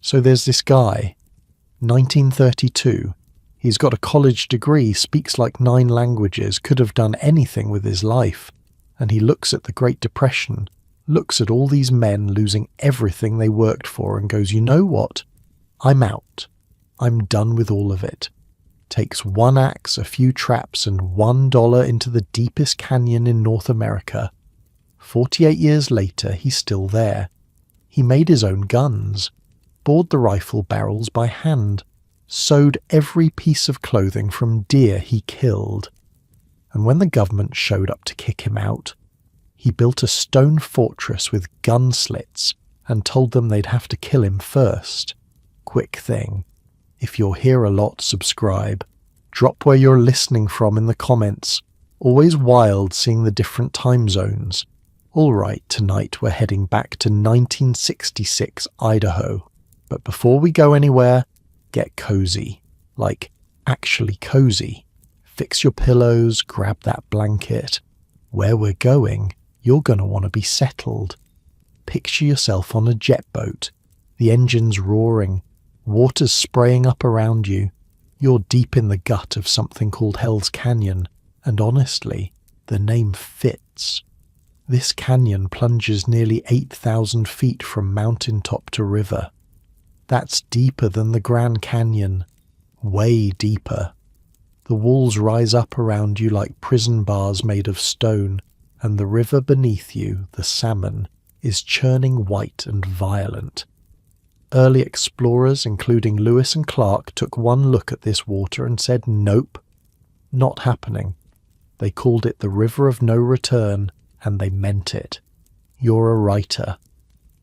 So there's this guy, 1932. He's got a college degree, speaks like 9 languages, could have done anything with his life. And he looks at the Great Depression, looks at all these men losing everything they worked for and goes, you know what? I'm out. I'm done with all of it. Takes 1 axe, a few traps, and $1 into the deepest canyon in North America. 48 years later, he's still there. He made his own guns, bored the rifle barrels by hand, sewed every piece of clothing from deer he killed. And when the government showed up to kick him out, he built a stone fortress with gun slits and told them they'd have to kill him first. Quick thing. If you're here a lot, subscribe. Drop where you're listening from in the comments. Always wild seeing the different time zones. Alright, tonight we're heading back to 1966 Idaho. But before we go anywhere, get cozy. Like, actually cozy. Fix your pillows, grab that blanket. Where we're going, you're going to want to be settled. Picture yourself on a jet boat. The engine's roaring. Water's spraying up around you. You're deep in the gut of something called Hell's Canyon. And honestly, the name fits. This canyon plunges nearly 8,000 feet from mountaintop to river. That's deeper than the Grand Canyon. Way deeper. The walls rise up around you like prison bars made of stone, and the river beneath you, the salmon, is churning white and violent. Early explorers, including Lewis and Clark, took one look at this water and said, nope, not happening. They called it the River of No Return, and they meant it. You're a writer.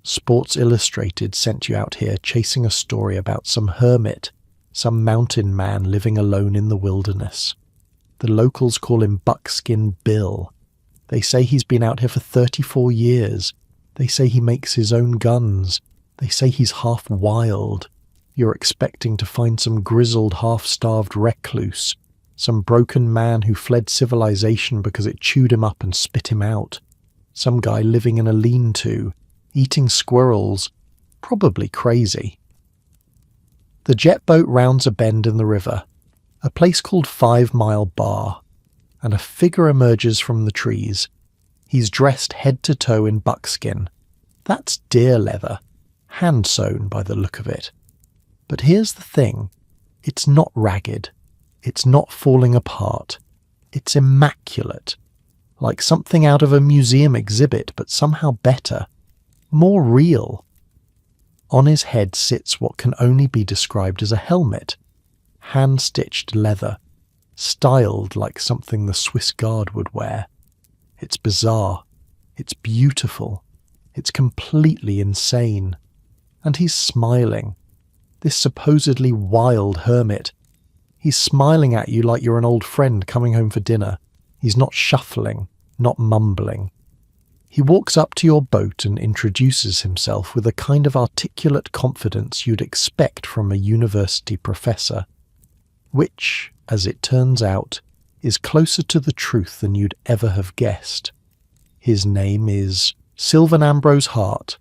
Sports Illustrated sent you out here chasing a story about some hermit, some mountain man living alone in the wilderness. The locals call him Buckskin Bill. They say he's been out here for 34 years. They say he makes his own guns. They say he's half wild. You're expecting to find some grizzled, half-starved recluse, some broken man who fled civilization because it chewed him up and spit him out, some guy living in a lean-to, eating squirrels, probably crazy. The jet boat rounds a bend in the river, a place called 5 Mile Bar, and a figure emerges from the trees. He's dressed head to toe in buckskin. That's deer leather, hand-sewn by the look of it. But here's the thing, it's not ragged. It's not falling apart. It's immaculate. Like something out of a museum exhibit, but somehow better. More real. On his head sits what can only be described as a helmet. Hand-stitched leather. Styled like something the Swiss Guard would wear. It's bizarre. It's beautiful. It's completely insane. And he's smiling. This supposedly wild hermit. He's smiling at you like you're an old friend coming home for dinner. He's not shuffling, not mumbling. He walks up to your boat and introduces himself with a kind of articulate confidence you'd expect from a university professor, which, as it turns out, is closer to the truth than you'd ever have guessed. His name is Sylvan Hart,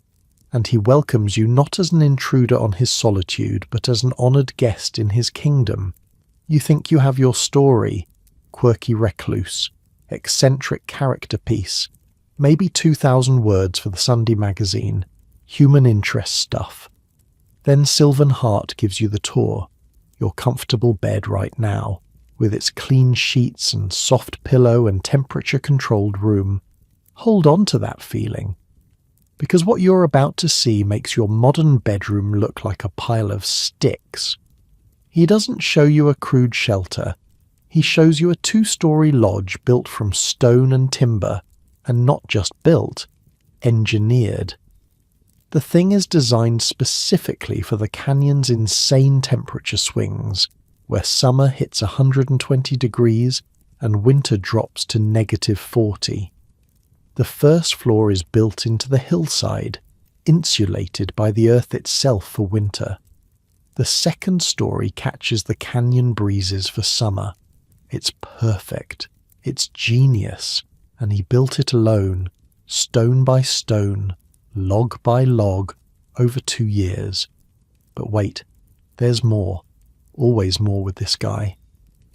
and he welcomes you not as an intruder on his solitude, but as an honoured guest in his kingdom. You think you have your story, quirky recluse, eccentric character piece, maybe 2,000 words for the Sunday magazine, human interest stuff. Then Sylvan Hart gives you the tour, your comfortable bed right now, with its clean sheets and soft pillow and temperature-controlled room. Hold on to that feeling, because what you're about to see makes your modern bedroom look like a pile of sticks. He doesn't show you a crude shelter. He shows you a 2-story lodge built from stone and timber, and not just built, engineered. The thing is designed specifically for the canyon's insane temperature swings, where summer hits 120 degrees and winter drops to -40. The first floor is built into the hillside, insulated by the earth itself for winter. The second story catches the canyon breezes for summer. It's perfect. It's genius. And he built it alone, stone by stone, log by log, over 2 years. But wait, there's more. Always more with this guy.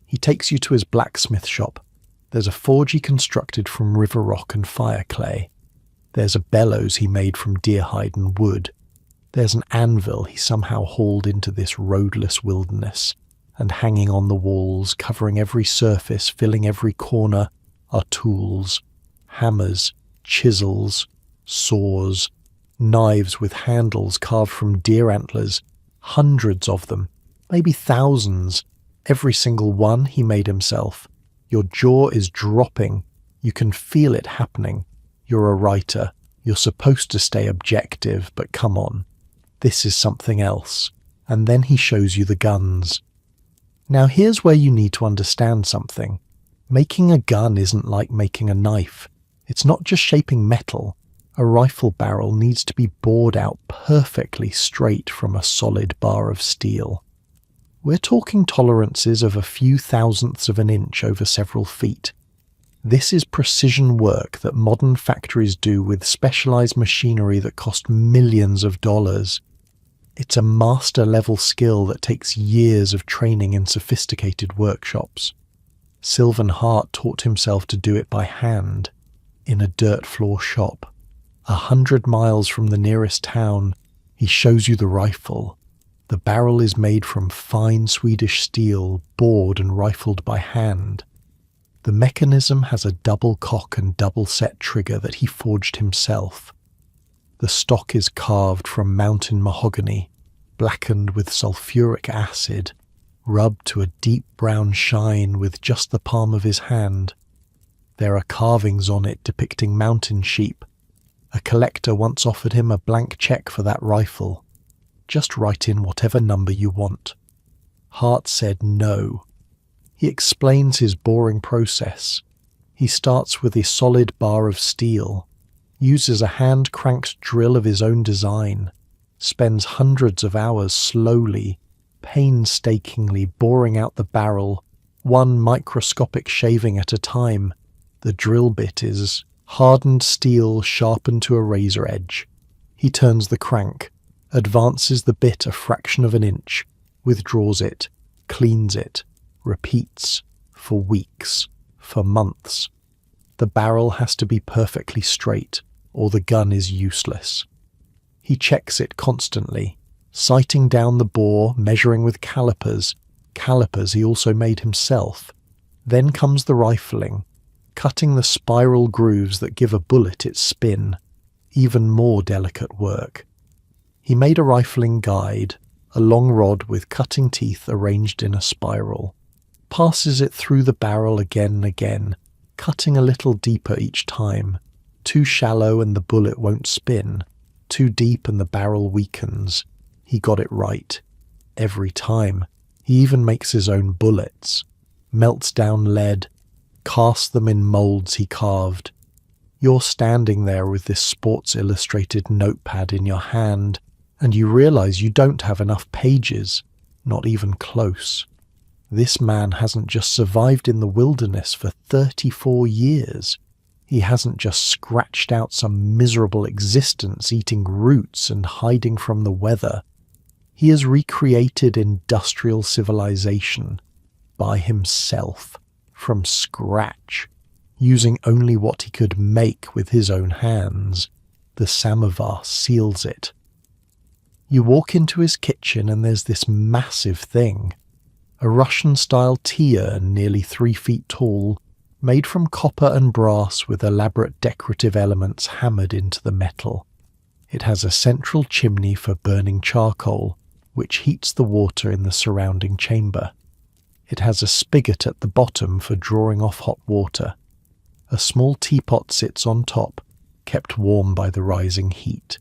He takes you to his blacksmith shop. There's a forge he constructed from river rock and fire clay. There's a bellows he made from deer hide and wood. There's an anvil he somehow hauled into this roadless wilderness, and hanging on the walls, covering every surface, filling every corner, are tools, hammers, chisels, saws, knives with handles carved from deer antlers, hundreds of them, maybe thousands. Every single one he made himself. Your jaw is dropping. You can feel it happening. You're a writer. You're supposed to stay objective, but come on. This is something else. And then he shows you the guns. Now here's where you need to understand something. Making a gun isn't like making a knife. It's not just shaping metal. A rifle barrel needs to be bored out perfectly straight from a solid bar of steel. We're talking tolerances of a few thousandths of an inch over several feet. This is precision work that modern factories do with specialized machinery that cost millions of dollars. It's a master-level skill that takes years of training in sophisticated workshops. Sylvan Hart taught himself to do it by hand, in a dirt floor shop. 100 miles from the nearest town, he shows you the rifle. The barrel is made from fine Swedish steel, bored and rifled by hand. The mechanism has a double cock and double set trigger that he forged himself. The stock is carved from mountain mahogany, blackened with sulfuric acid, rubbed to a deep brown shine with just the palm of his hand. There are carvings on it depicting mountain sheep. A collector once offered him a blank check for that rifle. Just write in whatever number you want. Hart said no. He explains his boring process. He starts with a solid bar of steel, uses a hand-cranked drill of his own design, spends hundreds of hours slowly, painstakingly boring out the barrel, one microscopic shaving at a time. The drill bit is hardened steel sharpened to a razor edge. He turns the crank, advances the bit a fraction of an inch, withdraws it, cleans it, repeats, for weeks, for months. The barrel has to be perfectly straight, or the gun is useless. He checks it constantly, sighting down the bore, measuring with calipers he also made himself. Then comes the rifling, cutting the spiral grooves that give a bullet its spin. Even more delicate work. He made a rifling guide, a long rod with cutting teeth arranged in a spiral. Passes it through the barrel again and again, cutting a little deeper each time. Too shallow and the bullet won't spin. Too deep and the barrel weakens. He got it right. Every time. He even makes his own bullets. Melts down lead. Casts them in molds he carved. You're standing there with this Sports Illustrated notepad in your hand, and you realize you don't have enough pages, not even close. This man hasn't just survived in the wilderness for 34 years. He hasn't just scratched out some miserable existence eating roots and hiding from the weather. He has recreated industrial civilization by himself, from scratch, using only what he could make with his own hands. The samovar seals it. You walk into his kitchen and there's this massive thing. A Russian-style tea urn nearly 3 feet tall, made from copper and brass with elaborate decorative elements hammered into the metal. It has a central chimney for burning charcoal, which heats the water in the surrounding chamber. It has a spigot at the bottom for drawing off hot water. A small teapot sits on top, kept warm by the rising heat.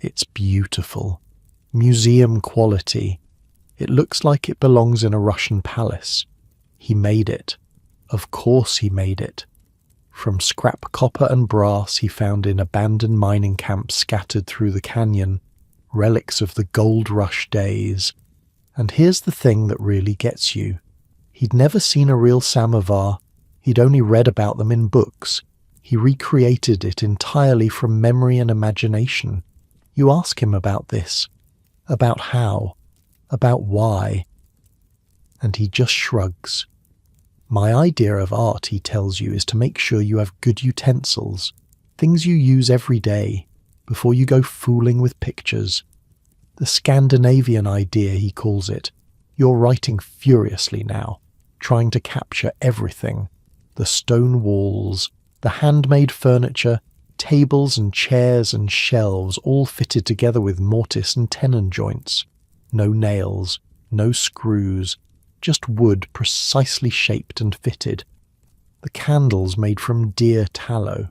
It's beautiful. Museum quality. It looks like it belongs in a Russian palace. He made it. Of course he made it. From scrap copper and brass he found in abandoned mining camps scattered through the canyon, relics of the gold rush days. And here's the thing that really gets you. He'd never seen a real samovar. He'd only read about them in books. He recreated it entirely from memory and imagination. You ask him about this, about how, about why. And he just shrugs. My idea of art, he tells you, is to make sure you have good utensils, things you use every day, before you go fooling with pictures. The Scandinavian idea, he calls it. You're writing furiously now, trying to capture everything. The stone walls, the handmade furniture, tables and chairs and shelves all fitted together with mortise and tenon joints. No nails, no screws, just wood precisely shaped and fitted. The candles made from deer tallow.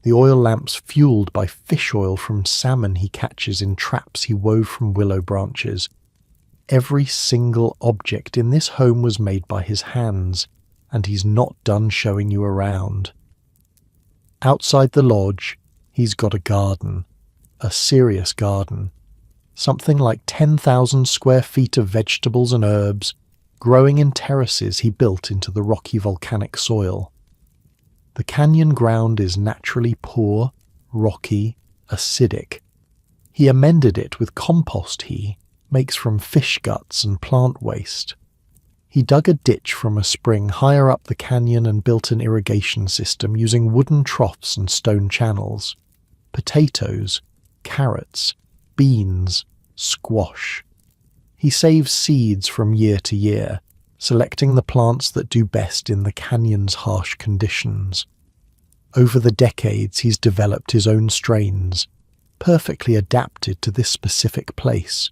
The oil lamps fueled by fish oil from salmon he catches in traps he wove from willow branches. Every single object in this home was made by his hands, and he's not done showing you around. Outside the lodge, he's got a garden, a serious garden. Something like 10,000 square feet of vegetables and herbs, growing in terraces he built into the rocky volcanic soil. The canyon ground is naturally poor, rocky, acidic. He amended it with compost he makes from fish guts and plant waste. He dug a ditch from a spring higher up the canyon and built an irrigation system using wooden troughs and stone channels. Potatoes, carrots, beans, squash. He saves seeds from year to year, selecting the plants that do best in the canyon's harsh conditions. Over the decades, he's developed his own strains, perfectly adapted to this specific place.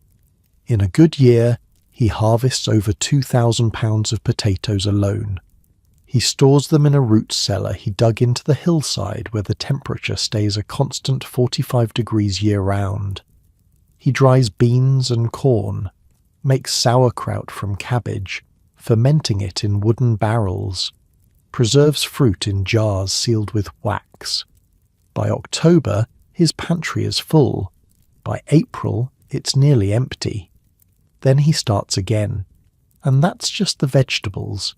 In a good year, he harvests over 2,000 pounds of potatoes alone. He stores them in a root cellar he dug into the hillside where the temperature stays a constant 45 degrees year-round. He dries beans and corn, makes sauerkraut from cabbage, fermenting it in wooden barrels, preserves fruit in jars sealed with wax. By October, his pantry is full. By April, it's nearly empty. Then he starts again. And that's just the vegetables.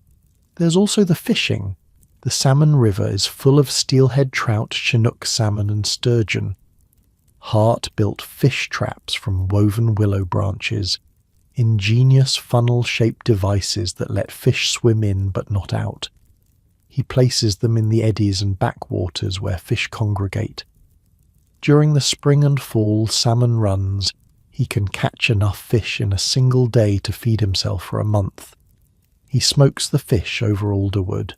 There's also the fishing. The salmon river is full of steelhead trout, chinook salmon and sturgeon. Hart built fish traps from woven willow branches, ingenious funnel-shaped devices that let fish swim in but not out. He places them in the eddies and backwaters where fish congregate. During the spring and fall salmon runs, he can catch enough fish in a single day to feed himself for a month. He smokes the fish over alderwood,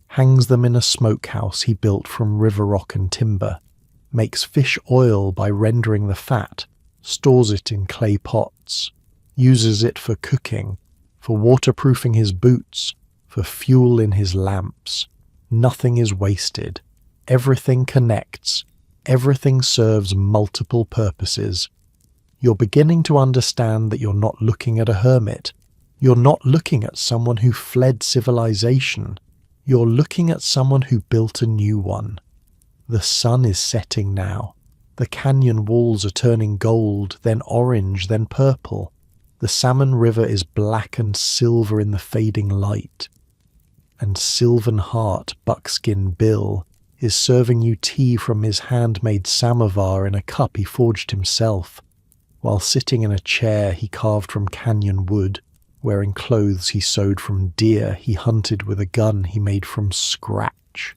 hangs them in a smokehouse he built from river rock and timber, makes fish oil by rendering the fat, stores it in clay pots, uses it for cooking, for waterproofing his boots, for fuel in his lamps. Nothing is wasted. Everything connects. Everything serves multiple purposes. You're beginning to understand that you're not looking at a hermit. You're not looking at someone who fled civilization. You're looking at someone who built a new one. The sun is setting now. The canyon walls are turning gold, then orange, then purple. The salmon river is black and silver in the fading light. And Sylvan Hart, Buckskin Bill, is serving you tea from his handmade samovar in a cup he forged himself, while sitting in a chair he carved from canyon wood, wearing clothes he sewed from deer he hunted with a gun he made from scratch.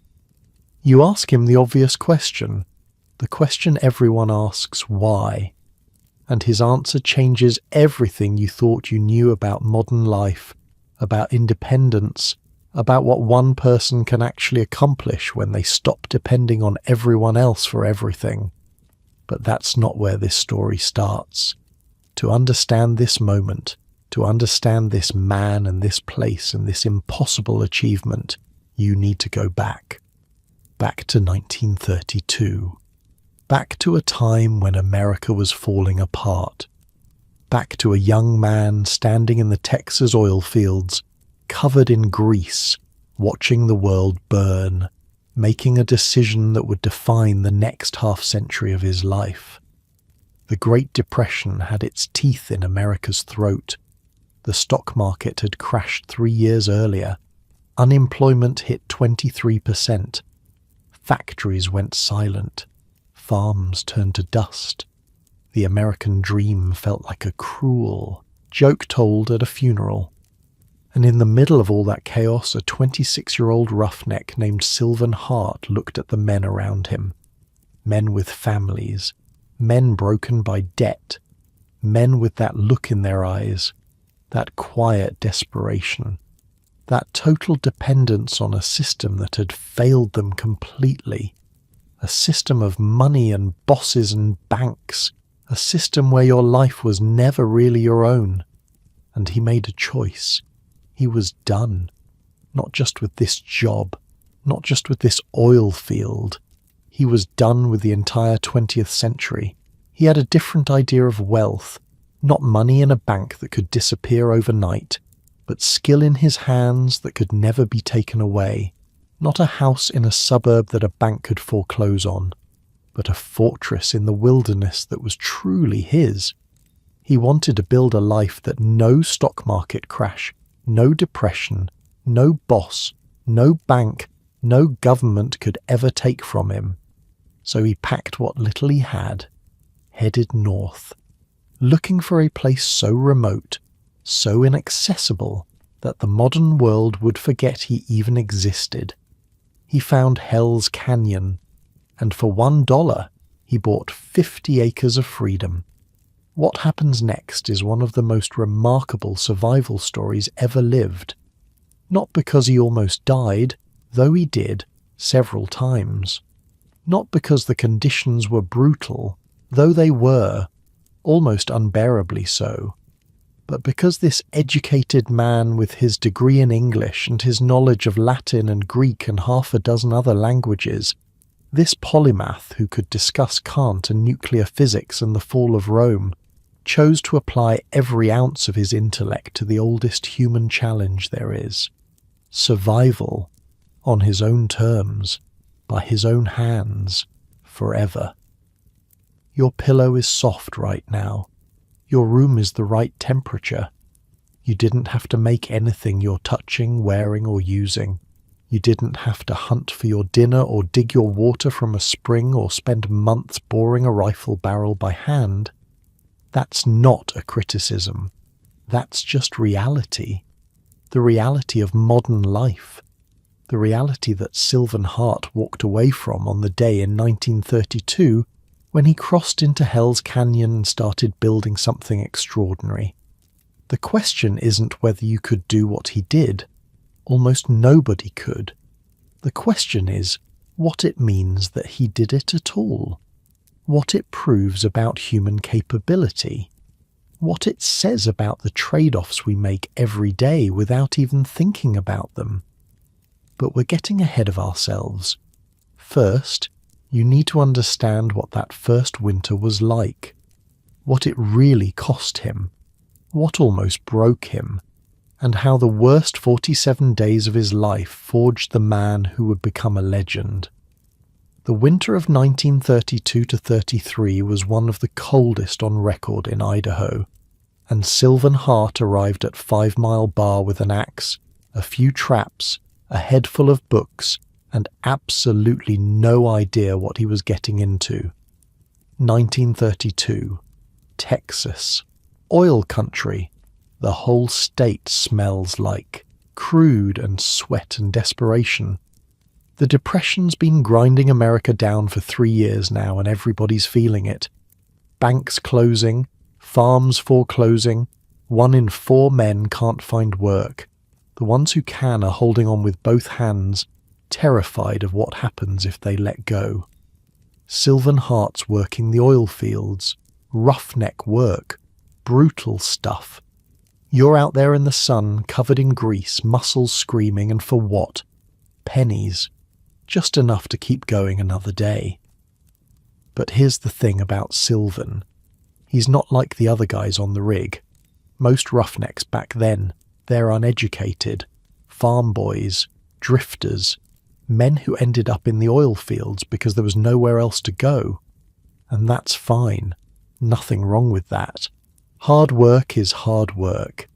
You ask him the obvious question, the question everyone asks, why? And his answer changes everything you thought you knew about modern life, about independence, about what one person can actually accomplish when they stop depending on everyone else for everything. But that's not where this story starts. To understand this moment, to understand this man and this place and this impossible achievement, you need to go back. Back to 1932. Back to a time when America was falling apart. Back to a young man standing in the Texas oil fields, covered in grease, watching the world burn, making a decision that would define the next half-century of his life. The Great Depression had its teeth in America's throat. The stock market had crashed 3 years earlier. Unemployment hit 23%. Factories went silent. Farms turned to dust. The American dream felt like a cruel joke told at a funeral. And in the middle of all that chaos, a 26-year-old roughneck named Sylvan Hart looked at the men around him. Men with families, men broken by debt, men with that look in their eyes, that quiet desperation, that total dependence on a system that had failed them completely, a system of money and bosses and banks, a system where your life was never really your own. And he made a choice. He was done, not just with this job, not just with this oil field. He was done with the entire 20th century. He had a different idea of wealth, not money in a bank that could disappear overnight, but skill in his hands that could never be taken away, not a house in a suburb that a bank could foreclose on, but a fortress in the wilderness that was truly his. He wanted to build a life that no stock market crash, no depression, no boss, no bank, no government could ever take from him. So he packed what little he had, headed north, looking for a place so remote, so inaccessible, that the modern world would forget he even existed. He found Hell's Canyon, and for $1, he bought 50 acres of freedom. What happens next is one of the most remarkable survival stories ever lived. Not because he almost died, though he did, several times. Not because the conditions were brutal, though they were, almost unbearably so. But because this educated man with his degree in English and his knowledge of Latin and Greek and half a dozen other languages, this polymath who could discuss Kant and nuclear physics and the fall of Rome, chose to apply every ounce of his intellect to the oldest human challenge there is. Survival, on his own terms, by his own hands, forever. Your pillow is soft right now. Your room is the right temperature. You didn't have to make anything you're touching, wearing, or using. You didn't have to hunt for your dinner or dig your water from a spring or spend months boring a rifle barrel by hand. That's not a criticism. That's just reality. The reality of modern life. The reality that Sylvan Hart walked away from on the day in 1932 when he crossed into Hell's Canyon and started building something extraordinary. The question isn't whether you could do what he did. Almost nobody could. The question is what it means that he did it at all. What it proves about human capability. What it says about the trade-offs we make every day without even thinking about them. But we're getting ahead of ourselves. First, you need to understand what that first winter was like, what it really cost him, what almost broke him, and how the worst 47 days of his life forged the man who would become a legend. The winter of 1932 to 33 was one of the coldest on record in Idaho, and Sylvan Hart arrived at 5 Mile Bar with an axe, a few traps, a head full of books, and absolutely no idea what he was getting into. 1932. Texas. Oil country. The whole state smells like crude and sweat and desperation. The Depression's been grinding America down for 3 years now, and everybody's feeling it. Banks closing, farms foreclosing, 1 in 4 men can't find work. The ones who can are holding on with both hands, terrified of what happens if they let go. Sylvan Hart's working the oil fields, roughneck work, brutal stuff. You're out there in the sun, covered in grease, muscles screaming, and for what? Pennies. Just enough to keep going another day. But here's the thing about Sylvan. He's not like the other guys on the rig. Most roughnecks back then, they're uneducated, farm boys, drifters, men who ended up in the oil fields because there was nowhere else to go. And that's fine. Nothing wrong with that. Hard work is hard work.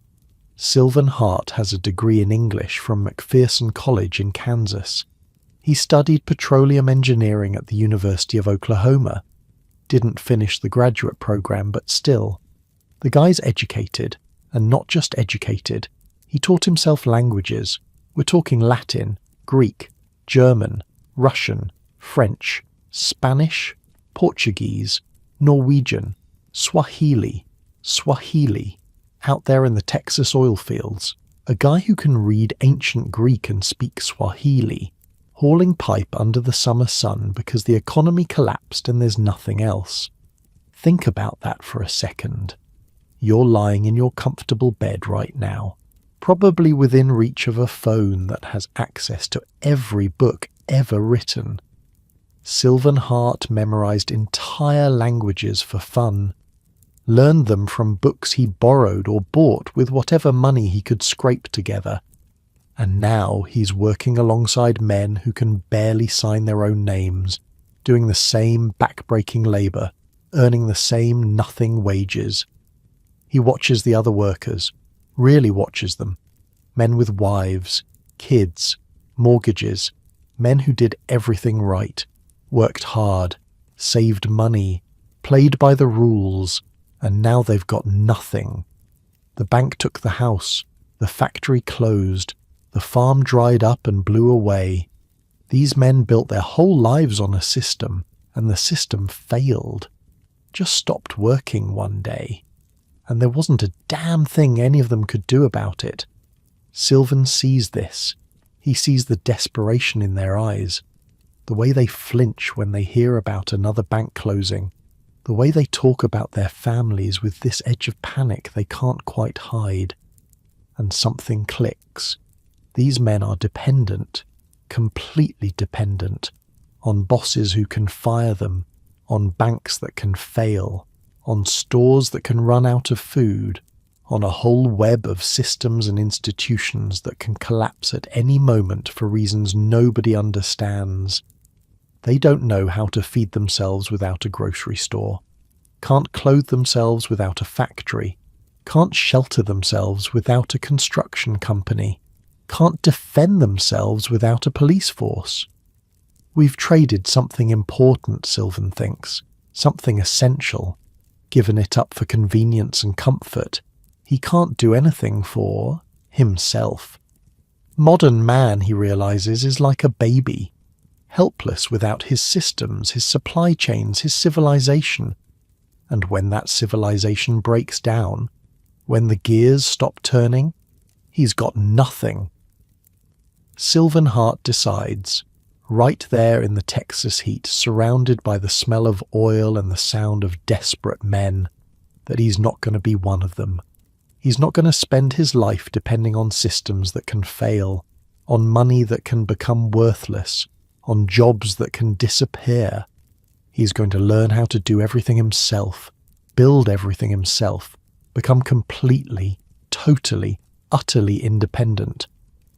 Sylvan Hart has a degree in English from McPherson College in Kansas. He studied petroleum engineering at the University of Oklahoma. Didn't finish the graduate program, but still. The guy's educated, and not just educated. He taught himself languages. We're talking Latin, Greek, German, Russian, French, Spanish, Portuguese, Norwegian, Swahili, out there in the Texas oil fields. A guy who can read ancient Greek and speak Swahili, hauling pipe under the summer sun because the economy collapsed and there's nothing else. Think about that for a second. You're lying in your comfortable bed right now, probably within reach of a phone that has access to every book ever written. Sylvan Hart memorized entire languages for fun, learned them from books he borrowed or bought with whatever money he could scrape together. And now he's working alongside men who can barely sign their own names, doing the same back-breaking labour, earning the same nothing wages. He watches the other workers, really watches them. Men with wives, kids, mortgages, men who did everything right, worked hard, saved money, played by the rules, and now they've got nothing. The bank took the house, the factory closed, the farm dried up and blew away. These men built their whole lives on a system, and the system failed. Just stopped working one day. And there wasn't a damn thing any of them could do about it. Sylvan sees this. He sees the desperation in their eyes, the way they flinch when they hear about another bank closing, the way they talk about their families with this edge of panic they can't quite hide. And something clicks. These men are dependent, completely dependent, on bosses who can fire them, on banks that can fail, on stores that can run out of food, on a whole web of systems and institutions that can collapse at any moment for reasons nobody understands. They don't know how to feed themselves without a grocery store, can't clothe themselves without a factory, can't shelter themselves without a construction company, can't defend themselves without a police force. We've traded something important, Sylvan thinks, something essential, given it up for convenience and comfort. He can't do anything for himself. Modern man, he realizes, is like a baby, helpless without his systems, his supply chains, his civilization. And when that civilization breaks down, when the gears stop turning, he's got nothing. Sylvan Hart decides, right there in the Texas heat, surrounded by the smell of oil and the sound of desperate men, that he's not going to be one of them. He's not going to spend his life depending on systems that can fail, on money that can become worthless, on jobs that can disappear. He's going to learn how to do everything himself, build everything himself, become completely, totally, utterly independent.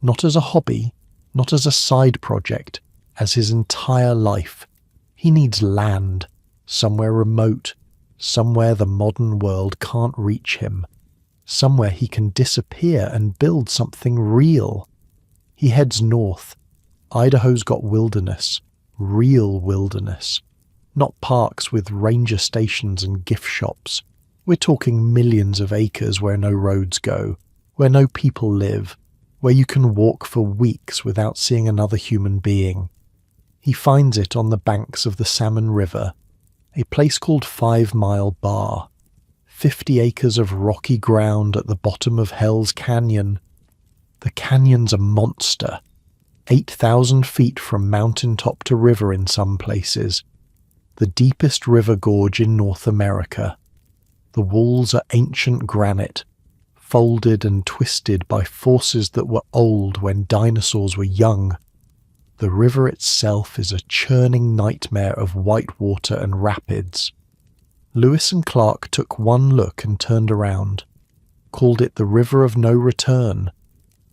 Not as a hobby, not as a side project, as his entire life. He needs land, somewhere remote, somewhere the modern world can't reach him, somewhere he can disappear and build something real. He heads north. Idaho's got wilderness, real wilderness, not parks with ranger stations and gift shops. We're talking millions of acres where no roads go, where no people live, where you can walk for weeks without seeing another human being. He finds it on the banks of the Salmon River, a place called 5 Mile Bar, 50 acres of rocky ground at the bottom of Hell's Canyon. The canyon's a monster, 8,000 feet from mountaintop to river in some places, the deepest river gorge in North America. The walls are ancient granite, folded and twisted by forces that were old when dinosaurs were young. The river itself is a churning nightmare of white water and rapids. Lewis and Clark took one look and turned around, called it the River of No Return.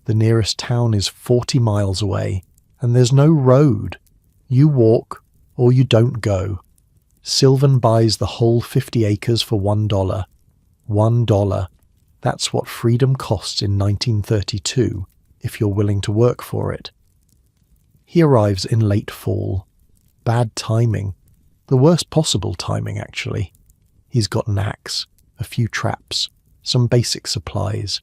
The nearest town is 40 miles away, and there's no road. You walk, or you don't go. Sylvan buys the whole 50 acres for $1. $1. That's what freedom costs in 1932, if you're willing to work for it. He arrives in late fall. Bad timing. The worst possible timing, actually. He's got an axe, a few traps, some basic supplies,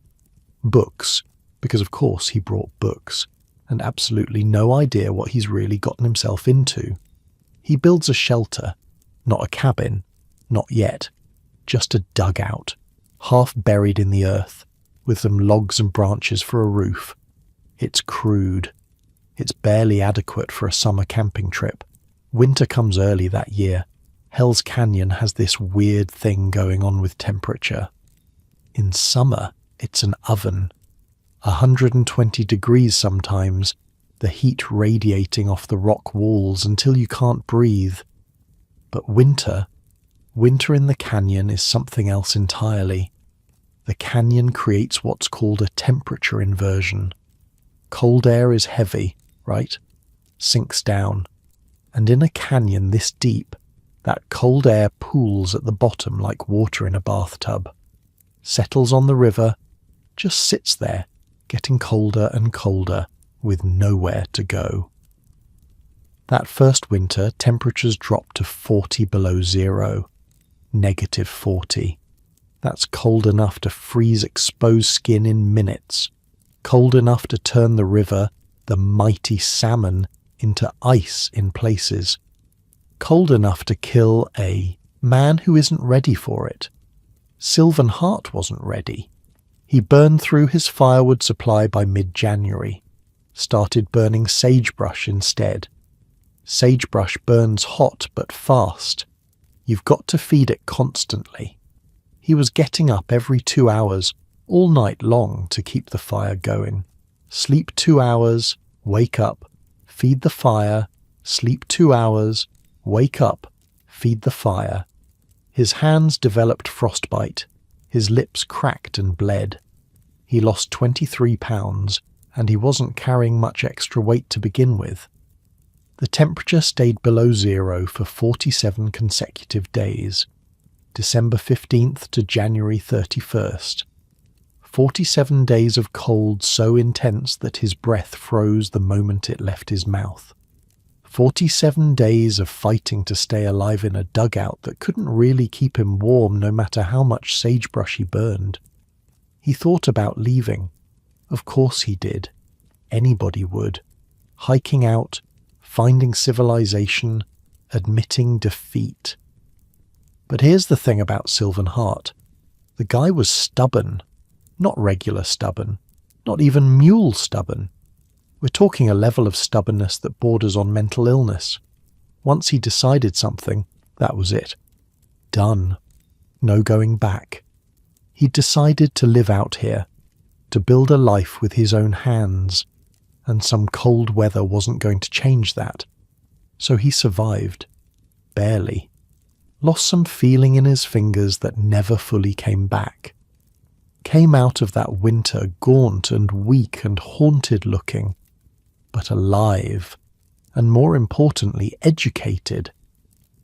books, because of course he brought books, and absolutely no idea what he's really gotten himself into. He builds a shelter, not a cabin, not yet, just a dugout, half buried in the earth, with some logs and branches for a roof. It's crude. It's barely adequate for a summer camping trip. Winter comes early that year. Hell's Canyon has this weird thing going on with temperature. In summer, it's an oven. 120 degrees sometimes, the heat radiating off the rock walls until you can't breathe. But winter in the canyon is something else entirely. The canyon creates what's called a temperature inversion. Cold air is heavy, right? Sinks down. And in a canyon this deep, that cold air pools at the bottom like water in a bathtub. Settles on the river, just sits there, getting colder and colder, with nowhere to go. That first winter, temperatures dropped to 40 below zero. -40. That's cold enough to freeze exposed skin in minutes. Cold enough to turn the river, the mighty salmon, into ice in places. Cold enough to kill a man who isn't ready for it. Sylvan Hart wasn't ready. He burned through his firewood supply by mid-January. Started burning sagebrush instead. Sagebrush burns hot but fast. You've got to feed it constantly. He was getting up every 2 hours, all night long, to keep the fire going. Sleep 2 hours, wake up, feed the fire, sleep 2 hours, wake up, feed the fire. His hands developed frostbite. His lips cracked and bled. He lost 23 pounds, and he wasn't carrying much extra weight to begin with. The temperature stayed below zero for 47 consecutive days, December 15th to January 31st. 47 days of cold so intense that his breath froze the moment it left his mouth. 47 days of fighting to stay alive in a dugout that couldn't really keep him warm no matter how much sagebrush he burned. He thought about leaving. Of course he did. Anybody would. Hiking out, finding civilization, admitting defeat. But here's the thing about Sylvan Hart. The guy was stubborn. Not regular stubborn. Not even mule stubborn. We're talking a level of stubbornness that borders on mental illness. Once he decided something, that was it. Done. No going back. He decided to live out here, to build a life with his own hands, and some cold weather wasn't going to change that. So he survived. Barely. Lost some feeling in his fingers that never fully came back. Came out of that winter gaunt and weak and haunted looking, but alive, and more importantly, educated.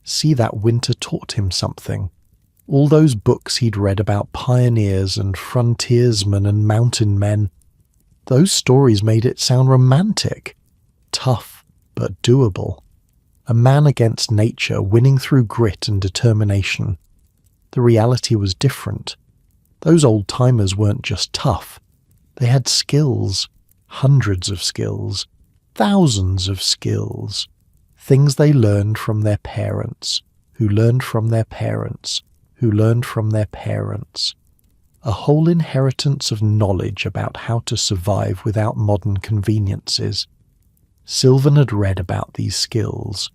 See, that winter taught him something. All those books he'd read about pioneers and frontiersmen and mountain men, those stories made it sound romantic, tough but doable. A man against nature winning through grit and determination. The reality was different. Those old-timers weren't just tough. They had skills, hundreds of skills, thousands of skills, things they learned from their parents, who learned from their parents, who learned from their parents. A whole inheritance of knowledge about how to survive without modern conveniences. Sylvan had read about these skills,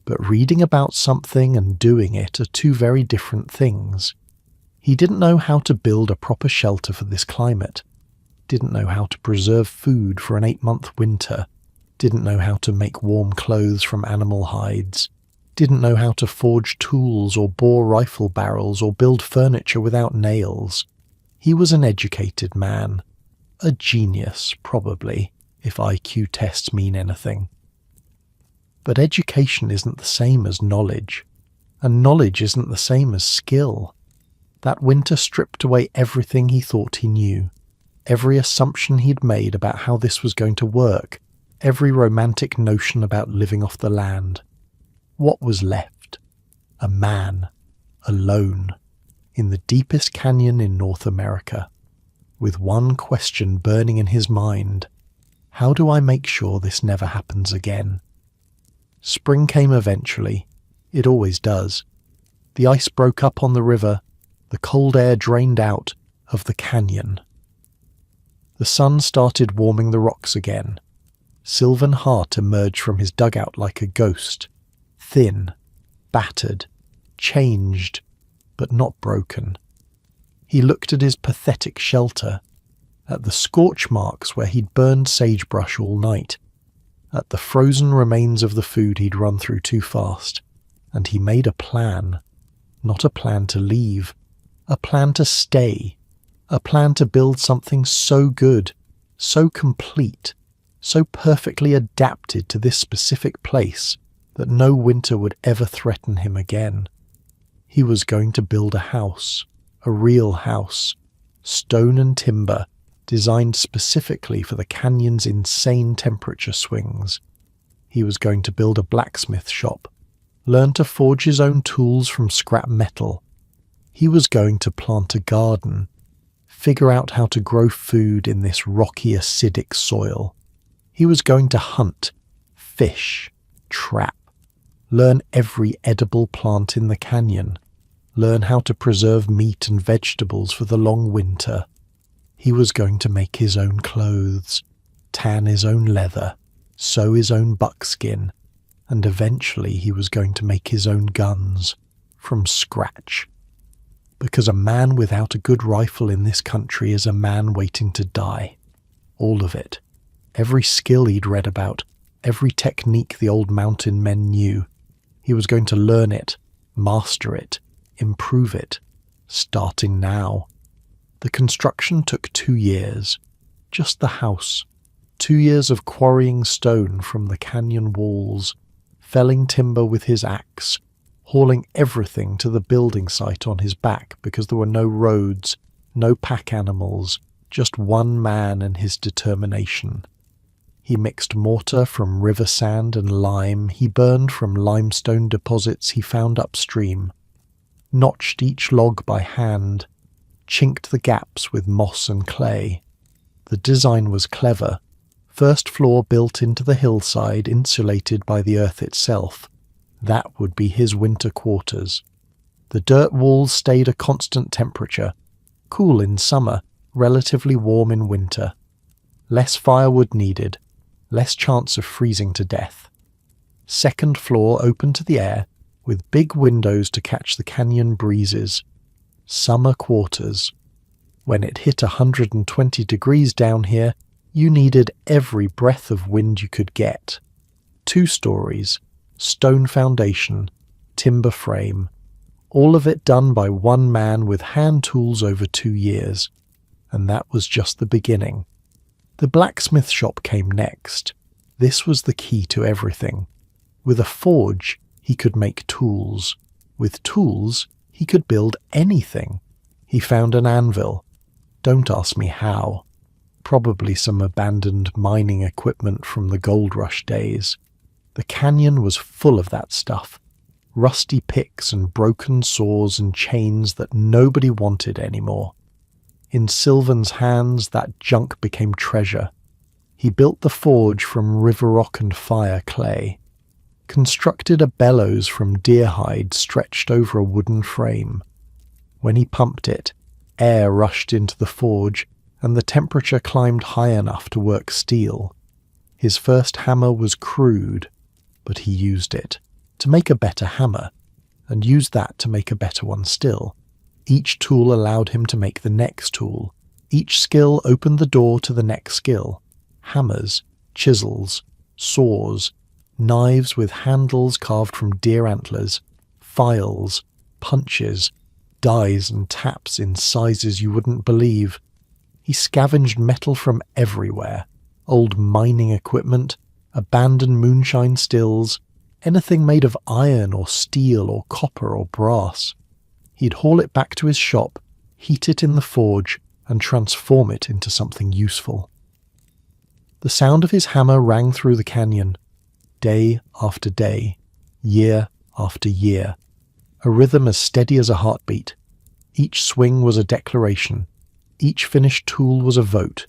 but reading about something and doing it are two very different things. He didn't know how to build a proper shelter for this climate, didn't know how to preserve food for an 8-month winter, didn't know how to make warm clothes from animal hides, didn't know how to forge tools or bore rifle barrels or build furniture without nails. He was an educated man. A genius, probably, if IQ tests mean anything. But education isn't the same as knowledge, and knowledge isn't the same as skill. That winter stripped away everything he thought he knew, every assumption he'd made about how this was going to work, every romantic notion about living off the land. What was left? A man, alone, in the deepest canyon in North America, with one question burning in his mind: how do I make sure this never happens again? Spring came eventually. It always does. The ice broke up on the river. The cold air drained out of the canyon. The sun started warming the rocks again. Sylvan Hart emerged from his dugout like a ghost, thin, battered, changed, but not broken. He looked at his pathetic shelter, at the scorch marks where he'd burned sagebrush all night, at the frozen remains of the food he'd run through too fast, and he made a plan. Not a plan to leave, a plan to stay, a plan to build something so good, so complete, so perfectly adapted to this specific place that no winter would ever threaten him again. He was going to build a house, a real house, stone and timber, designed specifically for the canyon's insane temperature swings. He was going to build a blacksmith shop, learn to forge his own tools from scrap metal. He was going to plant a garden, figure out how to grow food in this rocky, acidic soil. He was going to hunt, fish, trap, learn every edible plant in the canyon, learn how to preserve meat and vegetables for the long winter. He was going to make his own clothes, tan his own leather, sew his own buckskin, and eventually he was going to make his own guns, from scratch. Because a man without a good rifle in this country is a man waiting to die. All of it. Every skill he'd read about, every technique the old mountain men knew. He was going to learn it, master it, improve it, starting now. The construction took 2 years. Just the house. 2 years of quarrying stone from the canyon walls, felling timber with his axe, hauling everything to the building site on his back because there were no roads, no pack animals, just one man and his determination. He mixed mortar from river sand and lime he burned from limestone deposits he found upstream, notched each log by hand, chinked the gaps with moss and clay. The design was clever. First floor built into the hillside, insulated by the earth itself. That would be his winter quarters. The dirt walls stayed a constant temperature, cool in summer, relatively warm in winter. Less firewood needed, less chance of freezing to death. Second floor open to the air, with big windows to catch the canyon breezes. Summer quarters. When it hit 120 degrees down here, you needed every breath of wind you could get. 2 stories, stone foundation, timber frame, all of it done by one man with hand tools over 2 years. And that was just the beginning. The blacksmith shop came next. This was the key to everything. With a forge, he could make tools. With tools, he could build anything. He found an anvil. Don't ask me how. Probably some abandoned mining equipment from the gold rush days. The canyon was full of that stuff. Rusty picks and broken saws and chains that nobody wanted anymore. In Sylvan's hands, that junk became treasure. He built the forge from river rock and fire clay, constructed a bellows from deer hide stretched over a wooden frame. When he pumped it, air rushed into the forge and the temperature climbed high enough to work steel. His first hammer was crude, but he used it to make a better hammer, and used that to make a better one still. Each tool allowed him to make the next tool. Each skill opened the door to the next skill. Hammers, chisels, saws, knives with handles carved from deer antlers, files, punches, dies and taps in sizes you wouldn't believe. He scavenged metal from everywhere. Old mining equipment, abandoned moonshine stills, anything made of iron or steel or copper or brass. He'd haul it back to his shop, heat it in the forge, and transform it into something useful. The sound of his hammer rang through the canyon, day after day, year after year. a rhythm as steady as a heartbeat. Each swing was a declaration. Each finished tool was a vote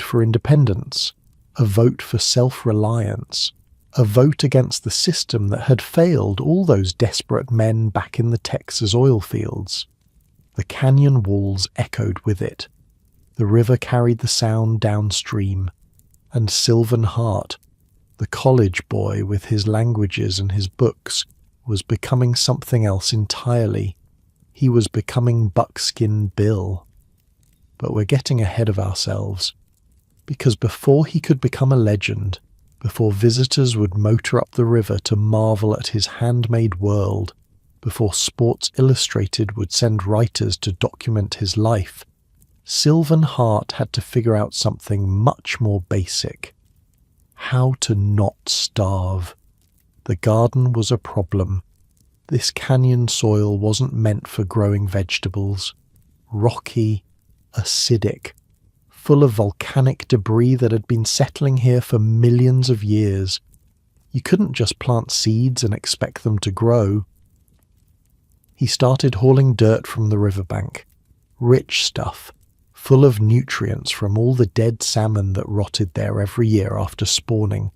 for independence, a vote for self-reliance, a vote against the system that had failed all those desperate men back in the Texas oil fields. The canyon walls echoed with it. The river carried the sound downstream, and Sylvan Hart, the college boy with his languages and his books, was becoming something else entirely. He was becoming Buckskin Bill. But we're getting ahead of ourselves, because before he could become a legend, before visitors would motor up the river to marvel at his handmade world, before Sports Illustrated would send writers to document his life, Sylvan Hart had to figure out something much more basic. How to not starve. The garden was a problem. This canyon soil wasn't meant for growing vegetables. Rocky, acidic, full of volcanic debris that had been settling here for millions of years. You couldn't just plant seeds and expect them to grow. He started hauling dirt from the riverbank, rich stuff, full of nutrients from all the dead salmon that rotted there every year after spawning,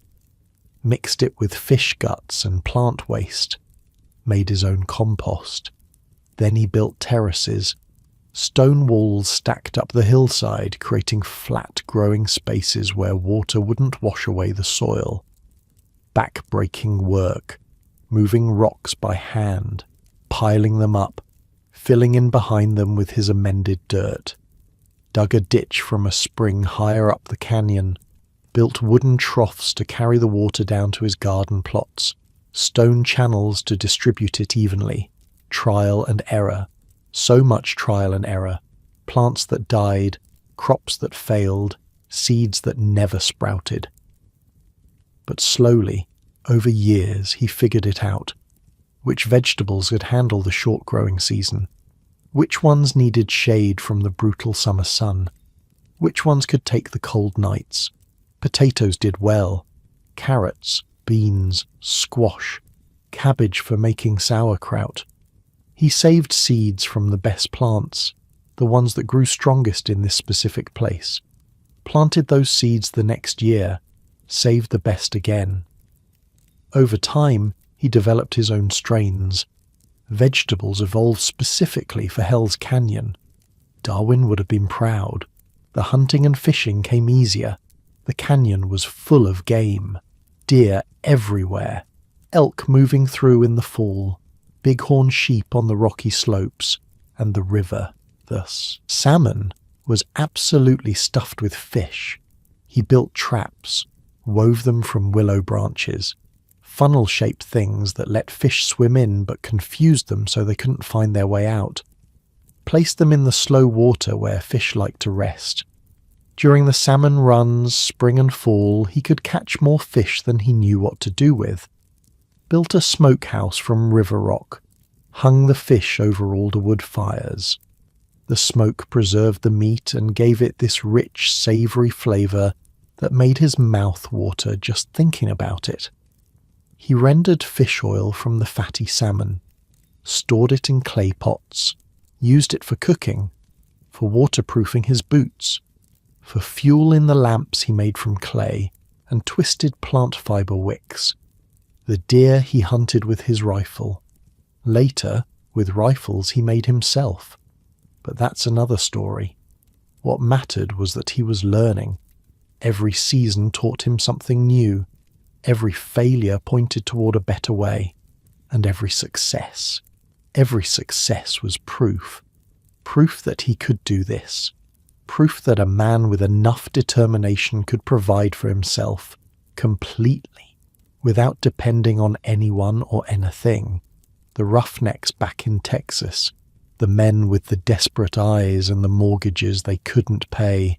mixed it with fish guts and plant waste, made his own compost. Then he built terraces, stone walls stacked up the hillside, creating flat growing spaces where water wouldn't wash away the soil. Back-breaking work, moving rocks by hand, piling them up, filling in behind them with his amended dirt. Dug a ditch from a spring higher up the canyon, built wooden troughs to carry the water down to his garden plots, stone channels to distribute it evenly, trial and error, so much trial and error, plants that died, crops that failed, seeds that never sprouted. But slowly, over years, he figured it out. Which vegetables could handle the short growing season? Which ones needed shade from the brutal summer sun? Which ones could take the cold nights? Potatoes did well. Carrots, beans, squash, cabbage for making sauerkraut. He saved seeds from the best plants, the ones that grew strongest in this specific place, planted those seeds the next year, saved the best again. Over time, he developed his own strains. Vegetables evolved specifically for Hell's Canyon. Darwin would have been proud. The hunting and fishing came easier. The canyon was full of game. Deer everywhere. Elk moving through in the fall. Bighorn sheep on the rocky slopes. And the river, thus. Salmon was absolutely stuffed with fish. He built traps, wove them from willow branches, funnel-shaped things that let fish swim in but confused them so they couldn't find their way out. Placed them in the slow water where fish like to rest. During the salmon runs, spring and fall, he could catch more fish than he knew what to do with. Built a smokehouse from river rock, hung the fish over alderwood fires. The smoke preserved the meat and gave it this rich, savoury flavour that made his mouth water just thinking about it. He rendered fish oil from the fatty salmon, stored it in clay pots, used it for cooking, for waterproofing his boots, for fuel in the lamps he made from clay and twisted plant fibre wicks. The deer he hunted with his rifle. Later, with rifles he made himself. But that's another story. What mattered was that he was learning. Every season taught him something new. Every failure pointed toward a better way. And every success was proof. Proof that he could do this. Proof that a man with enough determination could provide for himself, completely, without depending on anyone or anything. The roughnecks back in Texas, the men with the desperate eyes and the mortgages they couldn't pay,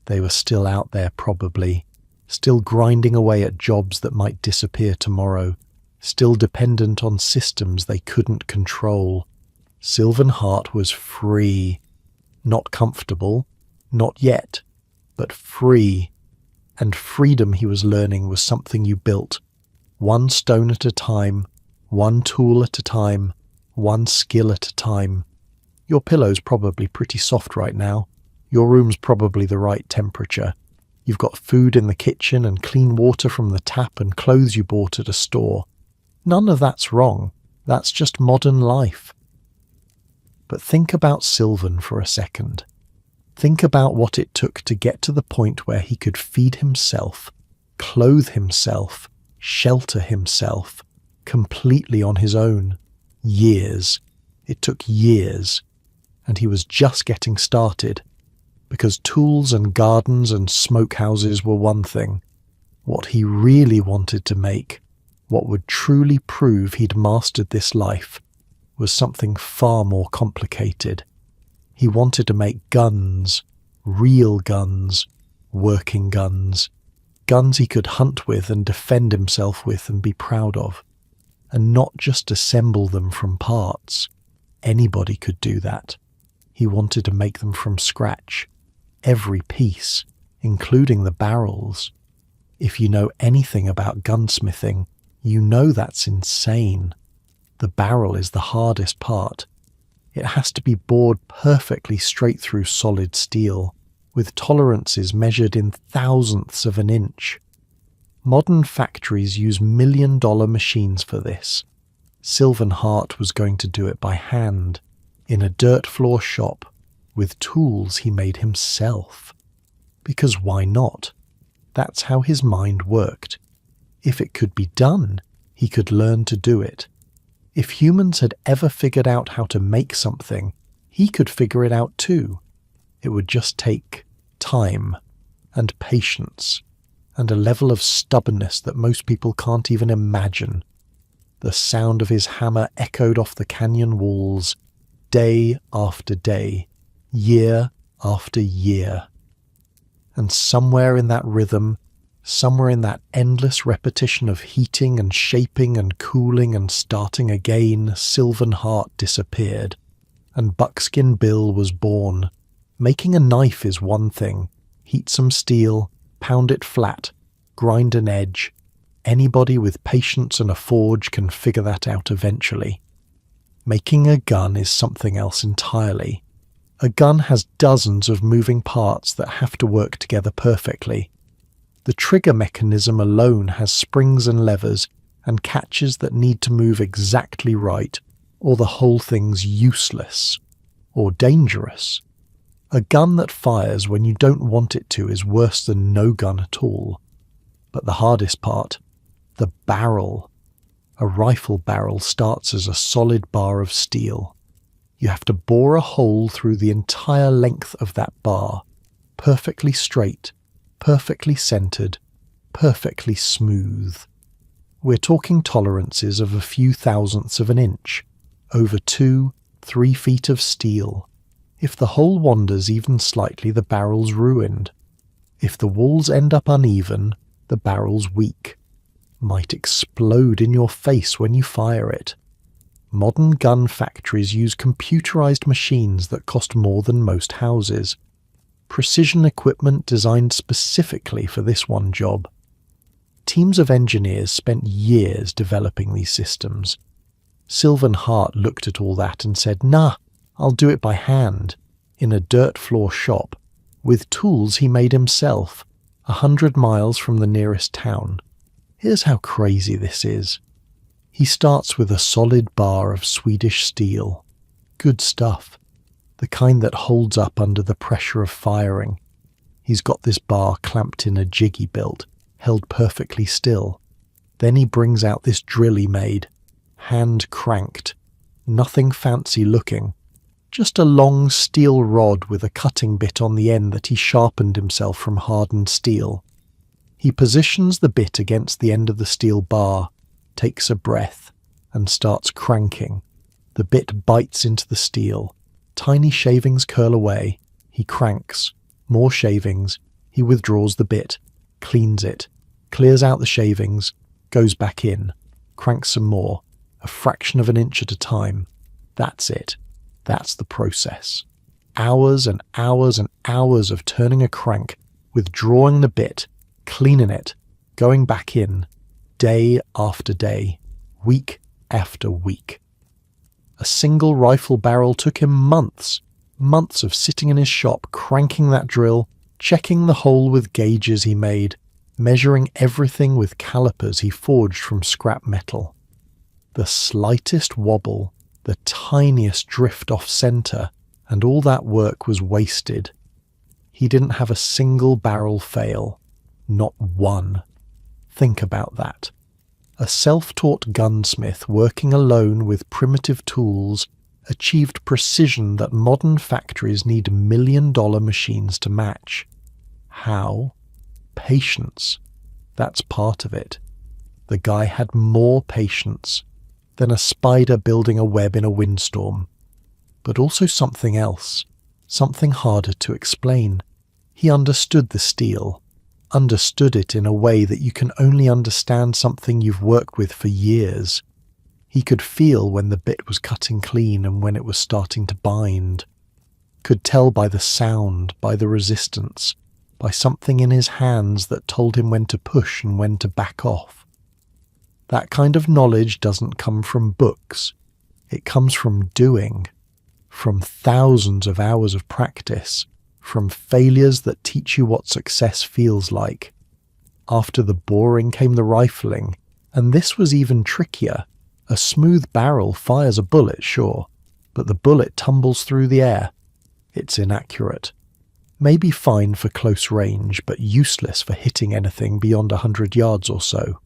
they were still out there probably, still grinding away at jobs that might disappear tomorrow, still dependent on systems they couldn't control. Sylvan Hart was free. Not comfortable, not yet, but free. And freedom, he was learning, was something you built. One stone at a time, one tool at a time, one skill at a time. Your pillow's probably pretty soft right now. Your room's probably the right temperature. You've got food in the kitchen and clean water from the tap and clothes you bought at a store. None of that's wrong. That's just modern life. But think about Sylvan for a second. Think about what it took to get to the point where he could feed himself, clothe himself, shelter himself, completely on his own. Years. It took years. And he was just getting started. Because tools and gardens and smokehouses were one thing. What he really wanted to make, what would truly prove he'd mastered this life, was something far more complicated. He wanted to make guns, real guns, working guns, guns he could hunt with and defend himself with and be proud of, and not just assemble them from parts. Anybody could do that. He wanted to make them from scratch. Every piece, including the barrels. If you know anything about gunsmithing, you know that's insane. The barrel is the hardest part. It has to be bored perfectly straight through solid steel, with tolerances measured in thousandths of an inch. Modern factories use million-dollar machines for this. Sylvan Hart was going to do it by hand, in a dirt floor shop, with tools he made himself. Because why not? That's how his mind worked. If it could be done, he could learn to do it. If humans had ever figured out how to make something, he could figure it out too. It would just take time and patience and a level of stubbornness that most people can't even imagine. The sound of his hammer echoed off the canyon walls, day after day, year after year. And somewhere in that rhythm, somewhere in that endless repetition of heating and shaping and cooling and starting again, Sylvan Hart disappeared, and Buckskin Bill was born. Making a knife is one thing. Heat some steel, pound it flat, grind an edge. Anybody with patience and a forge can figure that out eventually. Making a gun is something else entirely. A gun has dozens of moving parts that have to work together perfectly. The trigger mechanism alone has springs and levers and catches that need to move exactly right, or the whole thing's useless or dangerous. A gun that fires when you don't want it to is worse than no gun at all. But the hardest part, the barrel. A rifle barrel starts as a solid bar of steel. You have to bore a hole through the entire length of that bar, perfectly straight, perfectly centered, perfectly smooth. We're talking tolerances of a few thousandths of an inch, over 2-3 feet of steel. If the hole wanders even slightly, the barrel's ruined. If the walls end up uneven, the barrel's weak. Might explode in your face when you fire it. Modern gun factories use computerized machines that cost more than most houses. Precision equipment designed specifically for this one job. Teams of engineers spent years developing these systems. Sylvan Hart looked at all that and said, "Nah, I'll do it by hand, in a dirt floor shop, with tools he made himself, 100 miles from the nearest town." Here's how crazy this is. He starts with a solid bar of Swedish steel. Good stuff. The kind that holds up under the pressure of firing. He's got this bar clamped in a jig he built, held perfectly still. Then he brings out this drill he made, hand cranked, nothing fancy looking, just a long steel rod with a cutting bit on the end that he sharpened himself from hardened steel. He positions the bit against the end of the steel bar, takes a breath, and starts cranking. The bit bites into the steel. Tiny shavings curl away. He cranks. More shavings. He withdraws the bit, cleans it, clears out the shavings, goes back in, cranks some more, a fraction of an inch at a time. That's it. That's the process. Hours and hours and hours of turning a crank, withdrawing the bit, cleaning it, going back in, day after day, week after week. A single rifle barrel took him months of sitting in his shop, cranking that drill, checking the hole with gauges he made, measuring everything with calipers he forged from scrap metal. The slightest wobble, the tiniest drift off center, and all that work was wasted. He didn't have a single barrel fail. Not one. Think about that. A self-taught gunsmith working alone with primitive tools achieved precision that modern factories need million-dollar machines to match. How? Patience. That's part of it. The guy had more patience than a spider building a web in a windstorm. But also something else, something harder to explain. He understood the steel, understood it in a way that you can only understand something you've worked with for years. He could feel when the bit was cutting clean and when it was starting to bind. Could tell by the sound, by the resistance, by something in his hands that told him when to push and when to back off. That kind of knowledge doesn't come from books. It comes from doing, from thousands of hours of practice, from failures that teach you what success feels like. After the boring came the rifling, and this was even trickier. A smooth barrel fires a bullet, sure, but the bullet tumbles through the air. It's inaccurate. Maybe fine for close range, but useless for hitting anything beyond 100 yards or so.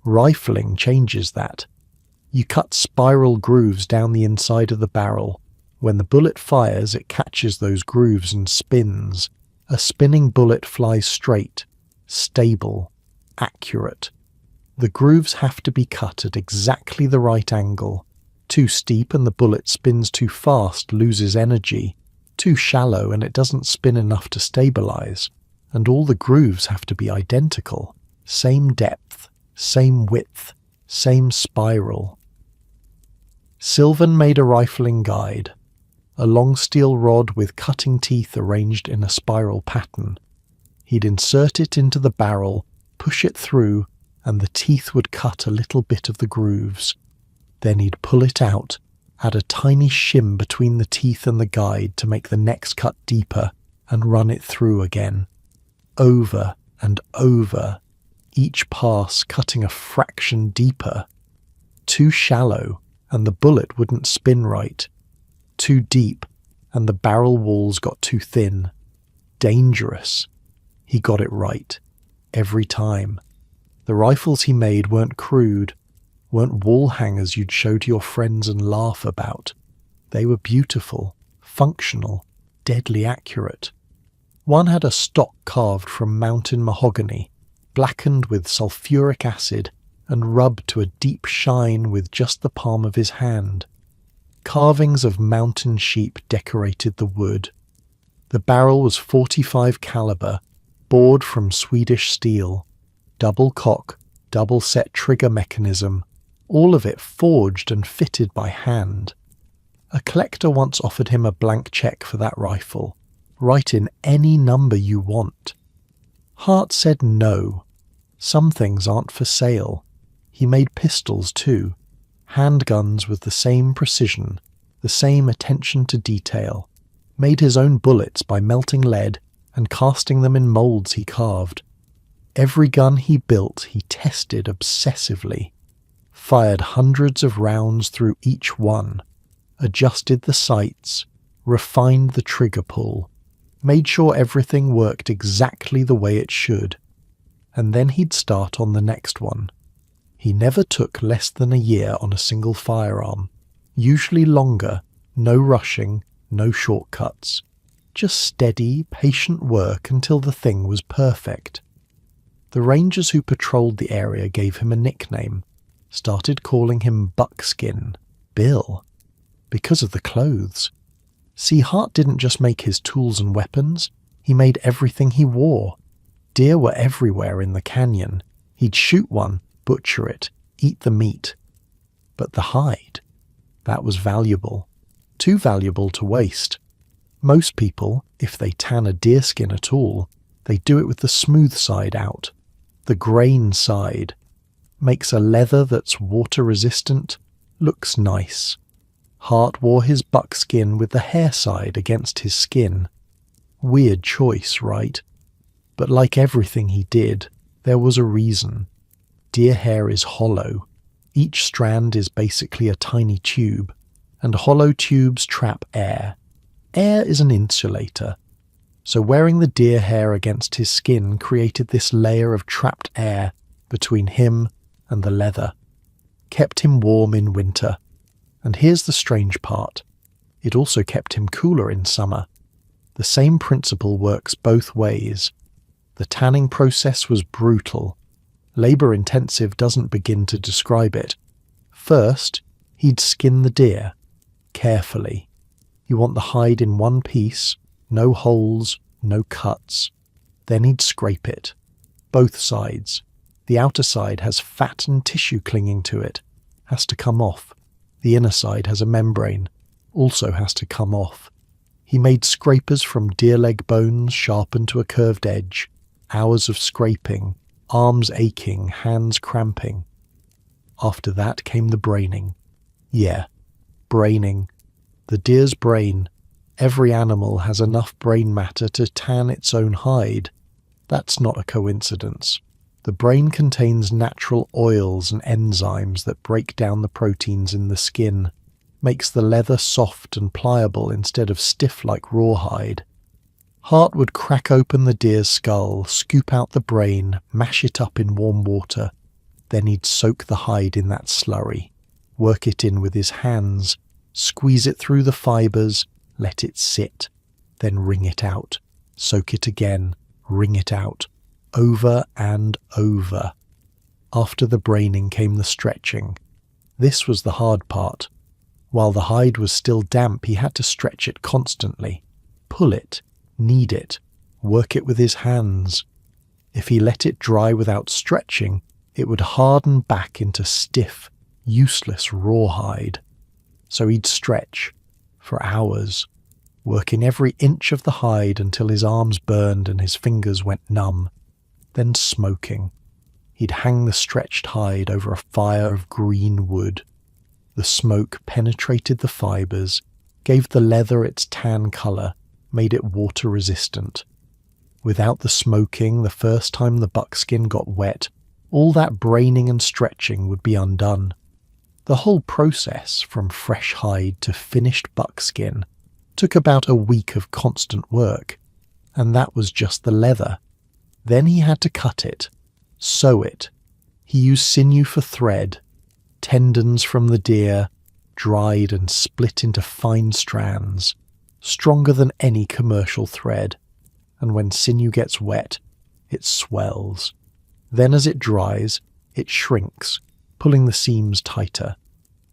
Rifling changes that. You cut spiral grooves down the inside of the barrel. When the bullet fires, it catches those grooves and spins. A spinning bullet flies straight, stable, accurate. The grooves have to be cut at exactly the right angle. Too steep and the bullet spins too fast, loses energy. Too shallow and it doesn't spin enough to stabilize. And all the grooves have to be identical. Same depth, same width, same spiral. Sylvan made a rifling guide. A long steel rod with cutting teeth arranged in a spiral pattern. He'd insert it into the barrel, push it through, and the teeth would cut a little bit of the grooves. Then he'd pull it out, add a tiny shim between the teeth and the guide to make the next cut deeper, and run it through again. Over and over, each pass cutting a fraction deeper. Too shallow, and the bullet wouldn't spin right. Too deep, and the barrel walls got too thin. Dangerous. He got it right. Every time. The rifles he made weren't crude, weren't wall hangers you'd show to your friends and laugh about. They were beautiful, functional, deadly accurate. One had a stock carved from mountain mahogany, blackened with sulfuric acid and rubbed to a deep shine with just the palm of his hand. Carvings of mountain sheep decorated the wood. The barrel was .45 caliber, bored from Swedish steel. Double cock, double set trigger mechanism, all of it forged and fitted by hand. A collector once offered him a blank check for that rifle. Write in any number you want. Hart said no. Some things aren't for sale. He made pistols too. Handguns with the same precision, the same attention to detail. Made his own bullets by melting lead and casting them in molds he carved. Every gun he built he tested obsessively, fired hundreds of rounds through each one, adjusted the sights, refined the trigger pull, made sure everything worked exactly the way it should, and then he'd start on the next one. He never took less than a year on a single firearm, usually longer, no rushing, no shortcuts, just steady, patient work until the thing was perfect. The rangers who patrolled the area gave him a nickname, started calling him Buckskin, Bill, because of the clothes. See, Hart didn't just make his tools and weapons, he made everything he wore. Deer were everywhere in the canyon. He'd shoot one, butcher it, eat the meat. But the hide, that was valuable. Too valuable to waste. Most people, if they tan a deerskin at all, they do it with the smooth side out. The grain side makes a leather that's water resistant, looks nice. Hart wore his buckskin with the hair side against his skin. Weird choice, right? But like everything he did, there was a reason. Deer hair is hollow. Each strand is basically a tiny tube, and hollow tubes trap air. Air is an insulator. So wearing the deer hair against his skin created this layer of trapped air between him and the leather. Kept him warm in winter. And here's the strange part. It also kept him cooler in summer. The same principle works both ways. The tanning process was brutal. Labor-intensive doesn't begin to describe it. First, he'd skin the deer. Carefully. You want the hide in one piece, no holes, no cuts. Then he'd scrape it. Both sides. The outer side has fat and tissue clinging to it. Has to come off. The inner side has a membrane. Also has to come off. He made scrapers from deer leg bones sharpened to a curved edge. Hours of scraping. Arms aching, hands cramping. After that came the braining. Yeah, braining. The deer's brain. Every animal has enough brain matter to tan its own hide. That's not a coincidence. The brain contains natural oils and enzymes that break down the proteins in the skin, makes the leather soft and pliable instead of stiff like rawhide. Hart would crack open the deer's skull, scoop out the brain, mash it up in warm water. Then he'd soak the hide in that slurry, work it in with his hands, squeeze it through the fibres, let it sit, then wring it out, soak it again, wring it out, over and over. After the braining came the stretching. This was the hard part. While the hide was still damp, he had to stretch it constantly, pull it, knead it, work it with his hands. If he let it dry without stretching, it would harden back into stiff, useless rawhide. So he'd stretch, for hours, working every inch of the hide until his arms burned and his fingers went numb. Then smoking. He'd hang the stretched hide over a fire of green wood. The smoke penetrated the fibres, gave the leather its tan colour, made it water-resistant. Without the smoking, the first time the buckskin got wet, all that braining and stretching would be undone. The whole process, from fresh hide to finished buckskin, took about a week of constant work, and that was just the leather. Then he had to cut it, sew it. He used sinew for thread, tendons from the deer, dried and split into fine strands, stronger than any commercial thread, and when sinew gets wet, it swells. Then as it dries, it shrinks, pulling the seams tighter,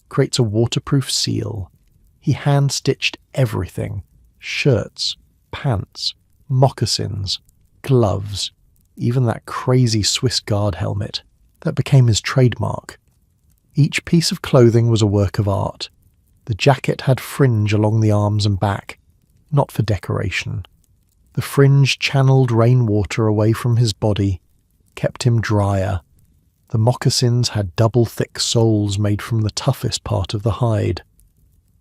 creates a waterproof seal. He hand-stitched everything, shirts, pants, moccasins, gloves, even that crazy Swiss Guard helmet. That became his trademark. Each piece of clothing was a work of art. The jacket had fringe along the arms and back, not for decoration. The fringe channeled rainwater away from his body, kept him drier. The moccasins had double-thick soles made from the toughest part of the hide,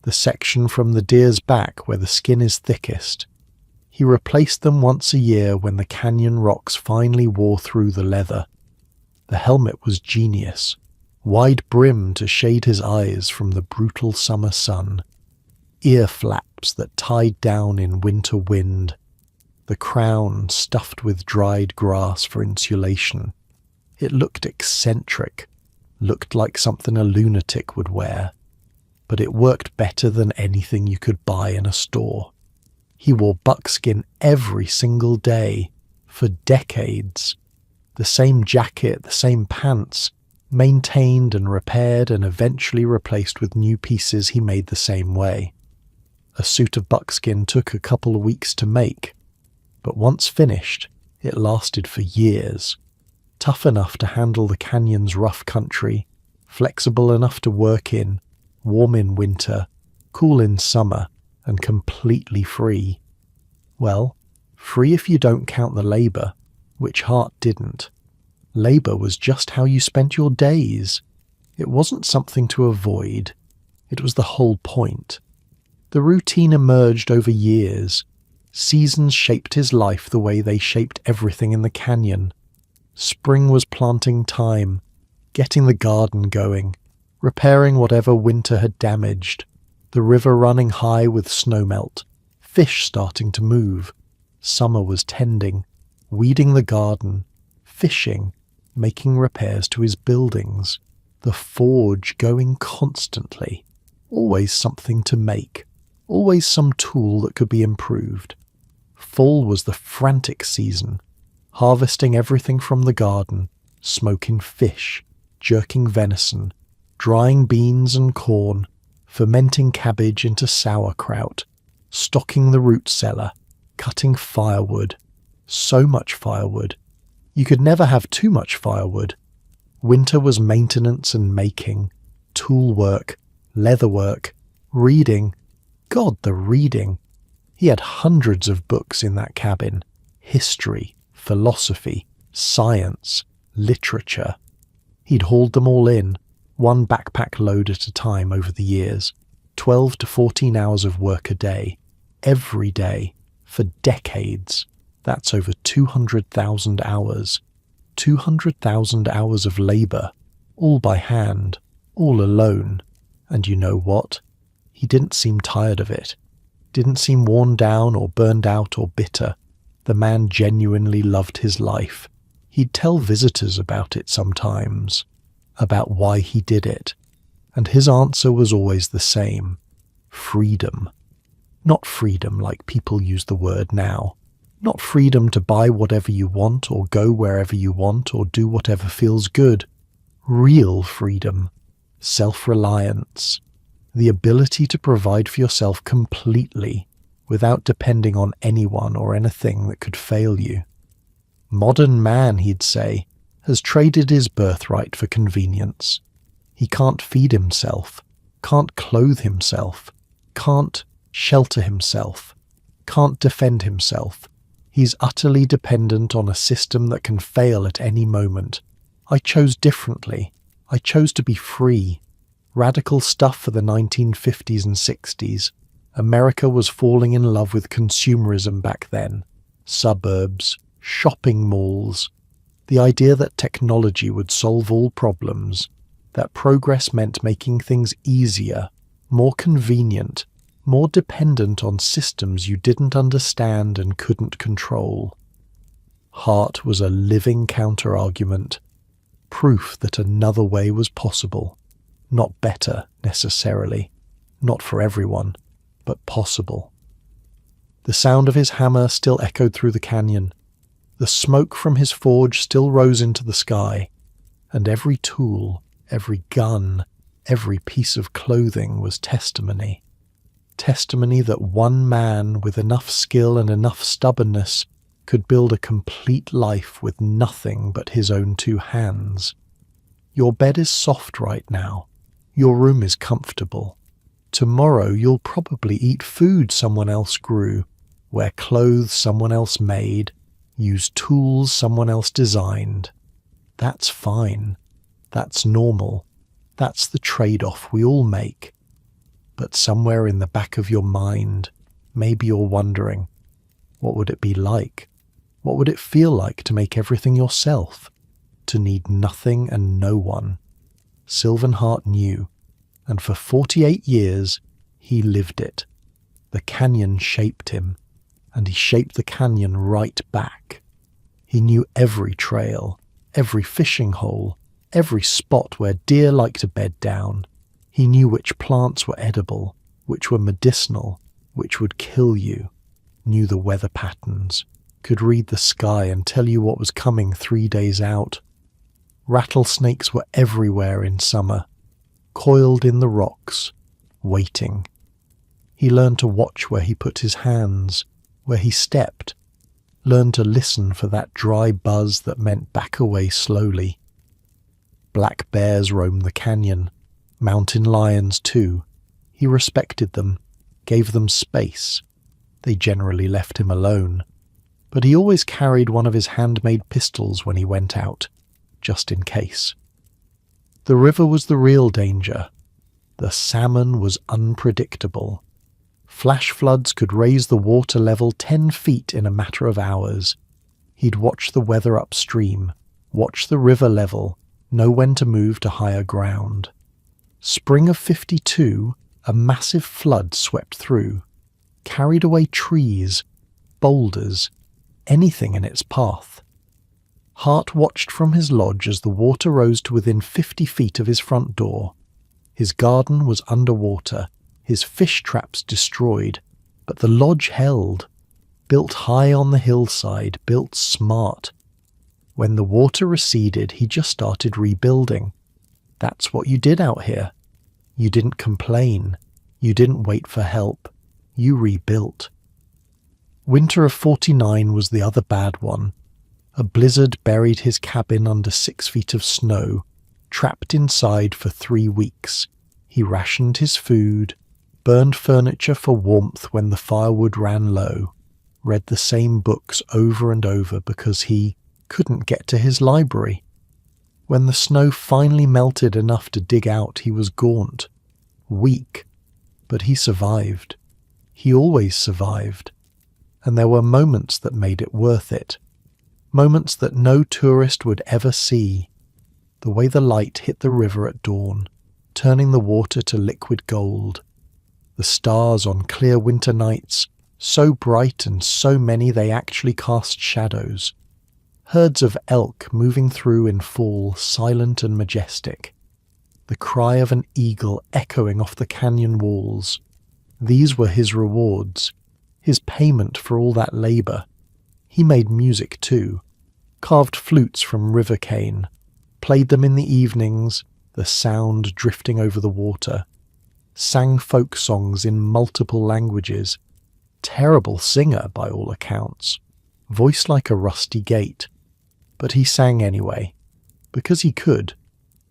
the section from the deer's back where the skin is thickest. He replaced them once a year when the canyon rocks finally wore through the leather. The helmet was genius, wide brim to shade his eyes from the brutal summer sun, ear flaps that tied down in winter wind, the crown stuffed with dried grass for insulation. It looked eccentric, looked like something a lunatic would wear, but it worked better than anything you could buy in a store. He wore buckskin every single day, for decades. The same jacket, the same pants, maintained and repaired and eventually replaced with new pieces he made the same way. A suit of buckskin took a couple of weeks to make, but once finished, it lasted for years. Tough enough to handle the canyon's rough country, flexible enough to work in, warm in winter, cool in summer, and completely free. Well, free if you don't count the labour, which Hart didn't. Labour was just how you spent your days. It wasn't something to avoid. It was the whole point. The routine emerged over years. Seasons shaped his life the way they shaped everything in the canyon. Spring was planting time, getting the garden going, repairing whatever winter had damaged, the river running high with snowmelt, fish starting to move. Summer was tending, weeding the garden, fishing, making repairs to his buildings, the forge going constantly, always something to make, always some tool that could be improved. Fall was the frantic season, harvesting everything from the garden, smoking fish, jerking venison, drying beans and corn, fermenting cabbage into sauerkraut, stocking the root cellar, cutting firewood. So much firewood. You could never have too much firewood. Winter was maintenance and making, tool work, leather work, reading. God, the reading. He had hundreds of books in that cabin. History, philosophy, science, literature. He'd hauled them all in, one backpack load at a time over the years, 12 to 14 hours of work a day, every day, for decades. That's over 200,000 hours. 200,000 hours of labour, all by hand, all alone. And you know what? He didn't seem tired of it. Didn't seem worn down or burned out or bitter. The man genuinely loved his life. He'd tell visitors about it sometimes, about why he did it. And his answer was always the same. Freedom. Not freedom like people use the word now. Not freedom to buy whatever you want or go wherever you want or do whatever feels good. Real freedom. Self-reliance. The ability to provide for yourself completely without depending on anyone or anything that could fail you. Modern man, he'd say, has traded his birthright for convenience. He can't feed himself, can't clothe himself, can't shelter himself, can't defend himself. He's utterly dependent on a system that can fail at any moment. I chose differently. I chose to be free. Radical stuff for the 1950s and 60s. America was falling in love with consumerism back then. Suburbs, shopping malls. The idea that technology would solve all problems. That progress meant making things easier, more convenient, more dependent on systems you didn't understand and couldn't control. Hart was a living counter-argument, proof that another way was possible, not better necessarily, not for everyone, but possible. The sound of his hammer still echoed through the canyon. The smoke from his forge still rose into the sky, and every tool, every gun, every piece of clothing was testimony. Testimony that one man with enough skill and enough stubbornness could build a complete life with nothing but his own two hands. Your bed is soft right now. Your room is comfortable. Tomorrow you'll probably eat food someone else grew, wear clothes someone else made, use tools someone else designed. That's fine. That's normal. That's the trade-off we all make. But somewhere in the back of your mind, maybe you're wondering, what would it be like? What would it feel like to make everything yourself? To need nothing and no one? Sylvan Hart knew, and for 48 years he lived it. The canyon shaped him, and he shaped the canyon right back. He knew every trail, every fishing hole, every spot where deer like to bed down. He knew which plants were edible, which were medicinal, which would kill you, knew the weather patterns, could read the sky and tell you what was coming 3 days out. Rattlesnakes were everywhere in summer, coiled in the rocks, waiting. He learned to watch where he put his hands, where he stepped, learned to listen for that dry buzz that meant back away slowly. Black bears roamed the canyon, mountain lions too. He respected them, gave them space. They generally left him alone. But he always carried one of his handmade pistols when he went out, just in case. The river was the real danger. The salmon was unpredictable. Flash floods could raise the water level 10 feet in a matter of hours. He'd watch the weather upstream, watch the river level, know when to move to higher ground. Spring of 52, a massive flood swept through, carried away trees, boulders, anything in its path. Hart watched from his lodge as the water rose to within 50 feet of his front door. His garden was underwater, his fish traps destroyed, but the lodge held. Built high on the hillside, built smart. When the water receded, he just started rebuilding. That's what you did out here. You didn't complain. You didn't wait for help. You rebuilt. Winter of 49 was the other bad one. A blizzard buried his cabin under 6 feet of snow, trapped inside for 3 weeks. He rationed his food, burned furniture for warmth when the firewood ran low, read the same books over and over because he couldn't get to his library. When the snow finally melted enough to dig out, he was gaunt, weak, but he survived. He always survived. And there were moments that made it worth it. Moments that no tourist would ever see. The way the light hit the river at dawn, turning the water to liquid gold. The stars on clear winter nights, so bright and so many they actually cast shadows. Herds of elk moving through in fall, silent and majestic. The cry of an eagle echoing off the canyon walls. These were his rewards, his payment for all that labour. He made music too, carved flutes from river cane, played them in the evenings, the sound drifting over the water, sang folk songs in multiple languages. Terrible singer by all accounts, voice like a rusty gate. But he sang anyway, because he could,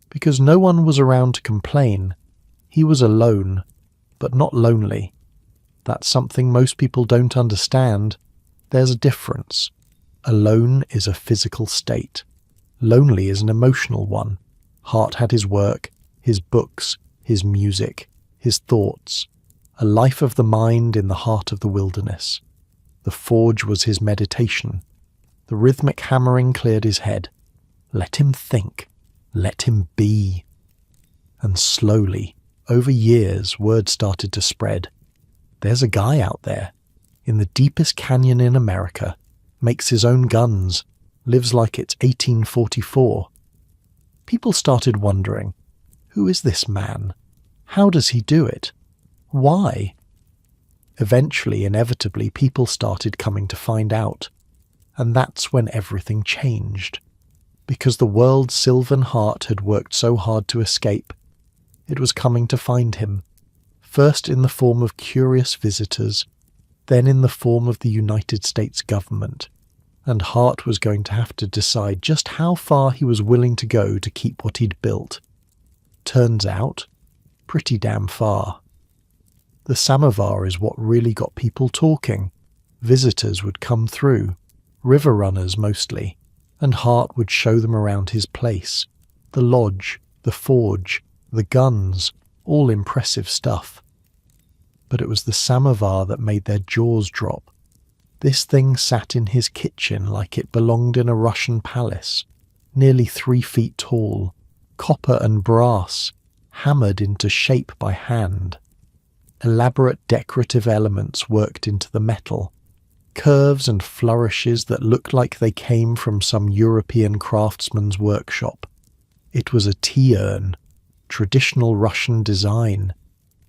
because no one was around to complain. He was alone, but not lonely. That's something most people don't understand. There's a difference. Alone is a physical state. Lonely is an emotional one. Hart had his work, his books, his music, his thoughts, a life of the mind in the heart of the wilderness. The forge was his meditation. The rhythmic hammering cleared his head. Let him think. Let him be. And slowly, over years, word started to spread. There's a guy out there, in the deepest canyon in America, makes his own guns, lives like it's 1844. People started wondering, who is this man? How does he do it? Why? Eventually, inevitably, people started coming to find out. And that's when everything changed. Because the world Sylvan Hart had worked so hard to escape, it was coming to find him, first in the form of curious visitors, then in the form of the United States government, and Hart was going to have to decide just how far he was willing to go to keep what he'd built. Turns out, pretty damn far. The samovar is what really got people talking. Visitors would come through, river runners mostly, and Hart would show them around his place, the lodge, the forge, the guns, all impressive stuff. But it was the samovar that made their jaws drop. This thing sat in his kitchen like it belonged in a Russian palace, nearly 3 feet tall, copper and brass, hammered into shape by hand. Elaborate decorative elements worked into the metal, curves and flourishes that looked like they came from some European craftsman's workshop. It was a tea urn, traditional Russian design.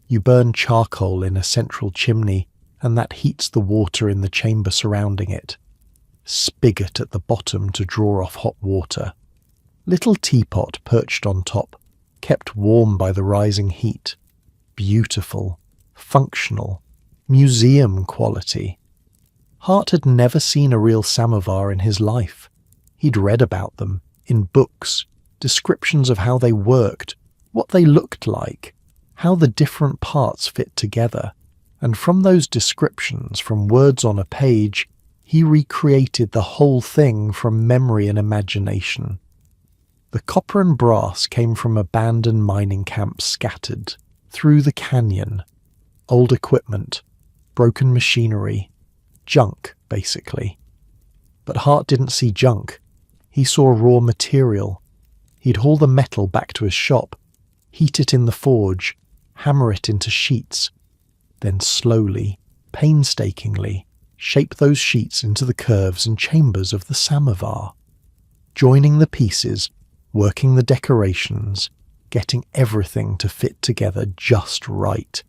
You burn charcoal in a central chimney, and that heats the water in the chamber surrounding it. Spigot at the bottom to draw off hot water. Little teapot perched on top, kept warm by the rising heat. Beautiful, functional, museum quality. Hart had never seen a real samovar in his life. He'd read about them, in books, descriptions of how they worked, what they looked like, how the different parts fit together, and from those descriptions, from words on a page, he recreated the whole thing from memory and imagination. The copper and brass came from abandoned mining camps scattered, through the canyon, old equipment, broken machinery, junk, basically. But Hart didn't see junk. He saw raw material. He'd haul the metal back to his shop, heat it in the forge, hammer it into sheets, then slowly, painstakingly, shape those sheets into the curves and chambers of the samovar, joining the pieces, working the decorations, getting everything to fit together just right.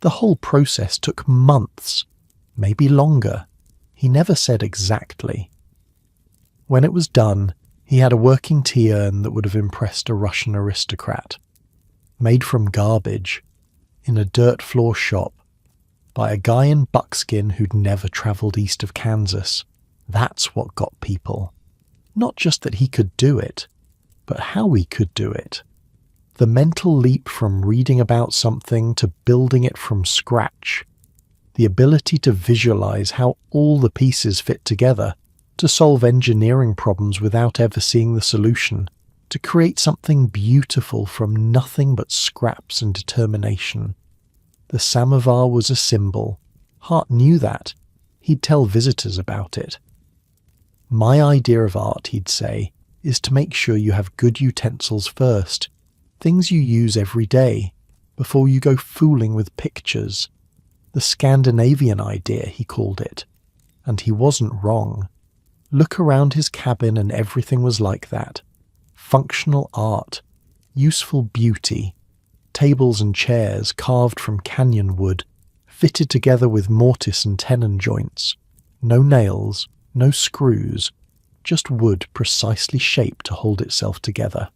The whole process took months, maybe longer. He never said exactly. When it was done, he had a working tea urn that would have impressed a Russian aristocrat. Made from garbage, in a dirt floor shop, by a guy in buckskin who'd never travelled east of Kansas. That's what got people. Not just that he could do it, but how he could do it. The mental leap from reading about something to building it from scratch. The ability to visualize how all the pieces fit together, to solve engineering problems without ever seeing the solution, to create something beautiful from nothing but scraps and determination. The samovar was a symbol. Hart knew that. He'd tell visitors about it. My idea of art, he'd say, is to make sure you have good utensils first, things you use every day, before you go fooling with pictures. The Scandinavian idea, he called it. And he wasn't wrong. Look around his cabin and everything was like that. Functional art, useful beauty, tables and chairs carved from canyon wood, fitted together with mortise and tenon joints. No nails, no screws, just wood precisely shaped to hold itself together.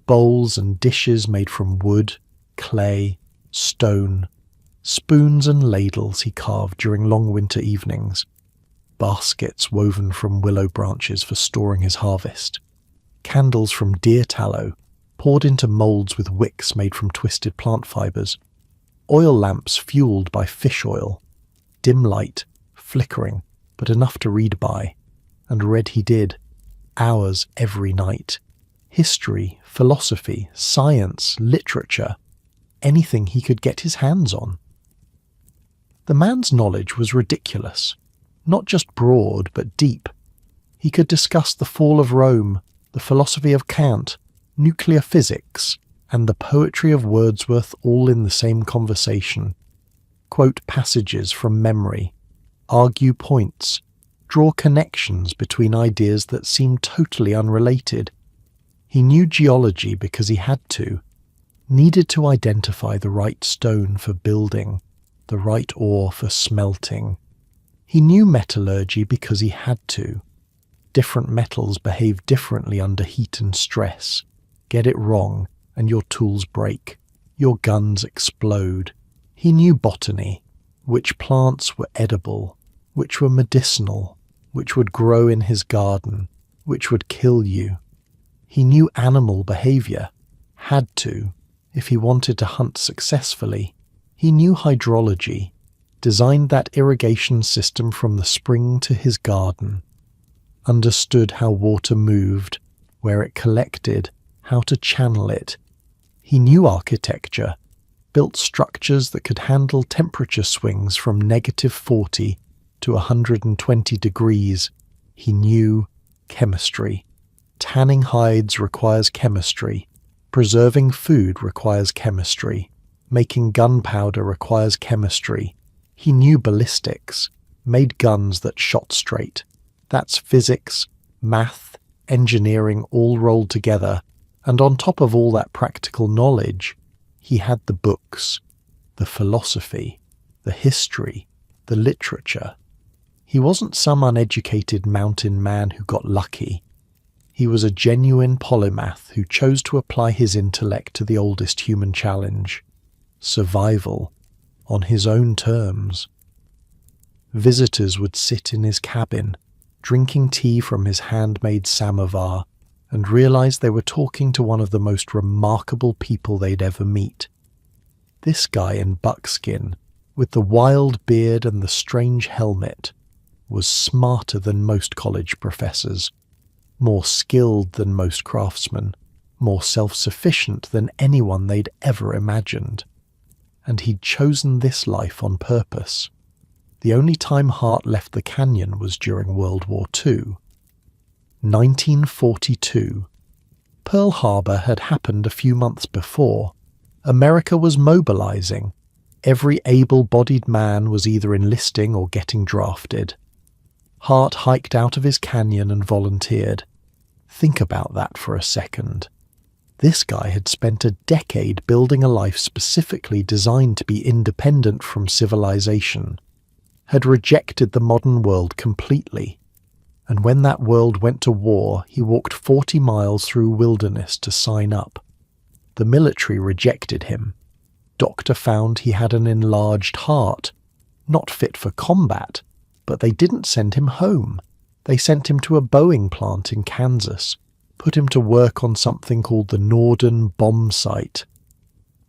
Bowls and dishes made from wood, clay, stone, spoons and ladles he carved during long winter evenings, baskets woven from willow branches for storing his harvest, candles from deer tallow poured into moulds with wicks made from twisted plant fibres, oil lamps fueled by fish oil, dim light, flickering, but enough to read by, and read he did, hours every night. History, philosophy, science, literature, anything he could get his hands on. The man's knowledge was ridiculous, not just broad but deep. He could discuss the fall of Rome, the philosophy of Kant, nuclear physics, and the poetry of Wordsworth all in the same conversation. Quote passages from memory, argue points, draw connections between ideas that seemed totally unrelated. He knew geology because he had to, needed to identify the right stone for building, the right ore for smelting. He knew metallurgy because he had to. Different metals behave differently under heat and stress. Get it wrong, and your tools break. Your guns explode. He knew botany, which plants were edible, which were medicinal, which would grow in his garden, which would kill you. He knew animal behavior, had to, if he wanted to hunt successfully. He knew hydrology, designed that irrigation system from the spring to his garden, understood how water moved, where it collected, how to channel it. He knew architecture, built structures that could handle temperature swings from -40 to 120 degrees. He knew chemistry. Tanning hides requires chemistry. Preserving food requires chemistry. Making gunpowder requires chemistry. He knew ballistics, made guns that shot straight. That's physics, math, engineering all rolled together, and on top of all that practical knowledge, he had the books, the philosophy, the history, the literature. He wasn't some uneducated mountain man who got lucky. He was a genuine polymath who chose to apply his intellect to the oldest human challenge, survival, on his own terms. Visitors would sit in his cabin, drinking tea from his handmade samovar, and realize they were talking to one of the most remarkable people they'd ever meet. This guy in buckskin, with the wild beard and the strange helmet, was smarter than most college professors, more skilled than most craftsmen, more self-sufficient than anyone they'd ever imagined. And he'd chosen this life on purpose. The only time Hart left the canyon was during World War II. 1942. Pearl Harbor had happened a few months before. America was mobilizing. Every able-bodied man was either enlisting or getting drafted. Hart hiked out of his canyon and volunteered. Think about that for a second. This guy had spent a decade building a life specifically designed to be independent from civilization, had rejected the modern world completely, and when that world went to war, he walked 40 miles through wilderness to sign up. The military rejected him. Doctor found he had an enlarged heart, not fit for combat, but they didn't send him home. They sent him to a Boeing plant in Kansas, put him to work on something called the Norden bomb site.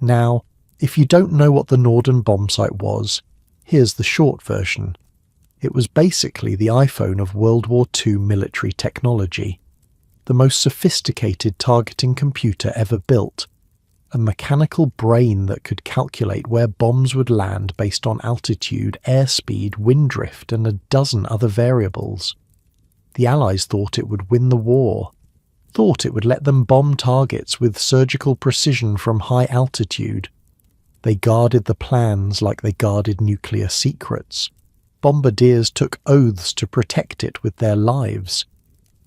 Now, if you don't know what the Norden bomb site was, here's the short version. It was basically the iPhone of World War II military technology, the most sophisticated targeting computer ever built, a mechanical brain that could calculate where bombs would land based on altitude, airspeed, wind drift, and a dozen other variables. The Allies thought it would win the war, thought it would let them bomb targets with surgical precision from high altitude. They guarded the plans like they guarded nuclear secrets. Bombardiers took oaths to protect it with their lives.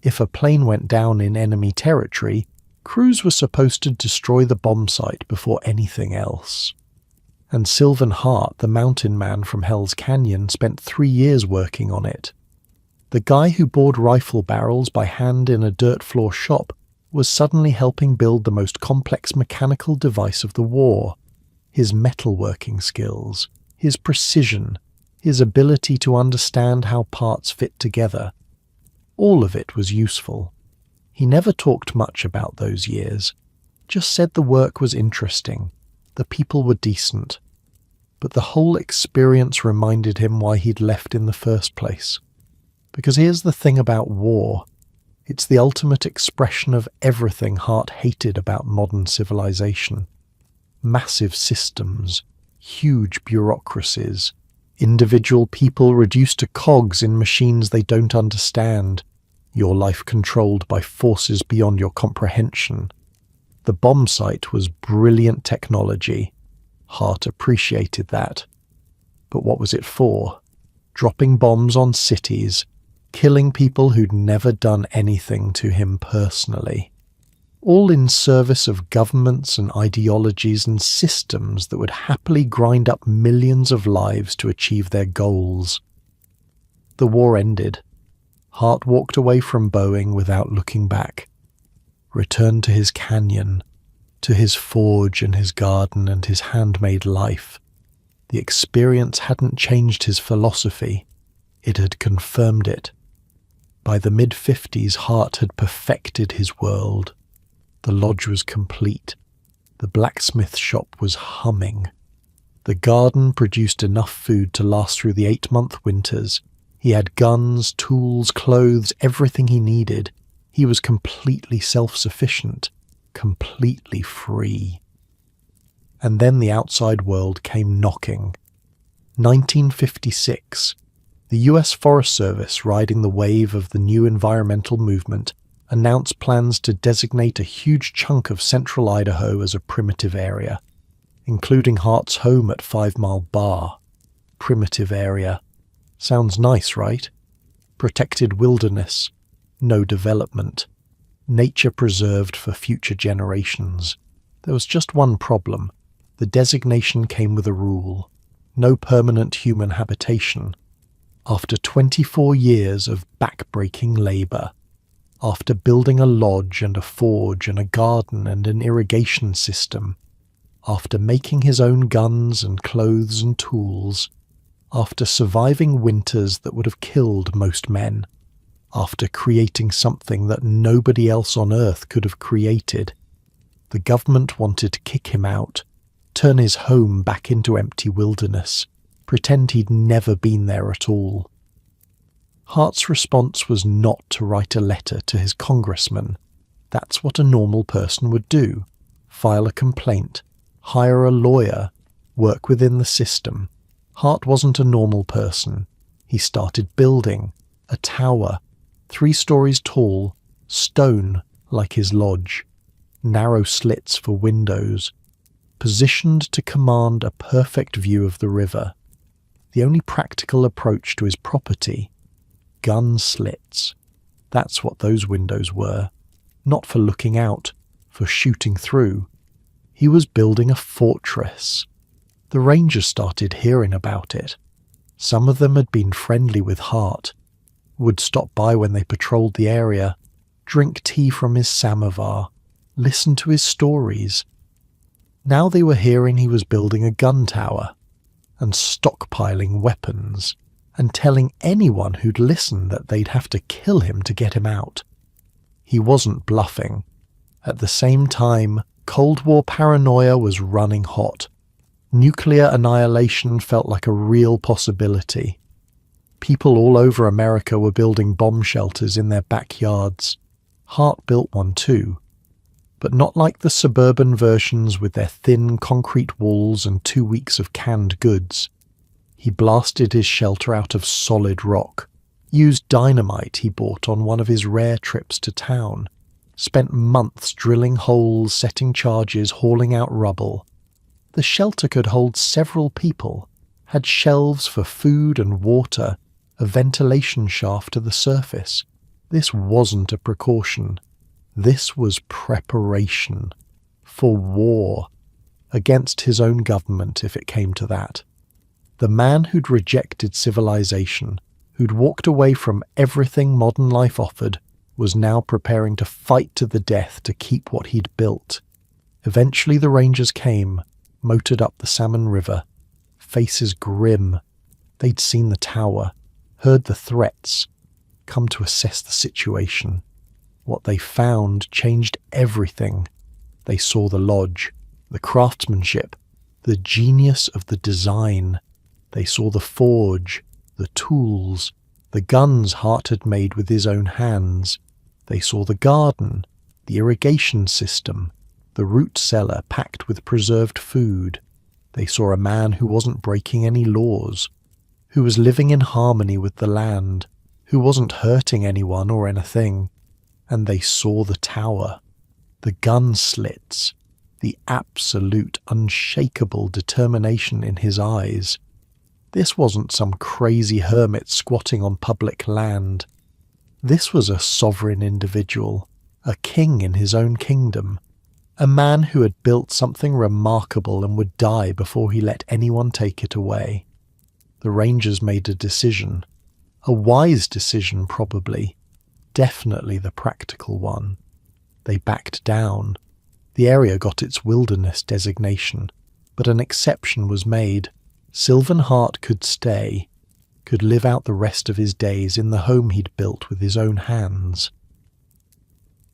If a plane went down in enemy territory, crews were supposed to destroy the bomb site before anything else. And Sylvan Hart, the mountain man from Hell's Canyon, spent 3 years working on it. The guy who bored rifle barrels by hand in a dirt floor shop was suddenly helping build the most complex mechanical device of the war. His metalworking skills, his precision, his ability to understand how parts fit together. All of it was useful. He never talked much about those years, just said the work was interesting, the people were decent. But the whole experience reminded him why he'd left in the first place. Because here's the thing about war. It's the ultimate expression of everything Hart hated about modern civilization. Massive systems, huge bureaucracies, individual people reduced to cogs in machines they don't understand, your life controlled by forces beyond your comprehension. The bomb site was brilliant technology. Hart appreciated that. But what was it for? Dropping bombs on cities, killing people who'd never done anything to him personally. All in service of governments and ideologies and systems that would happily grind up millions of lives to achieve their goals. The war ended. Hart walked away from Boeing without looking back, returned to his canyon, to his forge and his garden and his handmade life. The experience hadn't changed his philosophy, it had confirmed it. By the mid-50s, Hart had perfected his world. The lodge was complete. The blacksmith shop was humming. The garden produced enough food to last through the 8-month winters. He had guns, tools, clothes, everything he needed. He was completely self-sufficient, completely free. And then the outside world came knocking. 1956. The US Forest Service, riding the wave of the new environmental movement, announced plans to designate a huge chunk of central Idaho as a primitive area, including Hart's home at 5 Mile Bar. Primitive area. Sounds nice, right? Protected wilderness. No development. Nature preserved for future generations. There was just one problem. The designation came with a rule. No permanent human habitation. After 24 years of back-breaking labor, after building a lodge and a forge and a garden and an irrigation system, after making his own guns and clothes and tools, after surviving winters that would have killed most men, after creating something that nobody else on Earth could have created, the government wanted to kick him out, turn his home back into empty wilderness, pretend he'd never been there at all. Hart's response was not to write a letter to his congressman. That's what a normal person would do. File a complaint, hire a lawyer, work within the system. Hart wasn't a normal person. He started building a tower, 3 stories tall, stone like his lodge, narrow slits for windows, positioned to command a perfect view of the river. The only practical approach to his property, gun slits. That's what those windows were. Not for looking out, for shooting through. He was building a fortress. The Rangers started hearing about it. Some of them had been friendly with Hart, would stop by when they patrolled the area, drink tea from his samovar, listen to his stories. Now they were hearing he was building a gun tower and stockpiling weapons and telling anyone who'd listen that they'd have to kill him to get him out. He wasn't bluffing. At the same time, Cold War paranoia was running hot. Nuclear annihilation felt like a real possibility. People all over America were building bomb shelters in their backyards. Hart built one too, but not like the suburban versions with their thin concrete walls and 2 weeks of canned goods. He blasted his shelter out of solid rock, used dynamite he bought on one of his rare trips to town, spent months drilling holes, setting charges, hauling out rubble. The shelter could hold several people, had shelves for food and water, a ventilation shaft to the surface. This wasn't a precaution. This was preparation. For war. Against his own government, if it came to that. The man who'd rejected civilization, who'd walked away from everything modern life offered, was now preparing to fight to the death to keep what he'd built. Eventually the Rangers came, motored up the Salmon River, faces grim. They'd seen the tower, heard the threats, come to assess the situation. What they found changed everything. They saw the lodge, the craftsmanship, the genius of the design. They saw the forge, the tools, the guns Hart had made with his own hands. They saw the garden, the irrigation system, the root cellar packed with preserved food. They saw a man who wasn't breaking any laws, who was living in harmony with the land, who wasn't hurting anyone or anything. And they saw the tower, the gun slits, the absolute unshakable determination in his eyes. This wasn't some crazy hermit squatting on public land. This was a sovereign individual, a king in his own kingdom, a man who had built something remarkable and would die before he let anyone take it away. The Rangers made a decision, a wise decision probably, definitely the practical one. They backed down. The area got its wilderness designation, but an exception was made. Sylvan Hart could stay, could live out the rest of his days in the home he'd built with his own hands.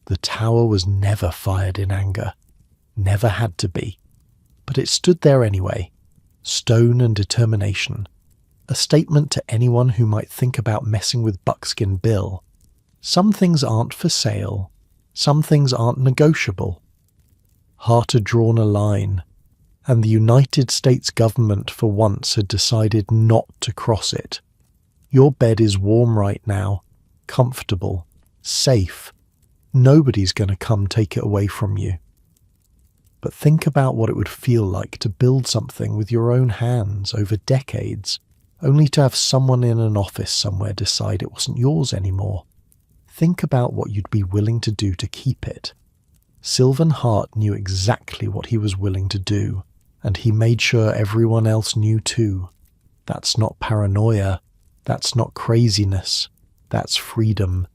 The tower was never fired in anger, never had to be, but it stood there anyway, stone and determination, a statement to anyone who might think about messing with Buckskin Bill. Some things aren't for sale, some things aren't negotiable. Hart had drawn a line, and the United States government for once had decided not to cross it. Your bed is warm right now, comfortable, safe. Nobody's going to come take it away from you. But think about what it would feel like to build something with your own hands over decades, only to have someone in an office somewhere decide it wasn't yours anymore. Think about what you'd be willing to do to keep it. Sylvan Hart knew exactly what he was willing to do, and he made sure everyone else knew too. That's not paranoia. That's not craziness. That's freedom.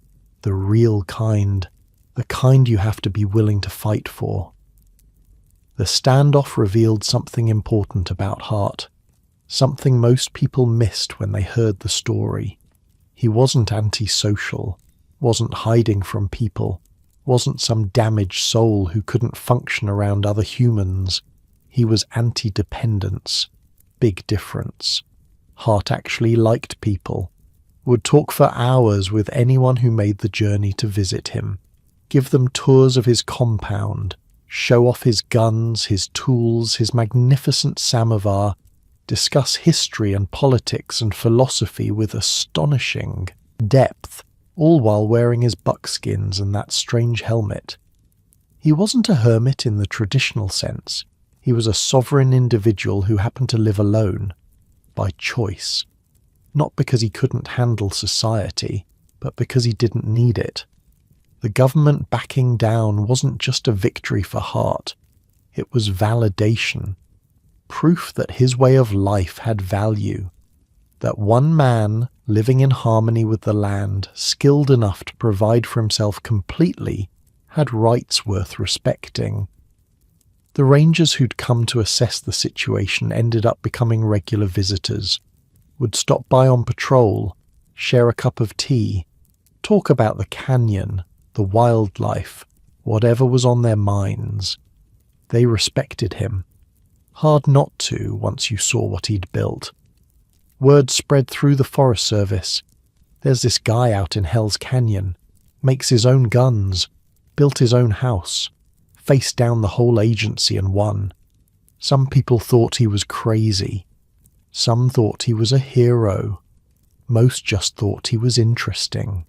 The real kind. The kind you have to be willing to fight for. The standoff revealed something important about Hart. Something most people missed when they heard the story. He wasn't antisocial, wasn't hiding from people, wasn't some damaged soul who couldn't function around other humans. He was anti-dependence. Big difference. Hart actually liked people, would talk for hours with anyone who made the journey to visit him. give them tours of his compound, show off his guns, his tools, his magnificent samovar, discuss history and politics and philosophy with astonishing depth, all while wearing his buckskins and that strange helmet. He wasn't a hermit in the traditional sense. He was a sovereign individual who happened to live alone, by choice. Not because he couldn't handle society, but because he didn't need it. The government backing down wasn't just a victory for Hart. It was validation. Proof that his way of life had value. That one man, living in harmony with the land, skilled enough to provide for himself completely, had rights worth respecting. The rangers who'd come to assess the situation ended up becoming regular visitors, would stop by on patrol, share a cup of tea, talk about the canyon, the wildlife, whatever was on their minds. They respected him. Hard not to once you saw what he'd built. Word spread through the Forest Service. There's this guy out in Hell's Canyon, makes his own guns, built his own house, faced down the whole agency and won. Some people thought he was crazy. Some thought he was a hero. Most just thought he was interesting.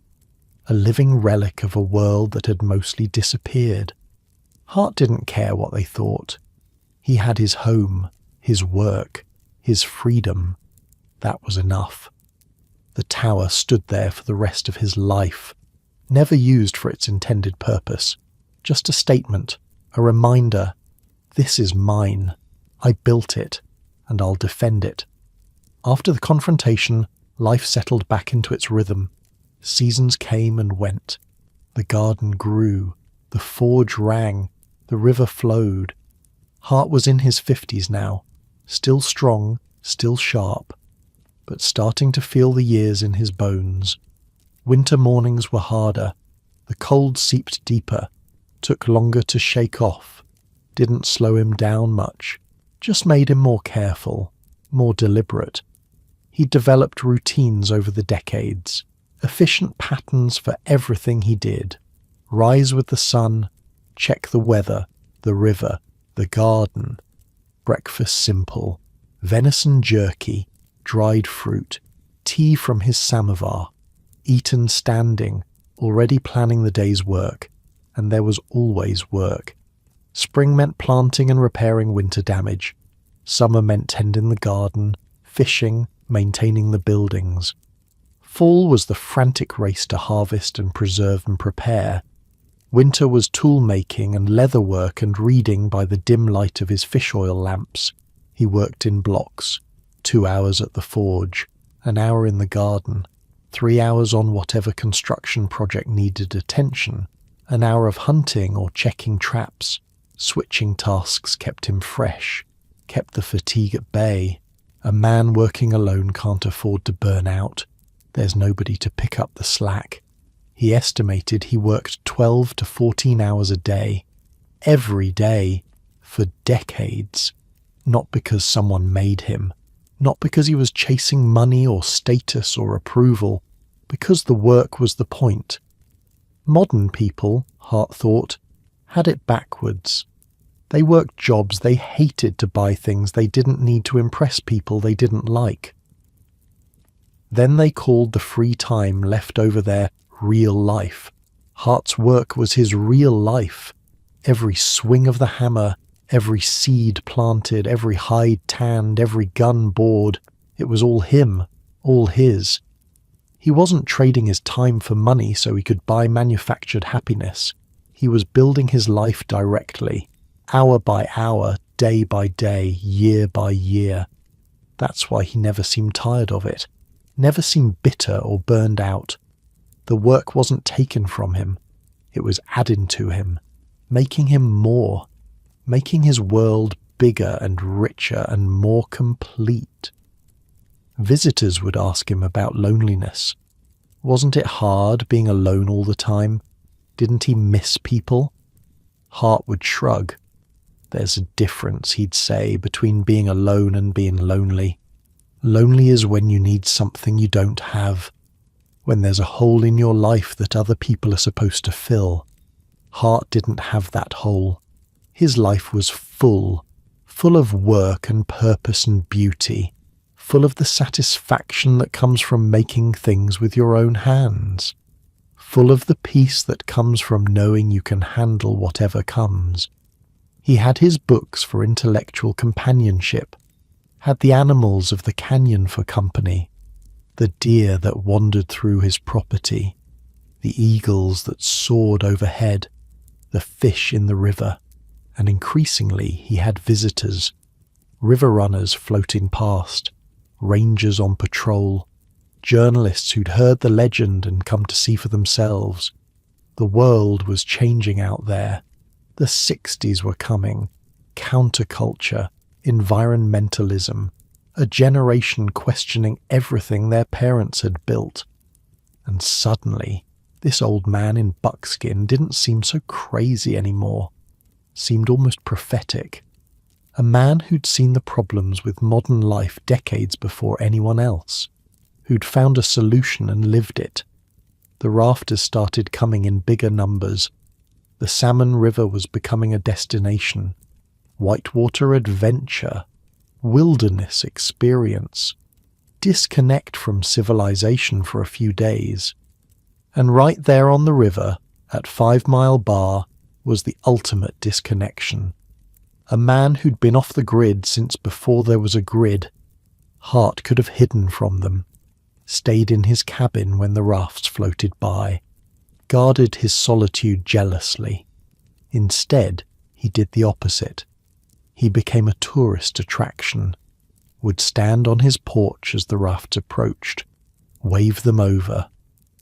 A living relic of a world that had mostly disappeared. Hart didn't care what they thought. He had his home, his work, his freedom. That was enough. The tower stood there for the rest of his life, never used for its intended purpose. Just a statement, a reminder. This is mine. I built it, and I'll defend it. After the confrontation, life settled back into its rhythm. Seasons came and went. The garden grew. The forge rang. The river flowed. Hart was in his 50s now, still strong, still sharp, but starting to feel the years in his bones. Winter mornings were harder. The cold seeped deeper, took longer to shake off, didn't slow him down much, just made him more careful, more deliberate. He developed routines over the decades, efficient patterns for everything he did. Rise with the sun, check the weather, the river, the garden. Breakfast simple, venison jerky, dried fruit, tea from his samovar, eaten standing, already planning the day's work, and there was always work. Spring meant planting and repairing winter damage. Summer meant tending the garden, fishing, maintaining the buildings. Fall was the frantic race to harvest and preserve and prepare. Winter was tool-making and leather work and reading by the dim light of his fish oil lamps. He worked in blocks, 2 hours at the forge, an hour in the garden, 3 hours on whatever construction project needed attention, an hour of hunting or checking traps. Switching tasks kept him fresh, kept the fatigue at bay. A man working alone can't afford to burn out. There's nobody to pick up the slack. He estimated he worked 12 to 14 hours a day, every day, for decades. Not because someone made him, not because he was chasing money or status or approval, because the work was the point. Modern people, Hart thought, had it backwards. They worked jobs they hated to buy things they didn't need to impress people they didn't like. Then they called the free time left over there real life. Hart's work was his real life. Every swing of the hammer, every seed planted, every hide tanned, every gun bored, it was all him, all his. He wasn't trading his time for money so he could buy manufactured happiness. He was building his life directly, hour by hour, day by day, year by year. That's why he never seemed tired of it, never seemed bitter or burned out. The work wasn't taken from him, it was added to him, making him more, making his world bigger and richer and more complete. Visitors would ask him about loneliness. Wasn't it hard being alone all the time? Didn't he miss people? Hart would shrug. There's a difference, he'd say, between being alone and being lonely. Lonely is when you need something you don't have, when there's a hole in your life that other people are supposed to fill. Hart didn't have that hole. His life was full of work and purpose and beauty, full of the satisfaction that comes from making things with your own hands, full of the peace that comes from knowing you can handle whatever comes. He had his books for intellectual companionship, had the animals of the canyon for company, the deer that wandered through his property, the eagles that soared overhead, the fish in the river, and increasingly he had visitors, river runners floating past, rangers on patrol, journalists who'd heard the legend and come to see for themselves. The world was changing out there. The 60s were coming. Counterculture, environmentalism, a generation questioning everything their parents had built. And suddenly, this old man in buckskin didn't seem so crazy anymore. Seemed almost prophetic. A man who'd seen the problems with modern life decades before anyone else, who'd found a solution and lived it. The rafters started coming in bigger numbers. The Salmon River was becoming a destination. Whitewater adventure, wilderness experience, disconnect from civilization for a few days. And right there on the river, at 5 Mile Bar, was the ultimate disconnection. A man who'd been off the grid since before there was a grid. Hart could have hidden from them, stayed in his cabin when the rafts floated by, guarded his solitude jealously. Instead, he did the opposite. He became a tourist attraction, would stand on his porch as the rafts approached, wave them over,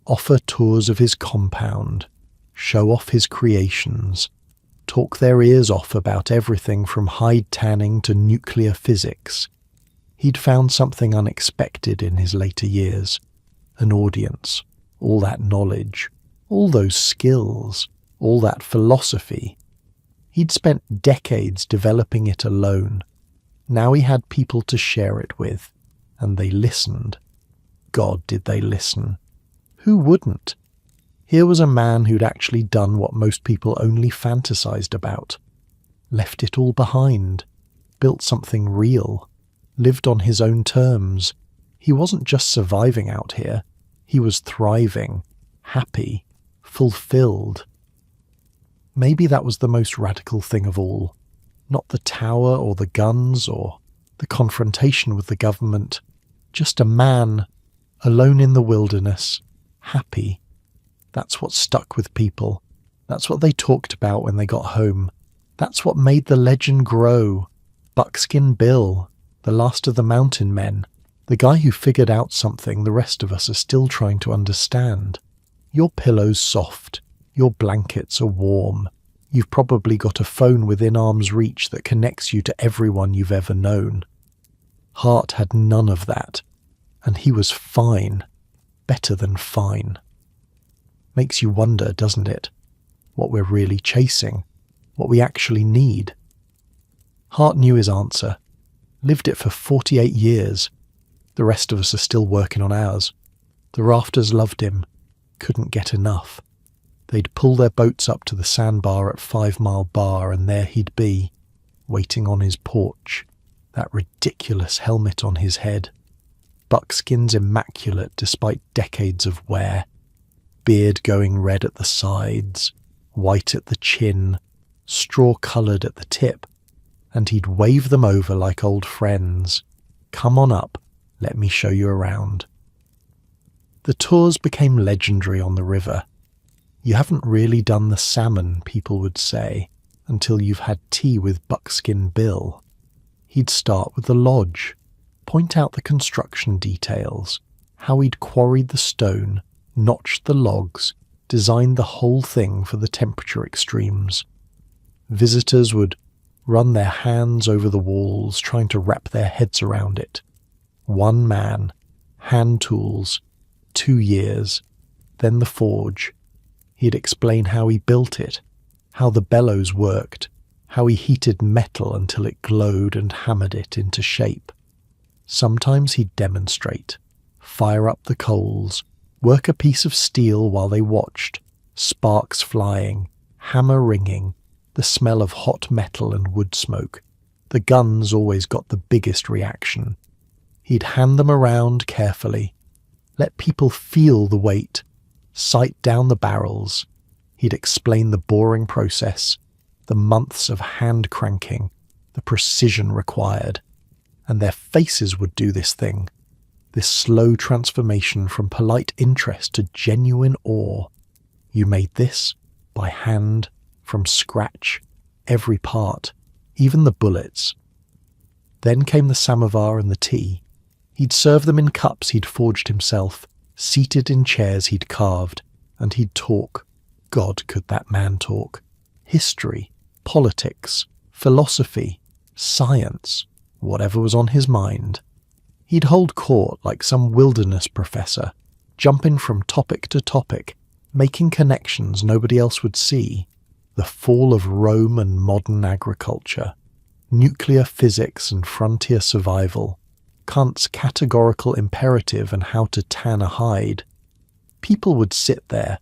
offer tours of his compound, show off his creations, talk their ears off about everything from hide tanning to nuclear physics. He'd found something unexpected in his later years, an audience, all that knowledge, all those skills, all that philosophy. He'd spent decades developing it alone. Now he had people to share it with, and they listened. God, did they listen. Who wouldn't? Here was a man who'd actually done what most people only fantasized about. Left it all behind, built something real, lived on his own terms. He wasn't just surviving out here, he was thriving, happy, fulfilled. Maybe that was the most radical thing of all. Not the tower or the guns or the confrontation with the government. Just a man, alone in the wilderness, happy. That's what stuck with people. That's what they talked about when they got home. That's what made the legend grow. Buckskin Bill, the last of the mountain men, the guy who figured out something the rest of us are still trying to understand. Your pillow's soft. Your blankets are warm. You've probably got a phone within arm's reach that connects you to everyone you've ever known. Hart had none of that, and he was fine. Better than fine. Makes you wonder, doesn't it? What we're really chasing. What we actually need. Hart knew his answer. Lived it for 48 years. The rest of us are still working on ours. The rafters loved him. Couldn't get enough. They'd pull their boats up to the sandbar at 5 Mile Bar, and there he'd be, waiting on his porch, that ridiculous helmet on his head. Buckskin's immaculate despite decades of wear. Beard going red at the sides, white at the chin, straw-coloured at the tip, and he'd wave them over like old friends. Come on up, let me show you around. The tours became legendary on the river. You haven't really done the salmon, people would say, until you've had tea with Buckskin Bill. He'd start with the lodge, point out the construction details, how he'd quarried the stone, notched the logs, designed the whole thing for the temperature extremes. Visitors would run their hands over the walls, trying to wrap their heads around it. One man, hand tools, 2 years, then the forge. He'd explain how he built it, how the bellows worked, how he heated metal until it glowed and hammered it into shape. Sometimes he'd demonstrate, fire up the coals, work a piece of steel while they watched, sparks flying, hammer ringing, the smell of hot metal and wood smoke. The guns always got the biggest reaction. He'd hand them around carefully, let people feel the weight, sight down the barrels. He'd explain the boring process, the months of hand cranking, the precision required. And their faces would do this thing, this slow transformation from polite interest to genuine awe. You made this by hand, from scratch, every part, even the bullets. Then came the samovar and the tea. He'd serve them in cups he'd forged himself, seated in chairs he'd carved, and he'd talk. God, could that man talk. History, politics, philosophy, science, whatever was on his mind. He'd hold court like some wilderness professor, jumping from topic to topic, making connections nobody else would see. The fall of Rome and modern agriculture, nuclear physics and frontier survival, Kant's categorical imperative and how to tan a hide. People would sit there,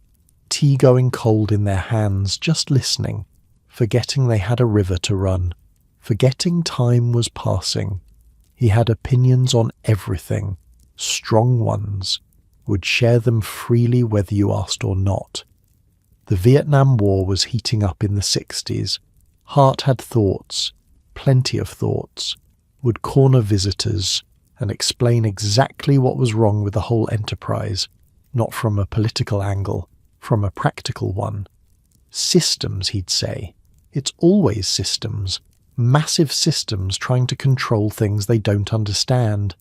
tea going cold in their hands, just listening, forgetting they had a river to run, forgetting time was passing. He had opinions on everything, strong ones, would share them freely whether you asked or not. The Vietnam War was heating up in the 60s. Hart had thoughts, plenty of thoughts, would corner visitors and explain exactly what was wrong with the whole enterprise, not from a political angle, from a practical one. Systems, he'd say. It's always systems. Massive systems trying to control things they don't understand.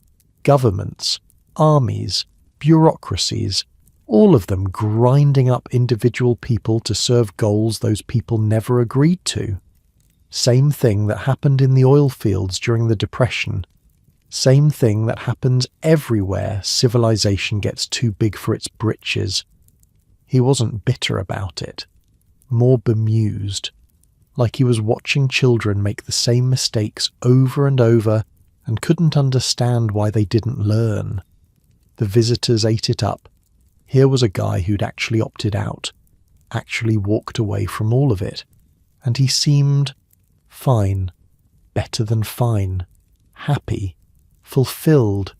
Governments, armies, bureaucracies, all of them grinding up individual people to serve goals those people never agreed to. Same thing that happened in the oil fields during the Depression. Same thing that happens everywhere civilization gets too big for its britches. He wasn't bitter about it, more bemused, like he was watching children make the same mistakes over and over and couldn't understand why they didn't learn. The visitors ate it up. Here was a guy who'd actually opted out, actually walked away from all of it, and he seemed fine, better than fine, happy, fulfilled,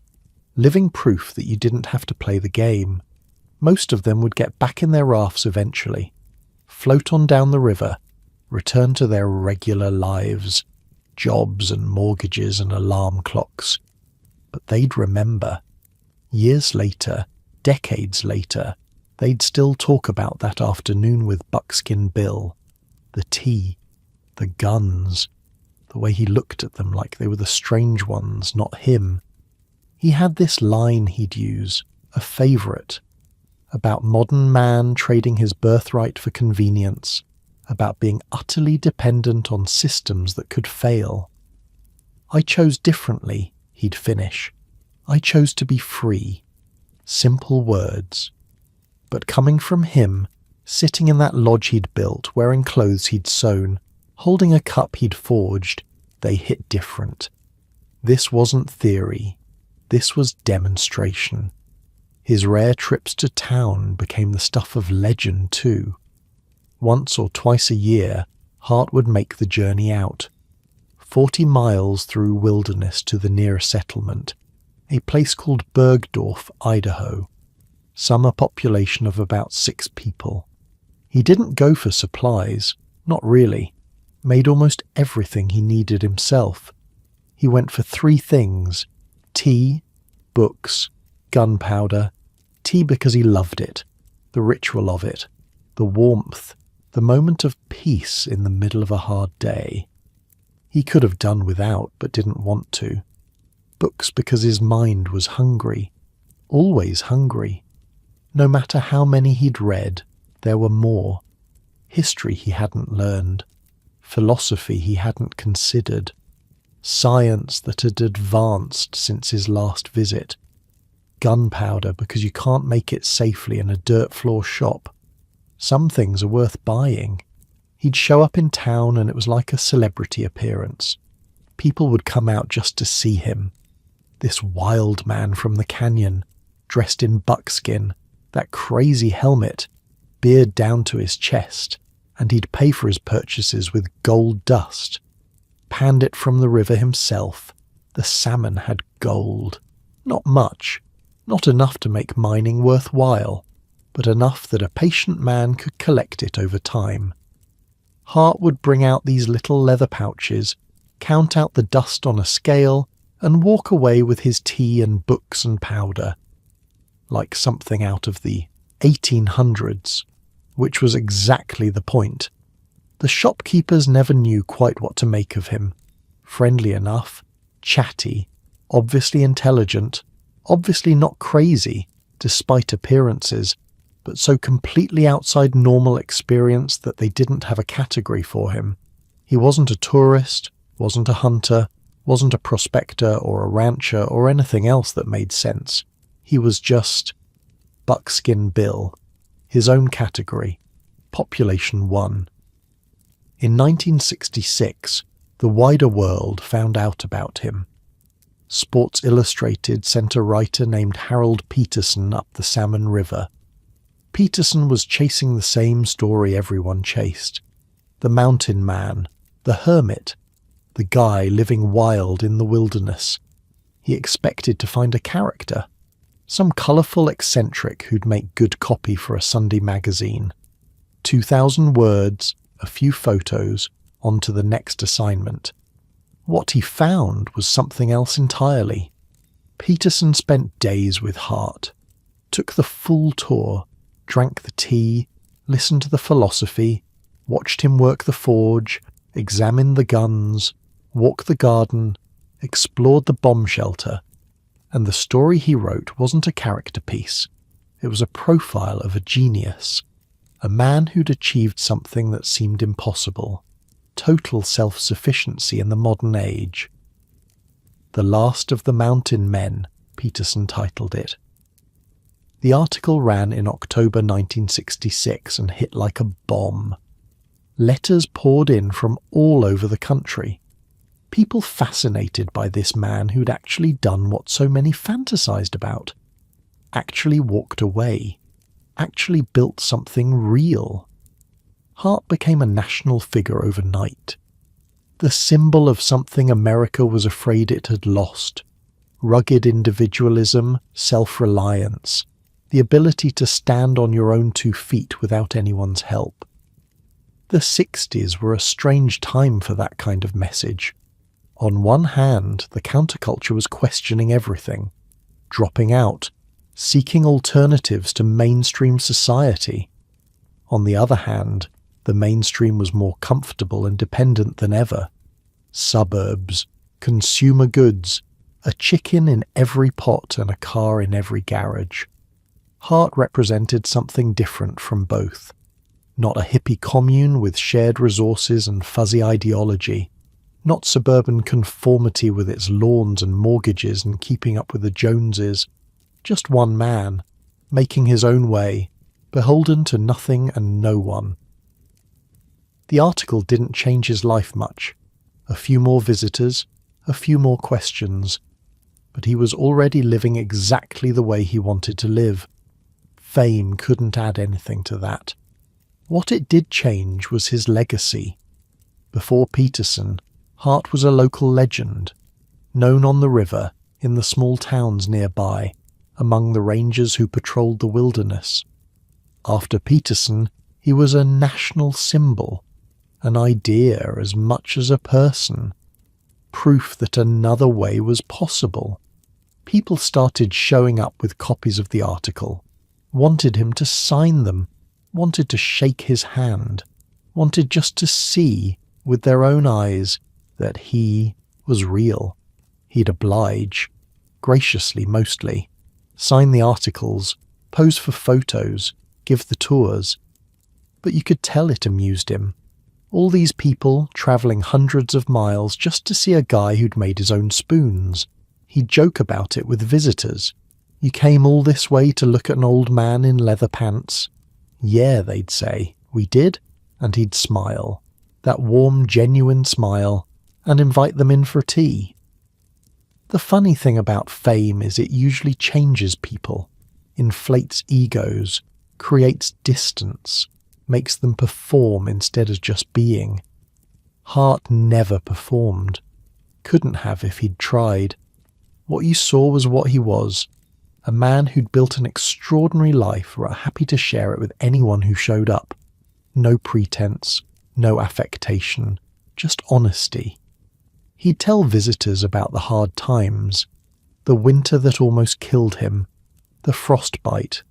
living proof that you didn't have to play the game. Most of them would get back in their rafts eventually, float on down the river, return to their regular lives, jobs and mortgages and alarm clocks. But they'd remember. Years later, decades later, they'd still talk about that afternoon with Buckskin Bill, the tea, the guns, the way he looked at them like they were the strange ones, not him. He had this line he'd use, a favourite, about modern man trading his birthright for convenience, about being utterly dependent on systems that could fail. I chose differently, he'd finish. I chose to be free. Simple words. But coming from him, sitting in that lodge he'd built, wearing clothes he'd sewn, holding a cup he'd forged, they hit different. This wasn't theory. This was demonstration. His rare trips to town became the stuff of legend too. Once or twice a year, Hart would make the journey out. 40 miles through wilderness to the nearest settlement, a place called Bergdorf, Idaho. Summer population of about 6 people. He didn't go for supplies, not really. Made almost everything he needed himself. He went for 3 things: tea, books, gunpowder. Tea because he loved it, the ritual of it, the warmth, the moment of peace in the middle of a hard day. He could have done without, but didn't want to. Books because his mind was hungry, always hungry. No matter how many he'd read, there were more. History he hadn't learned, philosophy he hadn't considered, science that had advanced since his last visit. Gunpowder because you can't make it safely in a dirt floor shop. Some things are worth buying. He'd show up in town and it was like a celebrity appearance. People would come out just to see him. This wild man from the canyon, dressed in buckskin, that crazy helmet, beard down to his chest, and he'd pay for his purchases with gold dust. Panned it from the river himself. The salmon had gold. Not much, not enough to make mining worthwhile, but enough that a patient man could collect it over time. Hart would bring out these little leather pouches, count out the dust on a scale, and walk away with his tea and books and powder, like something out of the 1800s, which was exactly the point. The shopkeepers never knew quite what to make of him. Friendly enough, chatty, obviously intelligent, obviously not crazy, despite appearances, but so completely outside normal experience that they didn't have a category for him. He wasn't a tourist, wasn't a hunter, wasn't a prospector or a rancher or anything else that made sense. He was just Buckskin Bill, his own category, Population 1. In 1966, the wider world found out about him. Sports Illustrated sent a writer named Harold Peterson up the Salmon River. Peterson was chasing the same story everyone chased. The mountain man, the hermit, the guy living wild in the wilderness. He expected to find a character, some colourful eccentric who'd make good copy for a Sunday magazine. 2,000 words, a few photos, on to the next assignment. What he found was something else entirely. Peterson spent days with Hart, took the full tour, drank the tea, listened to the philosophy, watched him work the forge, examined the guns, walk the garden, explored the bomb shelter, and the story he wrote wasn't a character piece. It was a profile of a genius, a man who'd achieved something that seemed impossible, total self-sufficiency in the modern age. The Last of the Mountain Men, Peterson titled it. The article ran in October 1966 and hit like a bomb. Letters poured in from all over the country. People fascinated by this man who'd actually done what so many fantasized about. Actually walked away. Actually built something real. Hart became a national figure overnight. The symbol of something America was afraid it had lost. Rugged individualism, self-reliance, the ability to stand on your own 2 feet without anyone's help. The 60s were a strange time for that kind of message. On one hand, the counterculture was questioning everything, dropping out, seeking alternatives to mainstream society. On the other hand, the mainstream was more comfortable and dependent than ever. Suburbs, consumer goods, a chicken in every pot and a car in every garage. Hart represented something different from both. Not a hippie commune with shared resources and fuzzy ideology. Not suburban conformity with its lawns and mortgages and keeping up with the Joneses. Just one man, making his own way, beholden to nothing and no one. The article didn't change his life much. A few more visitors, a few more questions. But he was already living exactly the way he wanted to live. Fame couldn't add anything to that. What it did change was his legacy. Before Peterson, Hart was a local legend, known on the river, in the small towns nearby, among the rangers who patrolled the wilderness. After Peterson, he was a national symbol, an idea as much as a person, proof that another way was possible. People started showing up with copies of the article, wanted him to sign them, wanted to shake his hand, wanted just to see, with their own eyes, that he was real. He'd oblige, graciously mostly, sign the articles, pose for photos, give the tours. But you could tell it amused him. All these people travelling hundreds of miles just to see a guy who'd made his own spoons. He'd joke about it with visitors. You came all this way to look at an old man in leather pants? Yeah, they'd say. We did? And he'd smile. That warm, genuine smile, and invite them in for tea. The funny thing about fame is it usually changes people, inflates egos, creates distance. makes them perform instead of just being. Hart never performed. Couldn't have if he'd tried. What you saw was what he was, a man who'd built an extraordinary life, happy to share it with anyone who showed up. No pretense, no affectation, just honesty. He'd tell visitors about the hard times, the winter that almost killed him, the frostbite,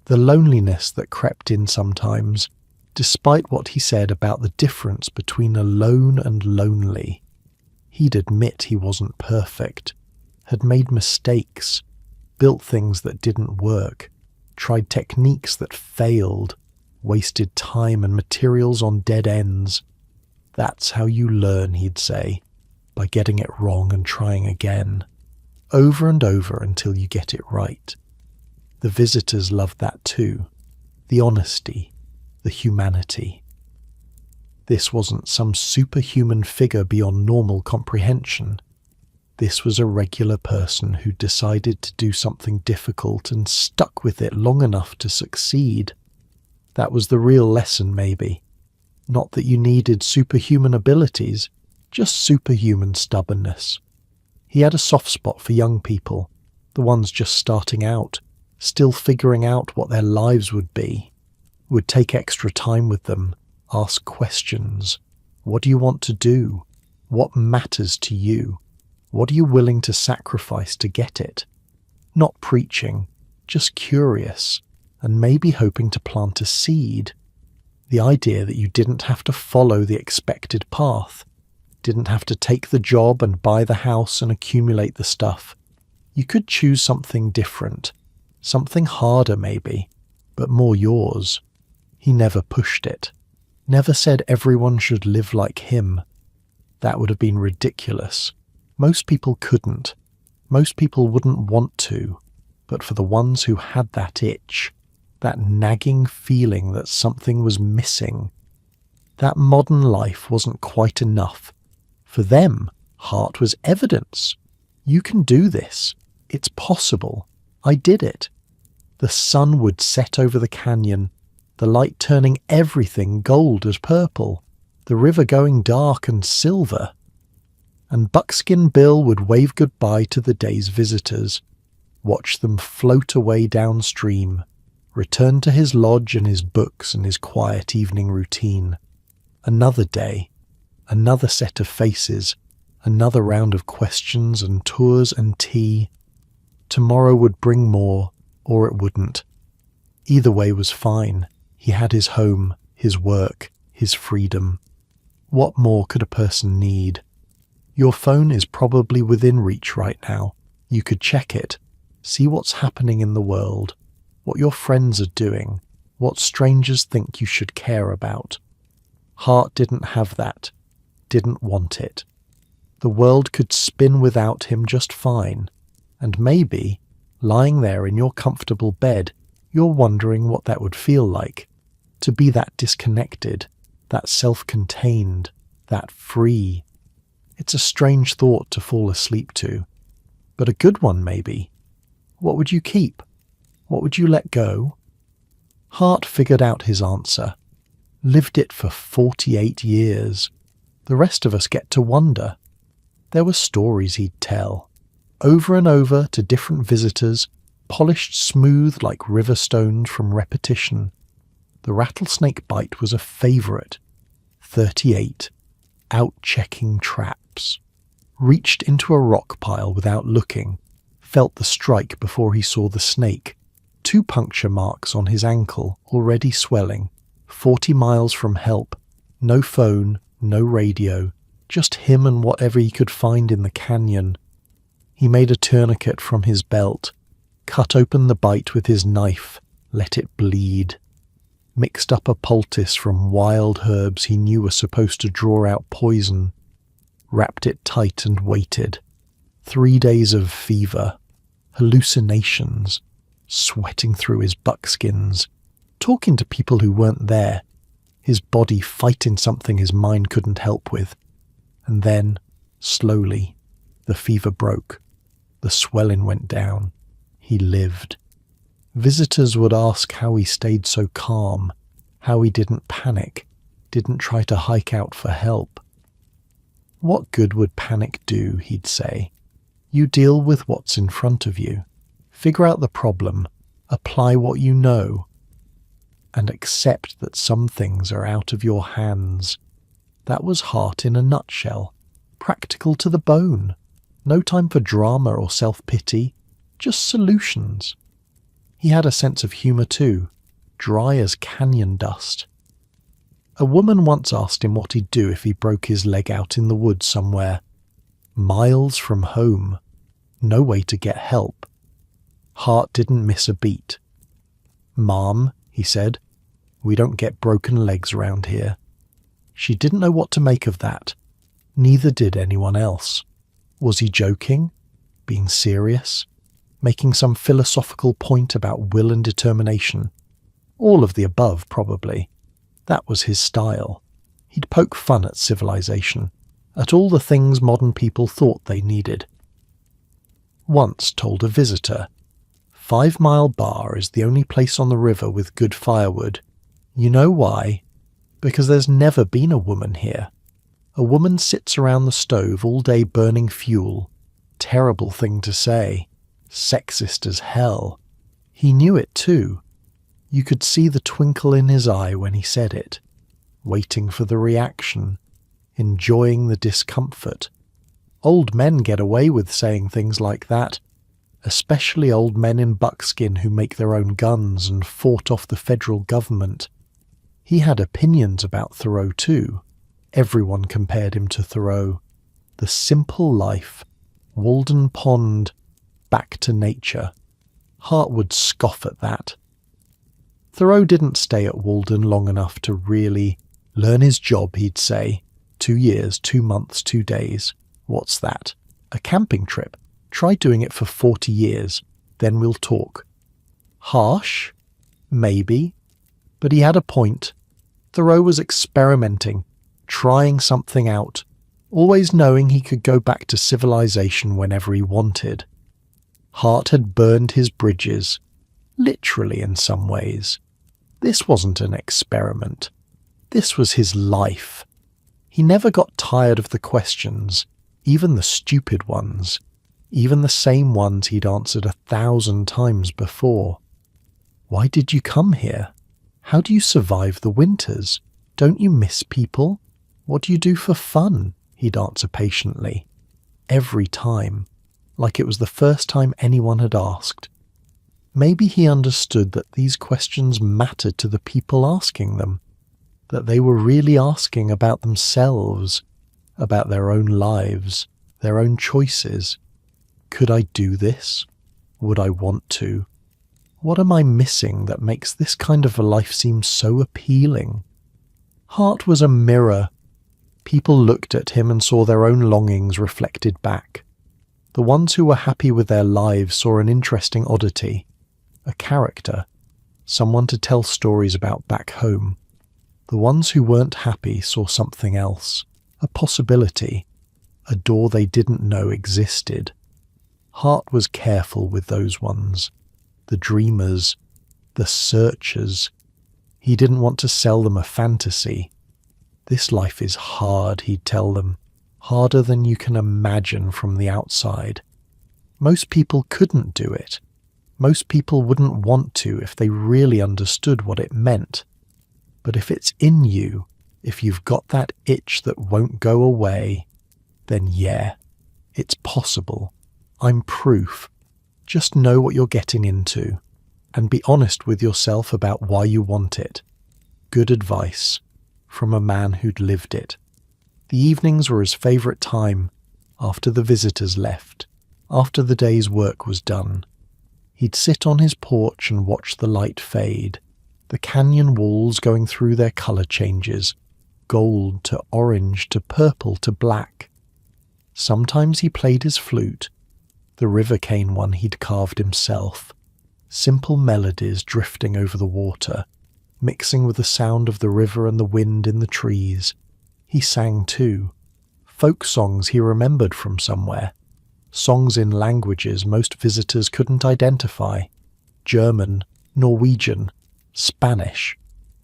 the loneliness that crept in sometimes, despite what he said about the difference between alone and lonely. He'd admit he wasn't perfect, had made mistakes, built things that didn't work, tried techniques that failed, wasted time and materials on dead ends. That's how you learn, he'd say, by getting it wrong and trying again, over and over until you get it right. The visitors loved that too, the honesty, the humanity. This wasn't some superhuman figure beyond normal comprehension. This was a regular person who decided to do something difficult and stuck with it long enough to succeed. That was the real lesson, maybe. Not that you needed superhuman abilities, just superhuman stubbornness. He had a soft spot for young people, the ones just starting out, still figuring out what their lives would be. Would take extra time with them, ask questions. What do you want to do? What matters to you? What are you willing to sacrifice to get it? Not preaching, just curious, and maybe hoping to plant a seed. The idea that you didn't have to follow the expected path, didn't have to take the job and buy the house and accumulate the stuff. You could choose something different, something harder maybe, but more yours. He never pushed it, never said everyone should live like him. That would have been ridiculous. Most people couldn't. Most people wouldn't want to. But for the ones who had that itch, that nagging feeling that something was missing, that modern life wasn't quite enough. For them, Hart was evidence. You can do this. It's possible. I did it. The sun would set over the canyon, the light turning everything gold as purple, the river going dark and silver. And Buckskin Bill would wave goodbye to the day's visitors, watch them float away downstream, return to his lodge and his books and his quiet evening routine. Another day, another set of faces, another round of questions and tours and tea. Tomorrow would bring more, or it wouldn't. Either way was fine. He had his home, his work, his freedom. What more could a person need? Your phone is probably within reach right now. You could check it, see what's happening in the world, what your friends are doing, what strangers think you should care about. Hart didn't have that, didn't want it. The world could spin without him just fine, and maybe, lying there in your comfortable bed, you're wondering what that would feel like, to be that disconnected, that self-contained, that free. It's a strange thought to fall asleep to, but a good one maybe. What would you keep? What would you let go? Hart figured out his answer. Lived it for 48 years. The rest of us get to wonder. There were stories he'd tell, over and over to different visitors, polished smooth like river stones from repetition. The rattlesnake bite was a favourite. 38. Out checking traps. Reached into a rock pile without looking. Felt the strike before he saw the snake. 2 puncture marks on his ankle, already swelling. 40 miles from help. No phone, no radio. Just him and whatever he could find in the canyon. He made a tourniquet from his belt. Cut open the bite with his knife. Let it bleed. Mixed up a poultice from wild herbs he knew were supposed to draw out poison. Wrapped it tight and waited. 3 days of fever. Hallucinations. Sweating through his buckskins. Talking to people who weren't there. His body fighting something his mind couldn't help with. And then, slowly, the fever broke. The swelling went down. He lived. Visitors would ask how he stayed so calm, how he didn't panic, didn't try to hike out for help. What good would panic do, he'd say. You deal with what's in front of you. Figure out the problem, apply what you know, and accept that some things are out of your hands. That was Hart in a nutshell. Practical to the bone. No time for drama or self-pity, just solutions. He had a sense of humour too, dry as canyon dust. A woman once asked him what he'd do if he broke his leg out in the woods somewhere. Miles from home. No way to get help. Hart didn't miss a beat. "Ma'am," he said, "we don't get broken legs round here." She didn't know what to make of that. Neither did anyone else. Was he joking? Being serious? Making some philosophical point about will and determination? All of the above, probably. That was his style. He'd poke fun at civilization, at all the things modern people thought they needed. Once told a visitor, 5 Mile Bar is the only place on the river with good firewood. You know why? Because there's never been a woman here. A woman sits around the stove all day burning fuel. Terrible thing to say. Sexist as hell. He knew it too. You could see the twinkle in his eye when he said it. Waiting for the reaction. Enjoying the discomfort. Old men get away with saying things like that. Especially old men in buckskin who make their own guns and fought off the federal government. He had opinions about Thoreau too. Everyone compared him to Thoreau. The simple life. Walden Pond. Back to nature. Hart would scoff at that. Thoreau didn't stay at Walden long enough to really learn his job, he'd say. 2 years, 2 months, 2 days. What's that? A camping trip. Try doing it for 40 years. Then we'll talk. Harsh? Maybe. But he had a point. Thoreau was experimenting, trying something out, always knowing he could go back to civilization whenever he wanted. Hart had burned his bridges, literally in some ways. This wasn't an experiment. This was his life. He never got tired of the questions, even the stupid ones, even the same ones he'd answered 1,000 times before. Why did you come here? How do you survive the winters? Don't you miss people? What do you do for fun? He'd answer patiently. Every time, like it was the first time anyone had asked. Maybe he understood that these questions mattered to the people asking them, that they were really asking about themselves, about their own lives, their own choices. Could I do this? Would I want to? What am I missing that makes this kind of a life seem so appealing? Hart was a mirror. People looked at him and saw their own longings reflected back. The ones who were happy with their lives saw an interesting oddity, a character, someone to tell stories about back home. The ones who weren't happy saw something else, a possibility, a door they didn't know existed. Hart was careful with those ones. The dreamers, the searchers. He didn't want to sell them a fantasy. This life is hard, he'd tell them, harder than you can imagine from the outside. Most people couldn't do it. Most people wouldn't want to if they really understood what it meant. But if it's in you, if you've got that itch that won't go away, then yeah, it's possible. I'm proof. Just know what you're getting into, and be honest with yourself about why you want it. Good advice, from a man who'd lived it. The evenings were his favourite time, after the visitors left, after the day's work was done. He'd sit on his porch and watch the light fade, the canyon walls going through their colour changes, gold to orange to purple to black. Sometimes he played his flute, the river cane one he'd carved himself, simple melodies drifting over the water, mixing with the sound of the river and the wind in the trees. He sang too, folk songs he remembered from somewhere, songs in languages most visitors couldn't identify, German, Norwegian, Spanish.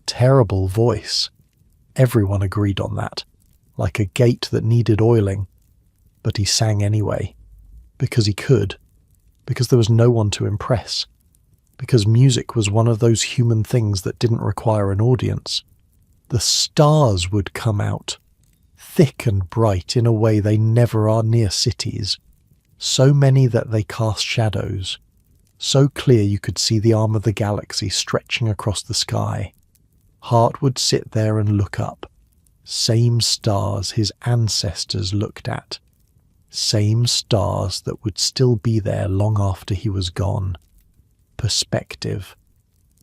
Terrible voice. Everyone agreed on that, like a gate that needed oiling. But he sang anyway, because he could, because there was no one to impress, because music was one of those human things that didn't require an audience. The stars would come out, thick and bright in a way they never are near cities, so many that they cast shadows, so clear you could see the arm of the galaxy stretching across the sky. Hart would sit there and look up. Same stars his ancestors looked at. Same stars that would still be there long after he was gone. Perspective.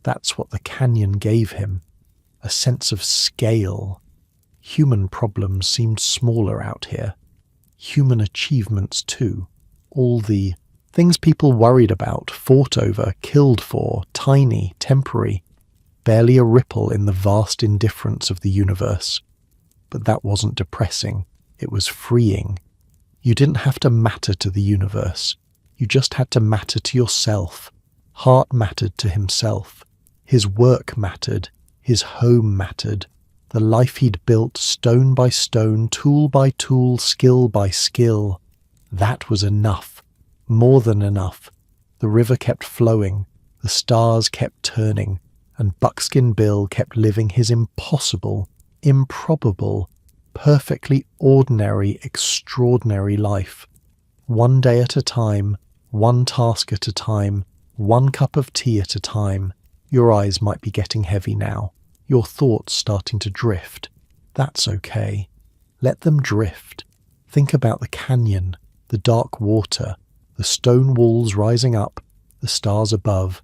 That's what the canyon gave him. A sense of scale. Human problems seemed smaller out here. Human achievements too. All the things people worried about, fought over, killed for, tiny, temporary. Barely a ripple in the vast indifference of the universe. But that wasn't depressing. It was freeing. You didn't have to matter to the universe. You just had to matter to yourself. Hart mattered to himself. His work mattered. His home mattered. The life he'd built stone by stone, tool by tool, skill by skill. That was enough. More than enough. The river kept flowing. The stars kept turning. And Buckskin Bill kept living his impossible, improbable, perfectly ordinary, extraordinary life. One day at a time, one task at a time, one cup of tea at a time. Your eyes might be getting heavy now, your thoughts starting to drift. That's okay. Let them drift. Think about the canyon, the dark water, the stone walls rising up, the stars above.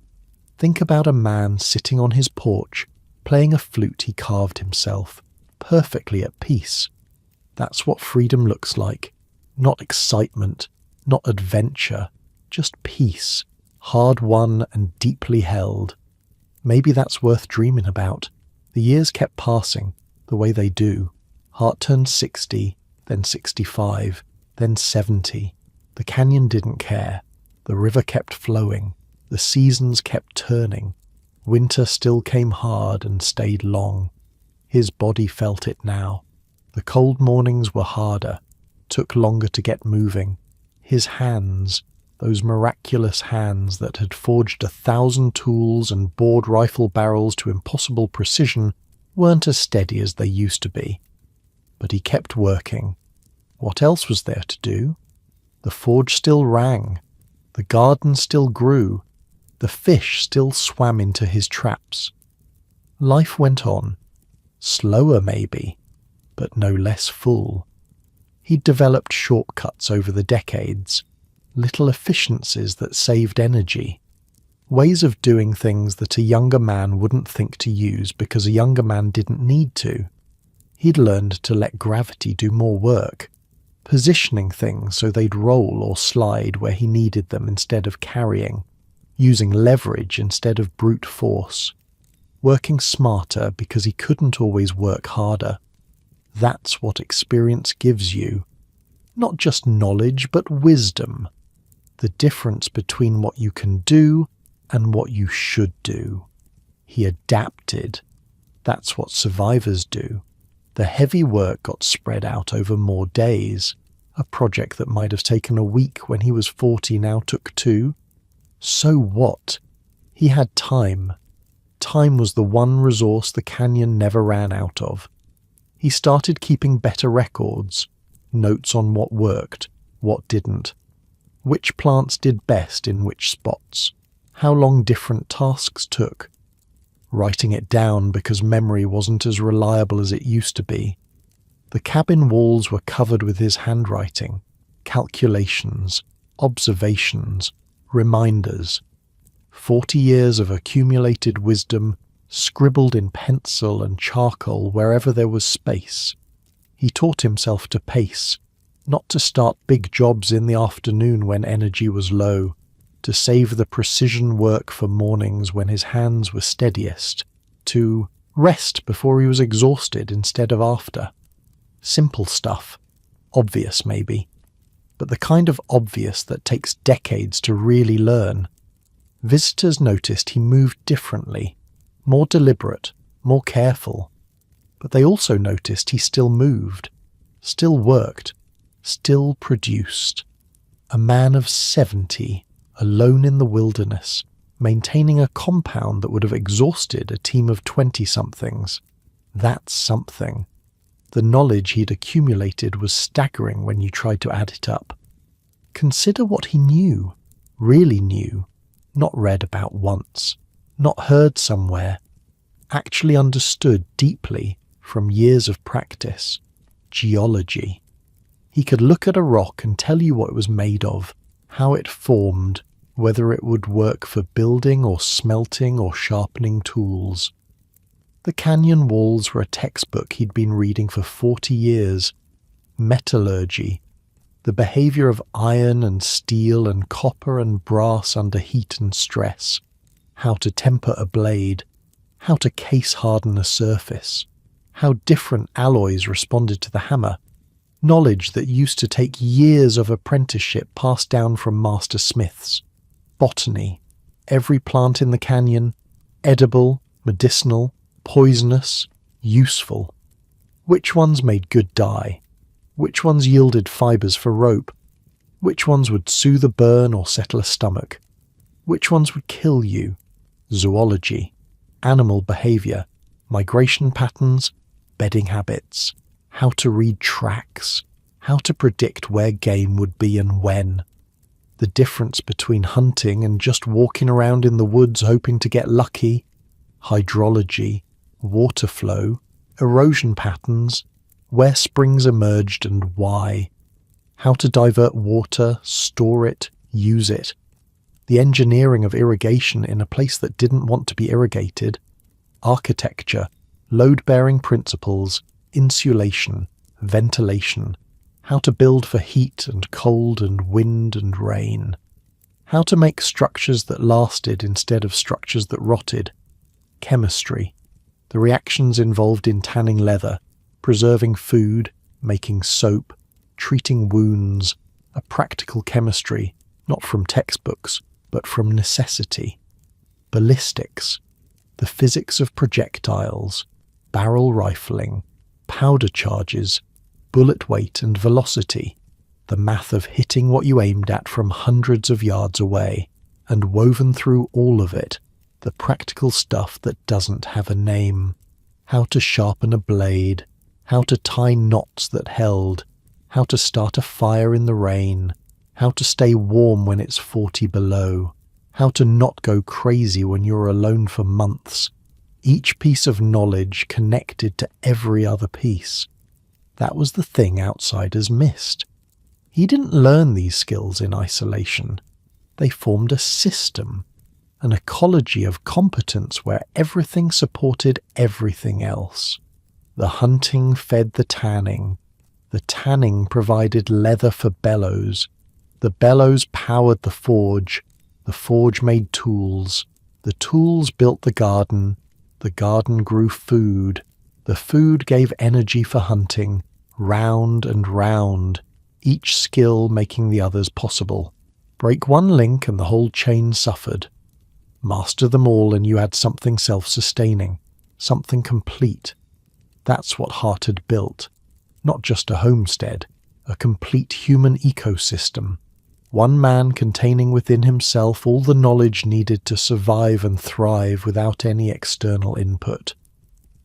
Think about a man sitting on his porch, playing a flute he carved himself, perfectly at peace. That's what freedom looks like. Not excitement, not adventure, just peace, hard-won and deeply held. Maybe that's worth dreaming about. The years kept passing, the way they do. Hart turned 60, then 65, then 70. The canyon didn't care. The river kept flowing. The seasons kept turning. Winter still came hard and stayed long. His body felt it now. The cold mornings were harder, took longer to get moving. His hands, those miraculous hands that had forged 1,000 tools and bored rifle barrels to impossible precision, weren't as steady as they used to be. But he kept working. What else was there to do? The forge still rang. The garden still grew. The fish still swam into his traps. Life went on. Slower maybe, but no less full. He'd developed shortcuts over the decades, little efficiencies that saved energy, ways of doing things that a younger man wouldn't think to use because a younger man didn't need to. He'd learned to let gravity do more work, positioning things so they'd roll or slide where he needed them instead of carrying, using leverage instead of brute force, working smarter because he couldn't always work harder. That's what experience gives you. Not just knowledge, but wisdom. The difference between what you can do and what you should do. He adapted. That's what survivors do. The heavy work got spread out over more days. A project that might have taken a week when he was 40 now took 2. So what? He had time. Time was the one resource the canyon never ran out of. He started keeping better records, notes on what worked, what didn't, which plants did best in which spots, how long different tasks took, writing it down because memory wasn't as reliable as it used to be. The cabin walls were covered with his handwriting, calculations, observations, reminders. 40 years of accumulated wisdom scribbled in pencil and charcoal wherever there was space. He taught himself to pace, not to start big jobs in the afternoon when energy was low, to save the precision work for mornings when his hands were steadiest, to rest before he was exhausted instead of after. Simple stuff, obvious maybe, but the kind of obvious that takes decades to really learn. Visitors noticed he moved differently, more deliberate, more careful. But they also noticed he still moved, still worked, still produced. A man of 70, alone in the wilderness, maintaining a compound that would have exhausted a team of 20-somethings. That's something. The knowledge he'd accumulated was staggering when you tried to add it up. Consider what he knew, really knew, not read about once, not heard somewhere, actually understood deeply from years of practice. Geology. He could look at a rock and tell you what it was made of, how it formed, whether it would work for building or smelting or sharpening tools. The canyon walls were a textbook he'd been reading for 40 years. Metallurgy. The behavior of iron and steel and copper and brass under heat and stress. How to temper a blade. How to case harden a surface. How different alloys responded to the hammer. Knowledge that used to take years of apprenticeship passed down from master smiths. Botany. Every plant in the canyon. Edible, medicinal, poisonous, useful. Which ones made good dye? Which ones yielded fibres for rope? Which ones would soothe a burn or settle a stomach? Which ones would kill you? Zoology. Animal behaviour. Migration patterns. Bedding habits. How to read tracks. How to predict where game would be and when. The difference between hunting and just walking around in the woods hoping to get lucky. Hydrology. Water flow, erosion patterns, where springs emerged and why, how to divert water, store it, use it, the engineering of irrigation in a place that didn't want to be irrigated, architecture, load-bearing principles, insulation, ventilation, how to build for heat and cold and wind and rain, how to make structures that lasted instead of structures that rotted, chemistry, the reactions involved in tanning leather, preserving food, making soap, treating wounds, a practical chemistry, not from textbooks, but from necessity. Ballistics, the physics of projectiles, barrel rifling, powder charges, bullet weight and velocity, the math of hitting what you aimed at from hundreds of yards away, and woven through all of it, the practical stuff that doesn't have a name. How to sharpen a blade, how to tie knots that held, how to start a fire in the rain, how to stay warm when it's 40 below, how to not go crazy when you're alone for months. Each piece of knowledge connected to every other piece. That was the thing outsiders missed. He didn't learn these skills in isolation. They formed a system. An ecology of competence where everything supported everything else. The hunting fed the tanning provided leather for bellows, the bellows powered the forge made tools, the tools built the garden grew food, the food gave energy for hunting, round and round, each skill making the others possible. Break one link and the whole chain suffered. Master them all and you had something self-sustaining, something complete. That's what Hart had built. Not just a homestead, a complete human ecosystem. One man containing within himself all the knowledge needed to survive and thrive without any external input.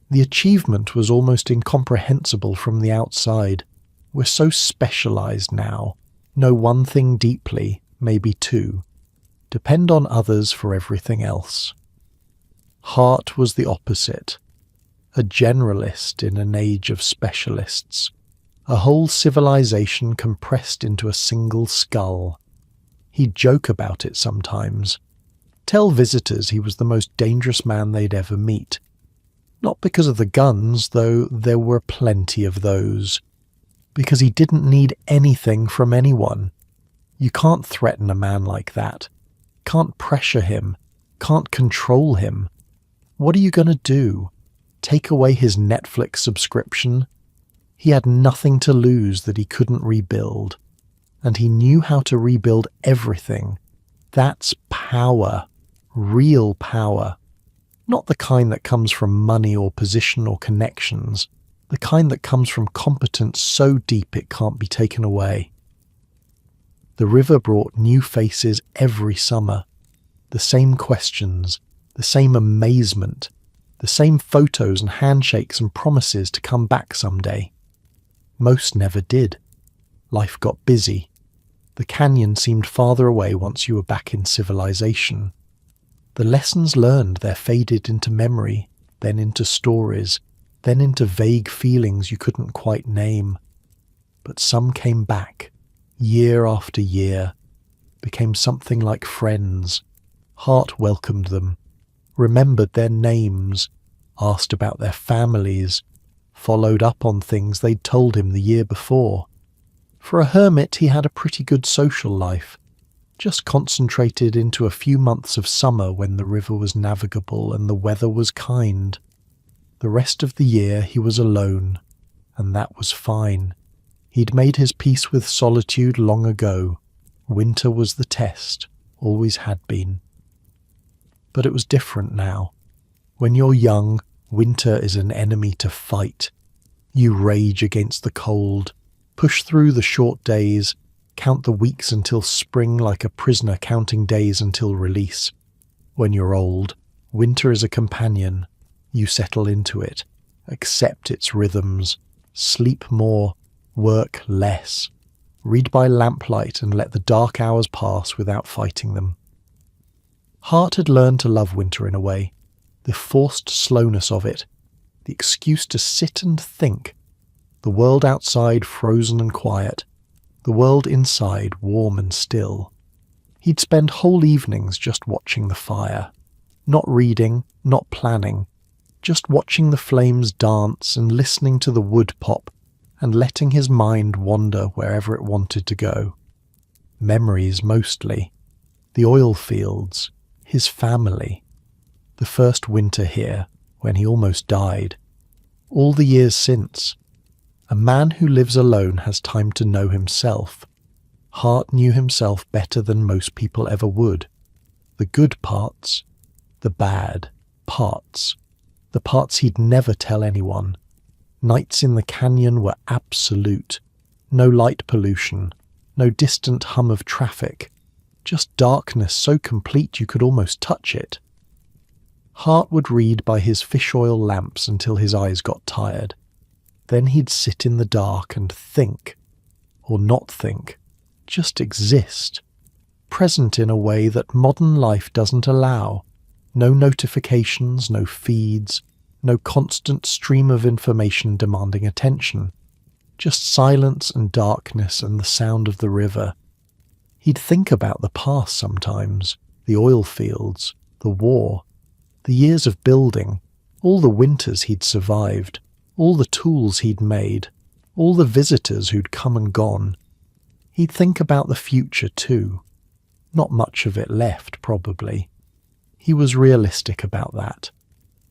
The achievement was almost incomprehensible from the outside. We're so specialized now. Know one thing deeply, maybe two. Depend on others for everything else. Hart was the opposite. A generalist in an age of specialists. A whole civilization compressed into a single skull. He'd joke about it sometimes. Tell visitors he was the most dangerous man they'd ever meet. Not because of the guns, though there were plenty of those. Because he didn't need anything from anyone. You can't threaten a man like that. Can't pressure him. Can't control him. What are you going to do? Take away his Netflix subscription? He had nothing to lose that he couldn't rebuild. And he knew how to rebuild everything. That's power. Real power. Not the kind that comes from money or position or connections, the kind that comes from competence so deep it can't be taken away. The river brought new faces every summer, the same questions, the same amazement, the same photos and handshakes and promises to come back someday. Most never did. Life got busy. The canyon seemed farther away once you were back in civilization. The lessons learned there faded into memory, then into stories, then into vague feelings you couldn't quite name. But some came back, year after year, became something like friends. Hart welcomed them, remembered their names, asked about their families, followed up on things they'd told him the year before. For a hermit, he had a pretty good social life, just concentrated into a few months of summer when the river was navigable and the weather was kind. The rest of the year he was alone, and that was fine. He'd made his peace with solitude long ago. Winter was the test, always had been. But it was different now. When you're young, winter is an enemy to fight. You rage against the cold, push through the short days, count the weeks until spring like a prisoner counting days until release. When you're old, winter is a companion. You settle into it, accept its rhythms, sleep more, work less, read by lamplight and let the dark hours pass without fighting them. Hart had learned to love winter in a way, the forced slowness of it, the excuse to sit and think, the world outside frozen and quiet, the world inside warm and still. He'd spend whole evenings just watching the fire, not reading, not planning, just watching the flames dance and listening to the wood pop and letting his mind wander wherever it wanted to go. Memories mostly, the oil fields, his family, the first winter here when he almost died, all the years since. A man who lives alone has time to know himself. Hart knew himself better than most people ever would. The good parts, the bad parts, the parts he'd never tell anyone. Nights in the canyon were absolute. No light pollution, no distant hum of traffic, just darkness so complete you could almost touch it. Hart would read by his fish oil lamps until his eyes got tired. Then he'd sit in the dark and think, or not think, just exist, present in a way that modern life doesn't allow. No notifications, no feeds, no constant stream of information demanding attention, just silence and darkness and the sound of the river. He'd think about the past sometimes, the oil fields, the war, the years of building, all the winters he'd survived, all the tools he'd made, all the visitors who'd come and gone. He'd think about the future too. Not much of it left, probably. He was realistic about that.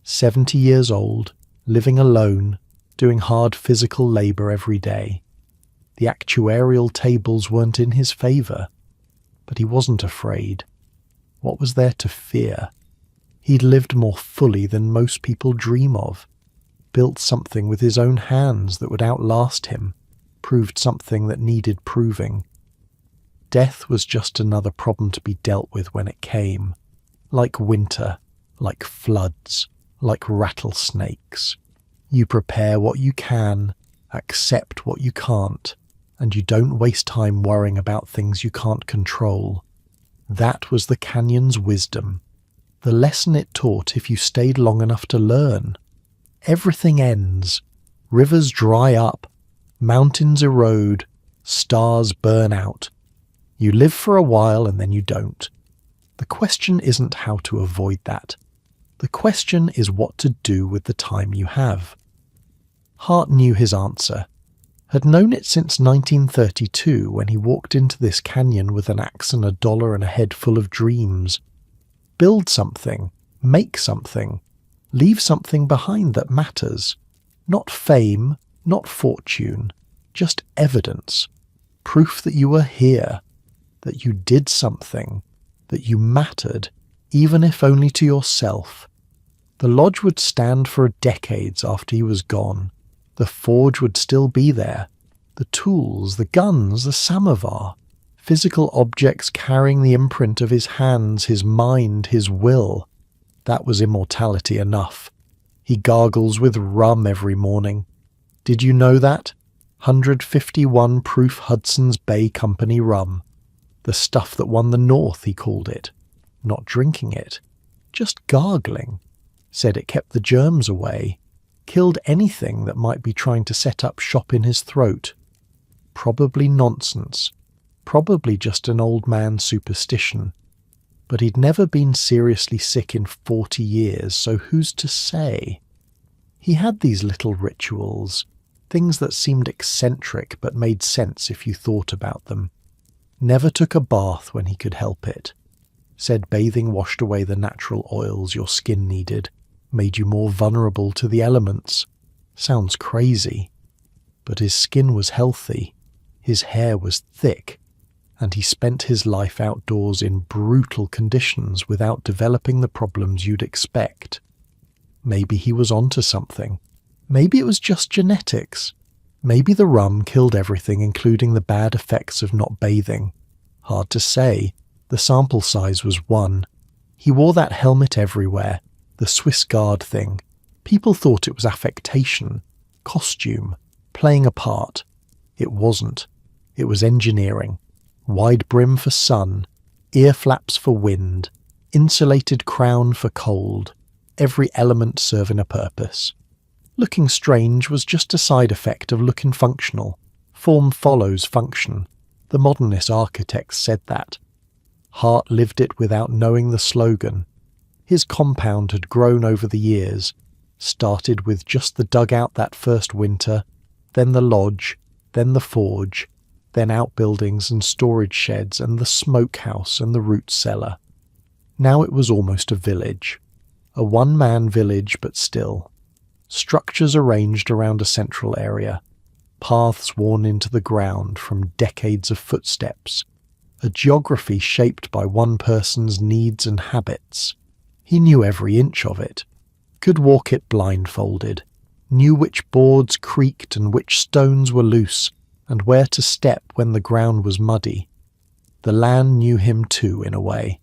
70 years old, living alone, doing hard physical labour every day. The actuarial tables weren't in his favour, but he wasn't afraid. What was there to fear? He'd lived more fully than most people dream of, built something with his own hands that would outlast him, proved something that needed proving. Death was just another problem to be dealt with when it came, like winter, like floods, like rattlesnakes. You prepare what you can, accept what you can't, and you don't waste time worrying about things you can't control. That was the canyon's wisdom, the lesson it taught if you stayed long enough to learn. Everything ends, rivers dry up, mountains erode, stars burn out. You live for a while and then you don't. The question isn't how to avoid that. The question is what to do with the time you have. Hart knew his answer, had known it since 1932 when he walked into this canyon with an axe and $1 and a head full of dreams. Build something, make something, leave something behind that matters. Not fame, not fortune, just evidence, proof that you were here, that you did something, that you mattered, even if only to yourself. The lodge would stand for decades after he was gone. The forge would still be there. The tools, the guns, the samovar. Physical objects carrying the imprint of his hands, his mind, his will. That was immortality enough. He gargles with rum every morning. Did you know that? 151 proof Hudson's Bay Company rum. The stuff that won the North, he called it. Not drinking it. Just gargling. Said it kept the germs away. Killed anything that might be trying to set up shop in his throat. Probably nonsense. Probably just an old man's superstition. But he'd never been seriously sick in 40 years, so who's to say? He had these little rituals, things that seemed eccentric but made sense if you thought about them. Never took a bath when he could help it. Said bathing washed away the natural oils your skin needed, made you more vulnerable to the elements. Sounds crazy. But his skin was healthy, his hair was thick, and he spent his life outdoors in brutal conditions without developing the problems you'd expect. Maybe he was onto something. Maybe it was just genetics. Maybe the rum killed everything, including the bad effects of not bathing. Hard to say. The sample size was 1. He wore that helmet everywhere, the Swiss Guard thing. People thought it was affectation, costume, playing a part. It wasn't. It was engineering. Wide brim for sun, ear flaps for wind, insulated crown for cold, every element serving a purpose. Looking strange was just a side effect of looking functional. Form follows function. The modernist architects said that. Hart lived it without knowing the slogan. His compound had grown over the years, started with just the dugout that first winter, then the lodge, then the forge, then outbuildings and storage sheds and the smokehouse and the root cellar. Now it was almost a village. A one-man village, but still. Structures arranged around a central area. Paths worn into the ground from decades of footsteps. A geography shaped by one person's needs and habits. He knew every inch of it. Could walk it blindfolded. Knew which boards creaked and which stones were loose, and where to step when the ground was muddy. The land knew him too, in a way.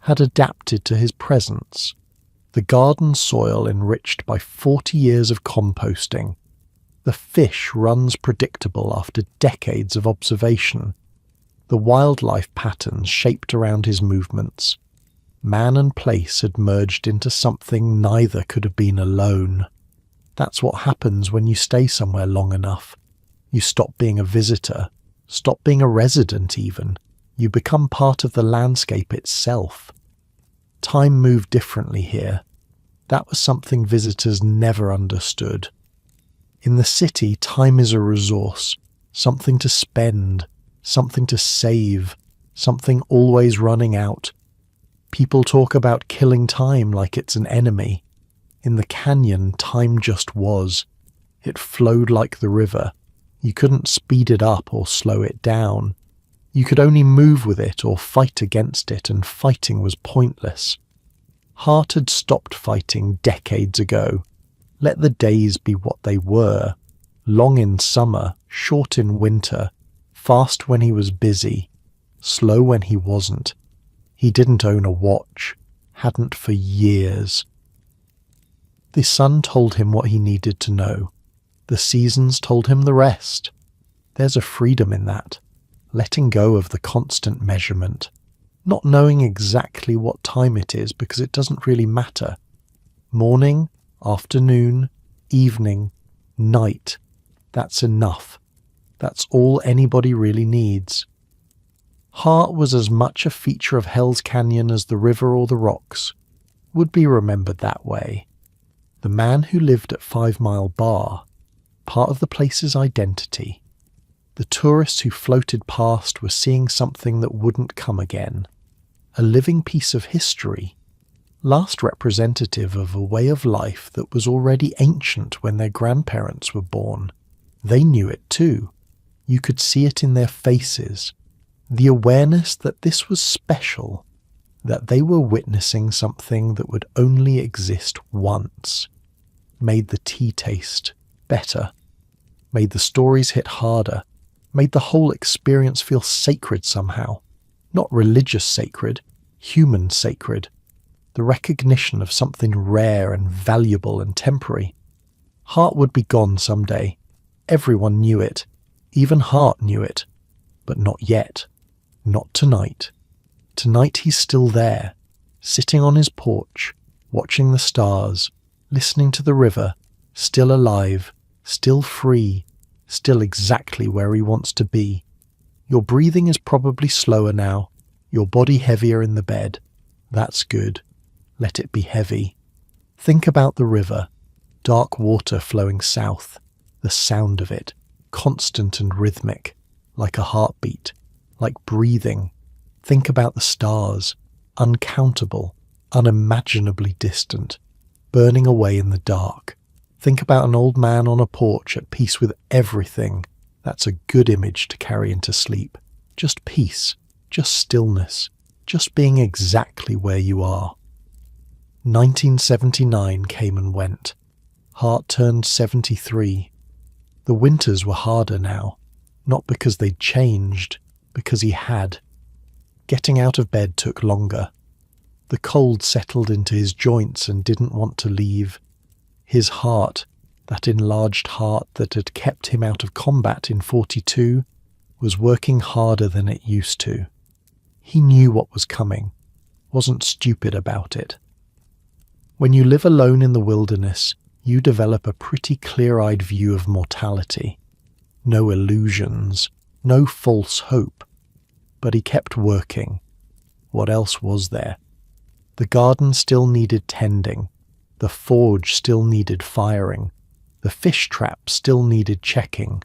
Had adapted to his presence. The garden soil enriched by 40 years of composting. The fish runs predictable after decades of observation. The wildlife patterns shaped around his movements. Man and place had merged into something neither could have been alone. That's what happens when you stay somewhere long enough. You stop being a visitor, stop being a resident even. You become part of the landscape itself. Time moved differently here. That was something visitors never understood. In the city, time is a resource, something to spend, something to save, something always running out. People talk about killing time like it's an enemy. In the canyon, time just was. It flowed like the river. You couldn't speed it up or slow it down. You could only move with it or fight against it, and fighting was pointless. Hart had stopped fighting decades ago. Let the days be what they were. Long in summer, short in winter, fast when he was busy, slow when he wasn't. He didn't own a watch, hadn't for years. The sun told him what he needed to know. The seasons told him the rest. There's a freedom in that, letting go of the constant measurement, not knowing exactly what time it is because it doesn't really matter. Morning, afternoon, evening, night, that's enough. That's all anybody really needs. Hart was as much a feature of Hell's Canyon as the river or the rocks, would be remembered that way. The man who lived at 5 Mile Bar, part of the place's identity. The tourists who floated past were seeing something that wouldn't come again. A living piece of history, last representative of a way of life that was already ancient when their grandparents were born. They knew it too. You could see it in their faces. The awareness that this was special, that they were witnessing something that would only exist once, made the tea taste better, made the stories hit harder, made the whole experience feel sacred somehow. Not religious sacred, human sacred. The recognition of something rare and valuable and temporary. Hart would be gone someday. Everyone knew it. Even Hart knew it. But not yet. Not tonight. Tonight he's still there, sitting on his porch, watching the stars, listening to the river, still alive, still free, still exactly where he wants to be. Your breathing is probably slower now, your body heavier in the bed. That's good. Let it be heavy. Think about the river, dark water flowing south, the sound of it, constant and rhythmic, like a heartbeat, like breathing. Think about the stars, uncountable, unimaginably distant, burning away in the dark. Think about an old man on a porch at peace with everything. That's a good image to carry into sleep. Just peace, just stillness, just being exactly where you are. 1979 came and went. Hart turned 73. The winters were harder now, not because they'd changed, because he had. Getting out of bed took longer. The cold settled into his joints and didn't want to leave. His heart, that enlarged heart that had kept him out of combat in 42, was working harder than it used to. He knew what was coming, wasn't stupid about it. When you live alone in the wilderness, you develop a pretty clear-eyed view of mortality. No illusions, no false hope. But he kept working. What else was there? The garden still needed tending. The forge still needed firing. The fish trap still needed checking.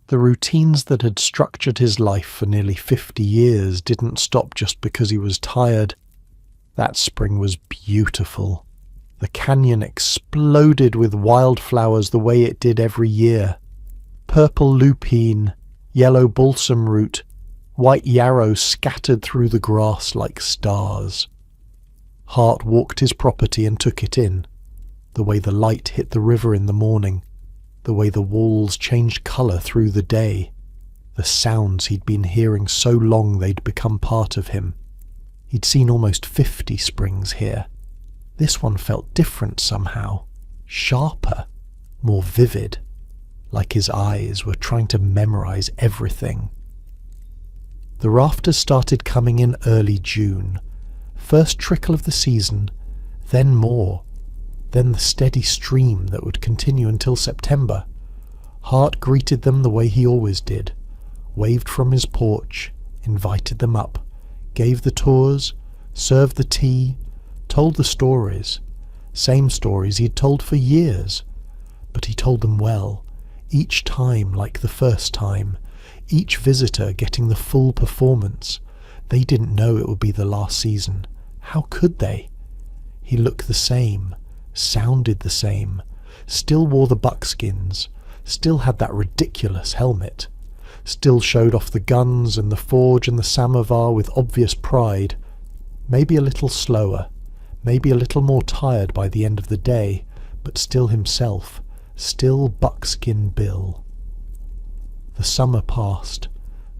The routines that had structured his life for nearly 50 years didn't stop just because he was tired. That spring was beautiful. The canyon exploded with wildflowers the way it did every year. Purple lupine, yellow balsam root, white yarrow scattered through the grass like stars. Hart walked his property and took it in. The way the light hit the river in the morning. The way the walls changed colour through the day. The sounds he'd been hearing so long they'd become part of him. He'd seen almost 50 springs here. This one felt different somehow. Sharper. More vivid. Like his eyes were trying to memorise everything. The rafters started coming in early June. First trickle of the season, then more, then the steady stream that would continue until September. Hart greeted them the way he always did, waved from his porch, invited them up, gave the tours, served the tea, told the stories, same stories he'd told for years, but he told them well, each time like the first time, each visitor getting the full performance. They didn't know it would be the last season. How could they? He looked the same, sounded the same, still wore the buckskins, still had that ridiculous helmet, still showed off the guns and the forge and the samovar with obvious pride, maybe a little slower, maybe a little more tired by the end of the day, but still himself, still Buckskin Bill. The summer passed.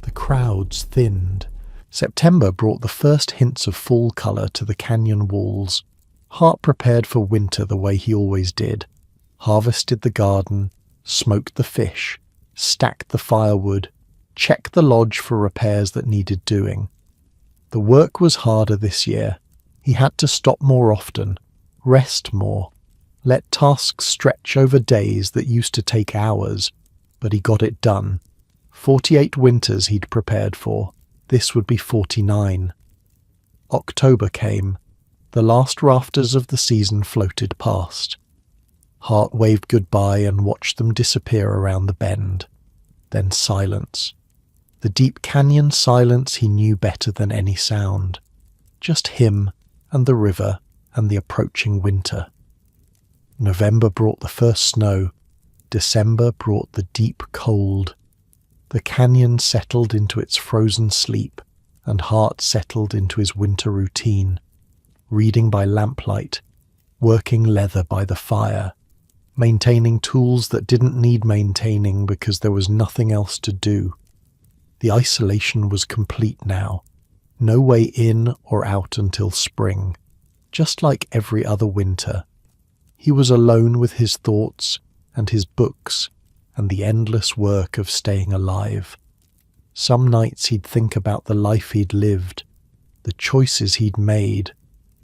The crowds thinned. September brought the first hints of fall colour to the canyon walls. Hart prepared for winter the way he always did. Harvested the garden, smoked the fish, stacked the firewood, checked the lodge for repairs that needed doing. The work was harder this year. He had to stop more often, rest more, let tasks stretch over days that used to take hours, but he got it done. 48 winters he'd prepared for. This would be 49. October came. The last rafters of the season floated past. Hart waved goodbye and watched them disappear around the bend. Then silence. The deep canyon silence he knew better than any sound. Just him and the river and the approaching winter. November brought the first snow. December brought the deep cold. The canyon settled into its frozen sleep, and Hart settled into his winter routine, reading by lamplight, working leather by the fire, maintaining tools that didn't need maintaining because there was nothing else to do. The isolation was complete now. No way in or out until spring, just like every other winter. He was alone with his thoughts and his books and the endless work of staying alive. Some nights he'd think about the life he'd lived, the choices he'd made,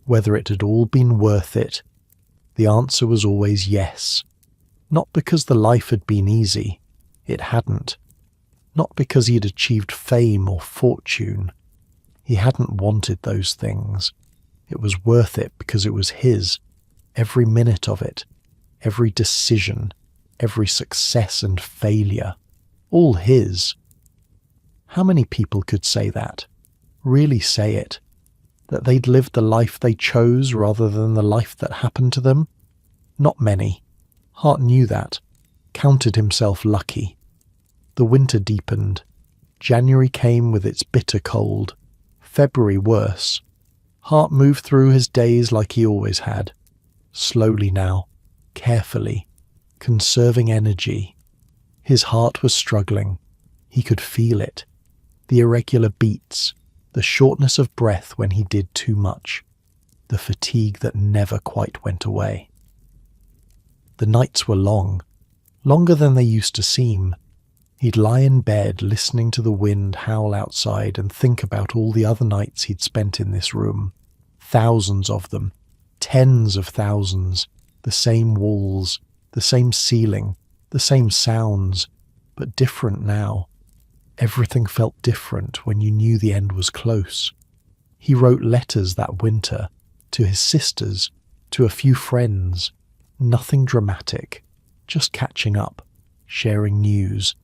whether it had all been worth it. The answer was always yes. Not because the life had been easy. It hadn't. Not because he'd achieved fame or fortune. He hadn't wanted those things. It was worth it because it was his. Every minute of it. Every decision. Every success and failure. All his. How many people could say that? Really say it? That they'd lived the life they chose rather than the life that happened to them? Not many. Hart knew that. Counted himself lucky. The winter deepened. January came with its bitter cold. February worse. Hart moved through his days like he always had. Slowly now. Carefully. Conserving energy. His heart was struggling. He could feel it. The irregular beats, the shortness of breath when he did too much, the fatigue that never quite went away. The nights were long, longer than they used to seem. He'd lie in bed listening to the wind howl outside and think about all the other nights he'd spent in this room. Thousands of them, tens of thousands, the same walls, the same ceiling, the same sounds, but different now. Everything felt different when you knew the end was close. He wrote letters that winter, to his sisters, to a few friends. Nothing dramatic, just catching up, sharing news.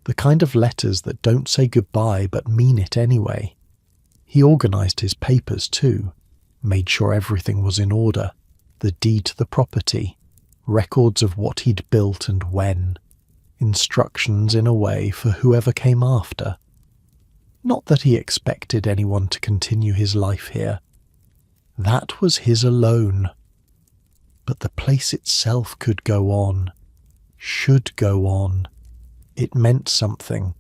The kind of letters that don't say goodbye but mean it anyway. He organised his papers too, made sure everything was in order, the deed to the property, records of what he'd built and when. Instructions in a way for whoever came after. Not that he expected anyone to continue his life here. That was his alone. But the place itself could go on, should go on. It meant something.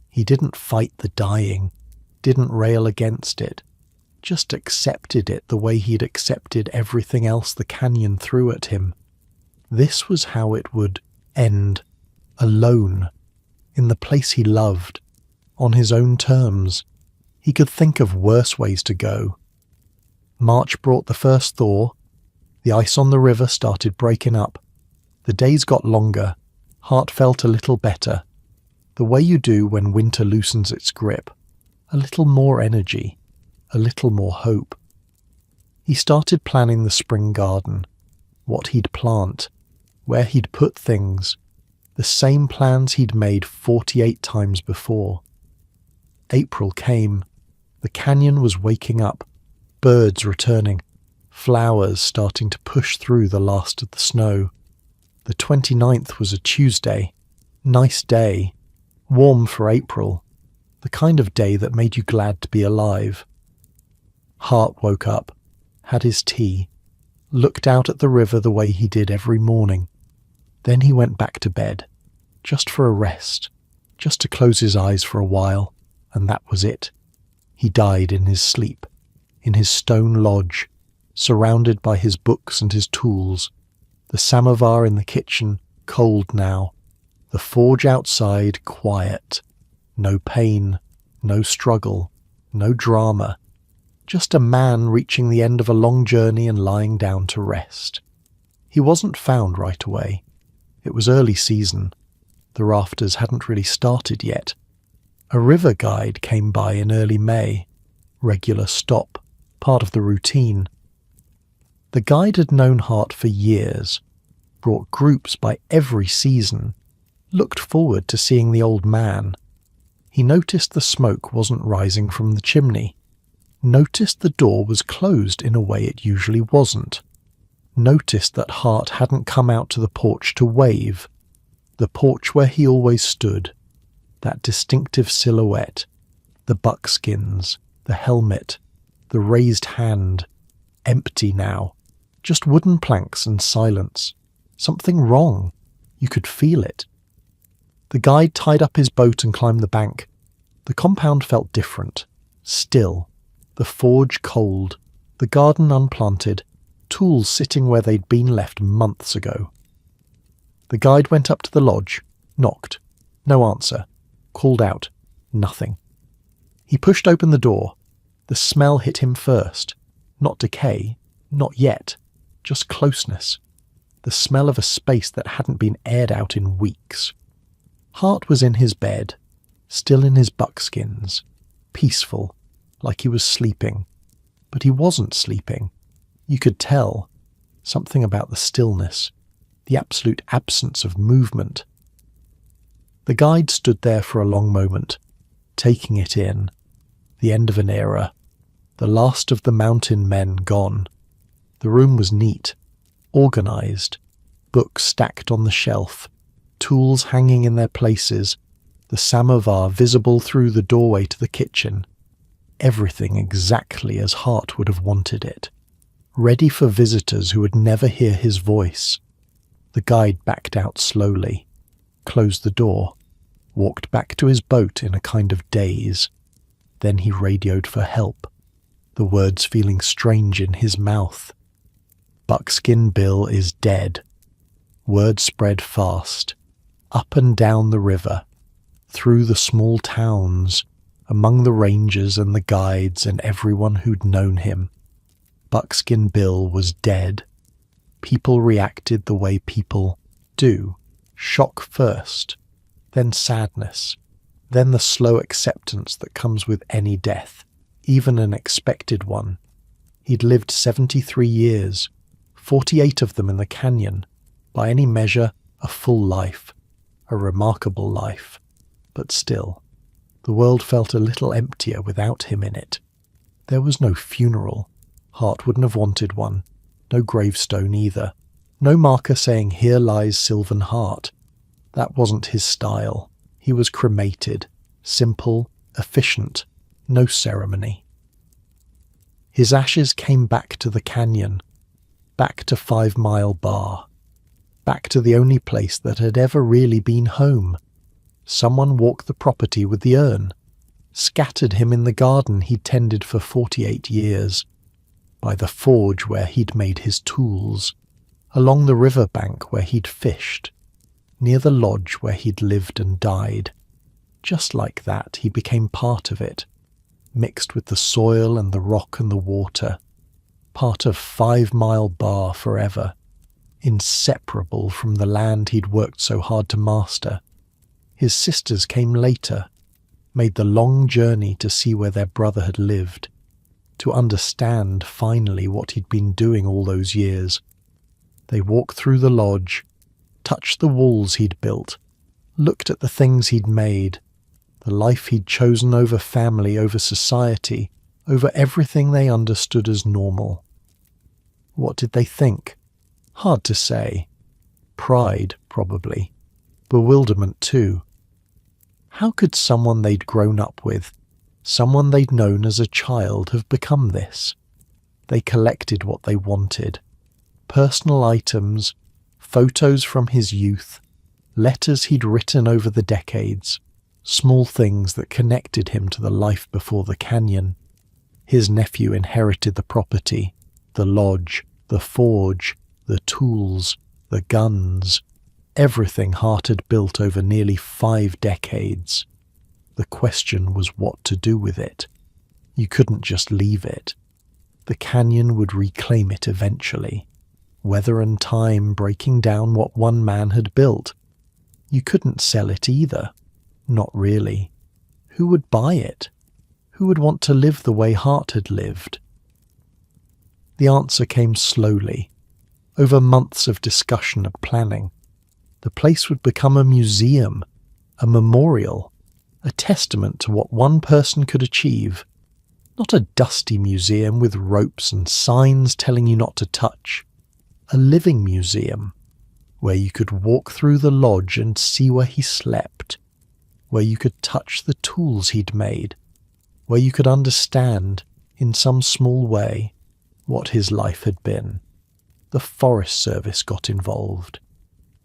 He didn't fight the dying, didn't rail against it, just accepted it the way he'd accepted everything else the canyon threw at him. This was how it would end. Alone, in the place he loved, on his own terms. He could think of worse ways to go. March brought the first thaw. The ice on the river started breaking up. The days got longer. Hart felt a little better. The way you do when winter loosens its grip. A little more energy. A little more hope. He started planning the spring garden. What he'd plant. Where he'd put things. The same plans he'd made 48 times before. April came. The canyon was waking up. Birds returning. Flowers starting to push through the last of the snow. The 29th was a Tuesday. Nice day. Warm for April. The kind of day that made you glad to be alive. Hart woke up. Had his tea. Looked out at the river the way he did every morning. Then he went back to bed, just for a rest, just to close his eyes for a while, and that was it. He died in his sleep, in his stone lodge, surrounded by his books and his tools, the samovar in the kitchen, cold now, the forge outside, quiet, no pain, no struggle, no drama, just a man reaching the end of a long journey and lying down to rest. He wasn't found right away. It was early season. The rafters hadn't really started yet. A river guide came by in early May. Regular stop, part of the routine. The guide had known Hart for years, brought groups by every season, looked forward to seeing the old man. He noticed the smoke wasn't rising from the chimney, noticed the door was closed in a way it usually wasn't, noticed that Hart hadn't come out to the porch to wave, the porch where he always stood, that distinctive silhouette, The buckskins, the helmet, the raised hand, empty now. Just wooden planks and silence. Something wrong. You could feel it. The guide tied up his boat and climbed the bank. The compound felt different. Still. The forge cold. The garden unplanted. Tools sitting where they'd been left months ago. The guide went up to the lodge, knocked. No answer. Called out. Nothing. He pushed open the door. The smell hit him first. Not decay. Not yet. Just closeness. The smell of a space that hadn't been aired out in weeks. Hart was in his bed, still in his buckskins, peaceful, like he was sleeping. But he wasn't sleeping. You could tell. Something about the stillness, the absolute absence of movement. The guide stood there for a long moment, taking it in. The end of an era. The last of the mountain men gone. The room was neat, organised, books stacked on the shelf, tools hanging in their places, the samovar visible through the doorway to the kitchen. Everything exactly as Hart would have wanted it. Ready for visitors who would never hear his voice. The guide backed out slowly, closed the door, walked back to his boat in a kind of daze. Then he radioed for help, the words feeling strange in his mouth. Buckskin Bill is dead. Word spread fast, up and down the river, through the small towns, among the rangers and the guides and everyone who'd known him. Buckskin Bill was dead. People reacted the way people do. Shock first, then sadness, then the slow acceptance that comes with any death, even an expected one. He'd lived 73 years, 48 of them in the canyon. By any measure, a full life, a remarkable life. But still, the world felt a little emptier without him in it. There was no funeral. Hart wouldn't have wanted one. No gravestone either. No marker saying, "Here lies Sylvan Hart." That wasn't his style. He was cremated. Simple, efficient, no ceremony. His ashes came back to the canyon, back to 5 Mile Bar, back to the only place that had ever really been home. Someone walked the property with the urn, scattered him in the garden he'd tended for 48 years, by the forge where he'd made his tools, along the river bank where he'd fished, near the lodge where he'd lived and died. Just like that, he became part of it, mixed with the soil and the rock and the water, part of 5 Mile Bar forever, inseparable from the land he'd worked so hard to master. His sisters came later, made the long journey to see where their brother had lived, to understand finally what he'd been doing all those years. They walked through the lodge, touched the walls he'd built, looked at the things he'd made, the life he'd chosen over family, over society, over everything they understood as normal. What did they think? Hard to say. Pride, probably. Bewilderment, too. How could someone they'd grown up with, someone they'd known as a child, have become this? They collected what they wanted. Personal items, photos from his youth, letters he'd written over the decades, small things that connected him to the life before the canyon. His nephew inherited the property, the lodge, the forge, the tools, the guns, everything Hart had built over nearly 5 decades. The question was what to do with it. You couldn't just leave it. The canyon would reclaim it eventually. Weather and time breaking down what one man had built. You couldn't sell it either. Not really. Who would buy it? Who would want to live the way Hart had lived? The answer came slowly, over months of discussion and planning. The place would become a museum, a memorial, a testament to what one person could achieve. Not a dusty museum with ropes and signs telling you not to touch. A living museum, where you could walk through the lodge and see where he slept, where you could touch the tools he'd made, where you could understand, in some small way, what his life had been. The Forest Service got involved,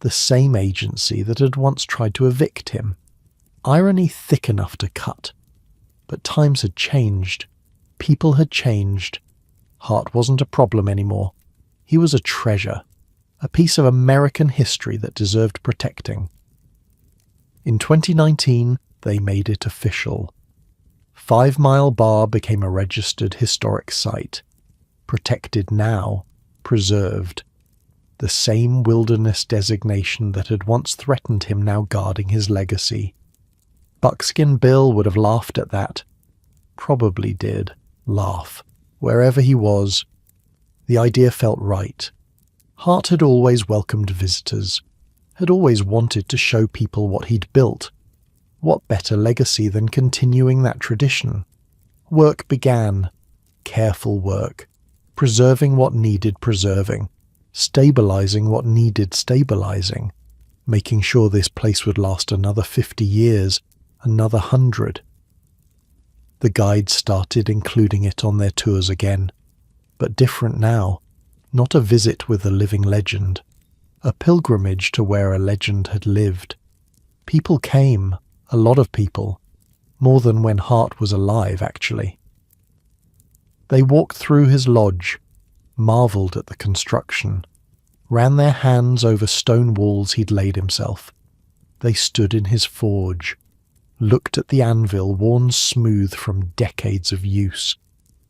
the same agency that had once tried to evict him. Irony thick enough to cut. But times had changed. People had changed. Hart wasn't a problem anymore. He was a treasure, a piece of American history that deserved protecting. In 2019, they made it official. 5 Mile Bar became a registered historic site. Protected now, preserved. The same wilderness designation that had once threatened him now guarding his legacy. Buckskin Bill would have laughed at that. Probably did laugh. Wherever he was, the idea felt right. Hart had always welcomed visitors, had always wanted to show people what he'd built. What better legacy than continuing that tradition? Work began. Careful work. Preserving what needed preserving. Stabilizing what needed stabilizing. Making sure this place would last another 50 years, another 100. The guides started including it on their tours again. But different now. Not a visit with a living legend. A pilgrimage to where a legend had lived. People came, a lot of people. More than when Hart was alive, actually. They walked through his lodge, marvelled at the construction, ran their hands over stone walls he'd laid himself. They stood in his forge, looked at the anvil worn smooth from decades of use,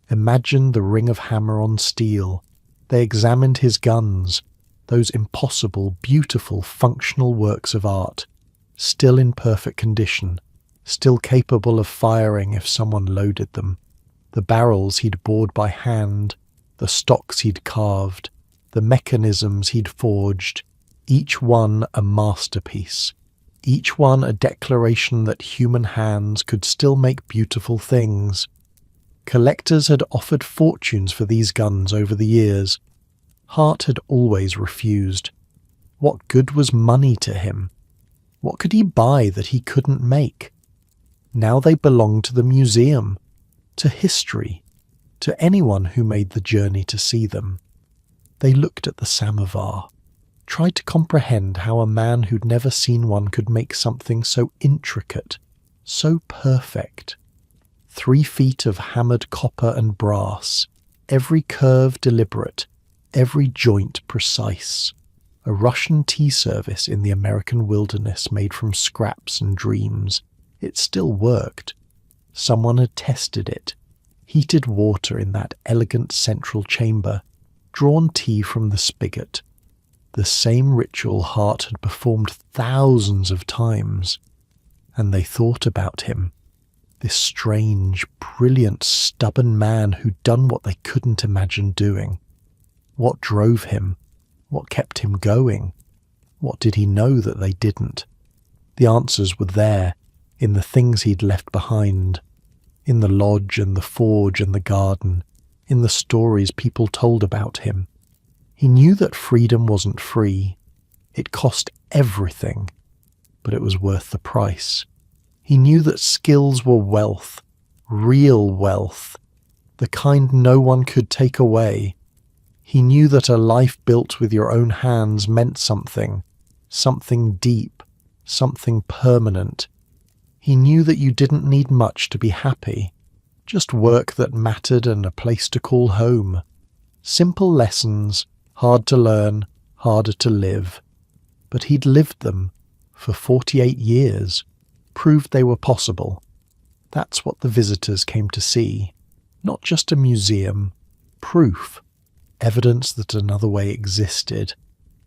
imagined the ring of hammer on steel. They examined his guns, those impossible, beautiful, functional works of art, still in perfect condition, still capable of firing if someone loaded them. The barrels he'd bored by hand, the stocks he'd carved, the mechanisms he'd forged, each one a masterpiece, each one a declaration that human hands could still make beautiful things. Collectors had offered fortunes for these guns over the years. Hart had always refused. What good was money to him? What could he buy that he couldn't make? Now they belonged to the museum, to history, to anyone who made the journey to see them. They looked at the samovar, tried to comprehend how a man who'd never seen one could make something so intricate, so perfect. 3 feet of hammered copper and brass, every curve deliberate, every joint precise. A Russian tea service in the American wilderness made from scraps and dreams. It still worked. Someone had tested it. Heated water in that elegant central chamber, drawn tea from the spigot. The same ritual Hart had performed thousands of times. And they thought about him. This strange, brilliant, stubborn man who'd done what they couldn't imagine doing. What drove him? What kept him going? What did he know that they didn't? The answers were there, in the things he'd left behind, in the lodge and the forge and the garden, in the stories people told about him. He knew that freedom wasn't free. It cost everything, but it was worth the price. He knew that skills were wealth, real wealth, the kind no one could take away. He knew that a life built with your own hands meant something deep, something permanent. He knew that you didn't need much to be happy, just work that mattered and a place to call home. Simple lessons, hard to learn, harder to live. But he'd lived them for 48 years, proved they were possible. That's what the visitors came to see. Not just a museum, proof. Evidence that another way existed.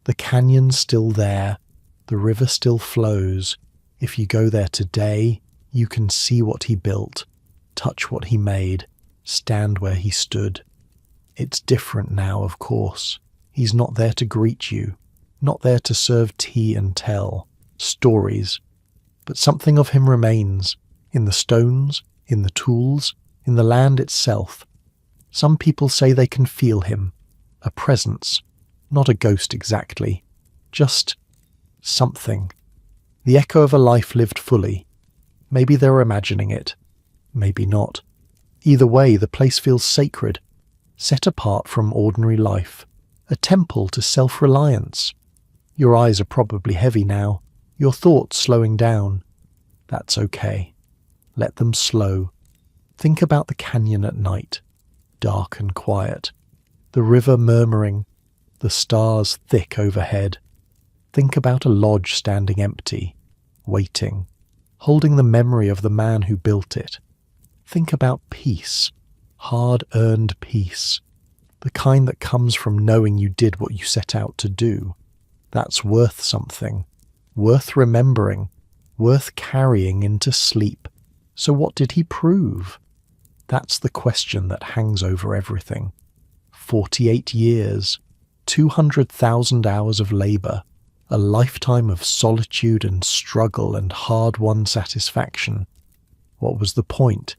The canyon's still there. The river still flows. If you go there today, you can see what he built, touch what he made, stand where he stood. It's different now, of course. He's not there to greet you, not there to serve tea and tell stories. But something of him remains, in the stones, in the tools, in the land itself. Some people say they can feel him. A presence, not a ghost exactly, just something. The echo of a life lived fully. Maybe they're imagining it, maybe not. Either way, the place feels sacred, set apart from ordinary life, a temple to self-reliance. Your eyes are probably heavy now, your thoughts slowing down. That's okay. Let them slow. Think about the canyon at night, dark and quiet, the river murmuring, the stars thick overhead. Think about a lodge standing empty, waiting, holding the memory of the man who built it. Think about peace, hard-earned peace, the kind that comes from knowing you did what you set out to do. That's worth something, worth remembering, worth carrying into sleep. So what did he prove? That's the question that hangs over everything. 48 years, 200,000 hours of labour, a lifetime of solitude and struggle and hard-won satisfaction. What was the point?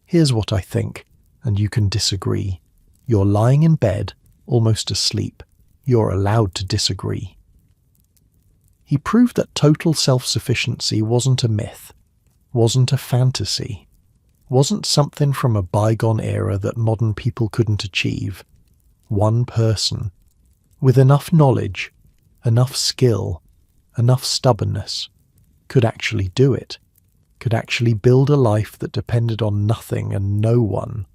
Here's what I think, and you can disagree. You're lying in bed, almost asleep. You're allowed to disagree. He proved that total self-sufficiency wasn't a myth, wasn't a fantasy, wasn't something from a bygone era that modern people couldn't achieve. One person, with enough knowledge, enough skill, enough stubbornness, could actually do it, could actually build a life that depended on nothing and no one.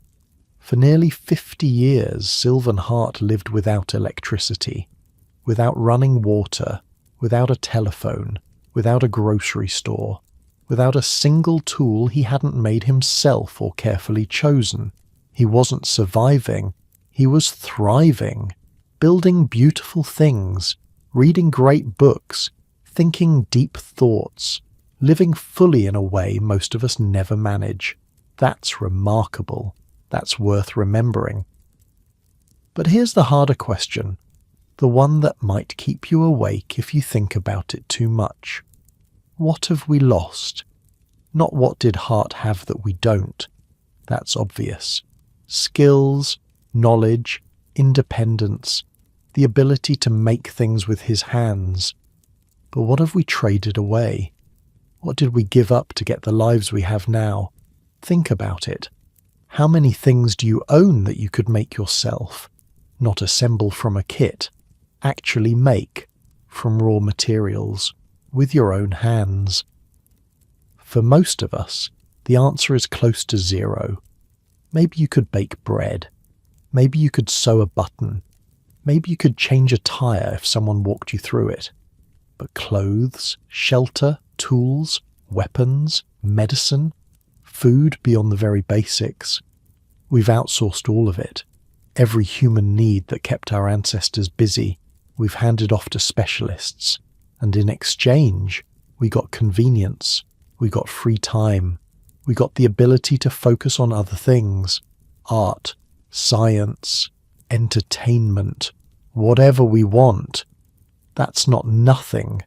For nearly 50 years, Sylvan Hart lived without electricity, without running water, without a telephone, without a grocery store, without a single tool he hadn't made himself or carefully chosen. He wasn't surviving, he was thriving, building beautiful things, reading great books, thinking deep thoughts, living fully in a way most of us never manage. That's remarkable. That's worth remembering. But here's the harder question, the one that might keep you awake if you think about it too much. What have we lost? Not what did Hart have that we don't. That's obvious. Skills, knowledge, independence, the ability to make things with his hands. But what have we traded away? What did we give up to get the lives we have now? Think about it. How many things do you own that you could make yourself? Not assemble from a kit. Actually make, from raw materials, with your own hands. For most of us, the answer is close to zero. Maybe you could bake bread. Maybe you could sew a button. Maybe you could change a tire if someone walked you through it. But clothes, shelter, tools, weapons, medicine, food beyond the very basics. We've outsourced all of it. Every human need that kept our ancestors busy, we've handed off to specialists. And in exchange, we got convenience, we got free time, we got the ability to focus on other things. Art, science, entertainment, whatever we want. That's not nothing.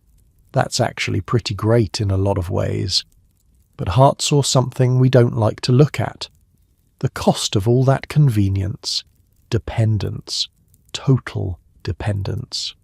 That's actually pretty great in a lot of ways. But Hart saw something we don't like to look at. The cost of all that convenience, dependence, total dependence.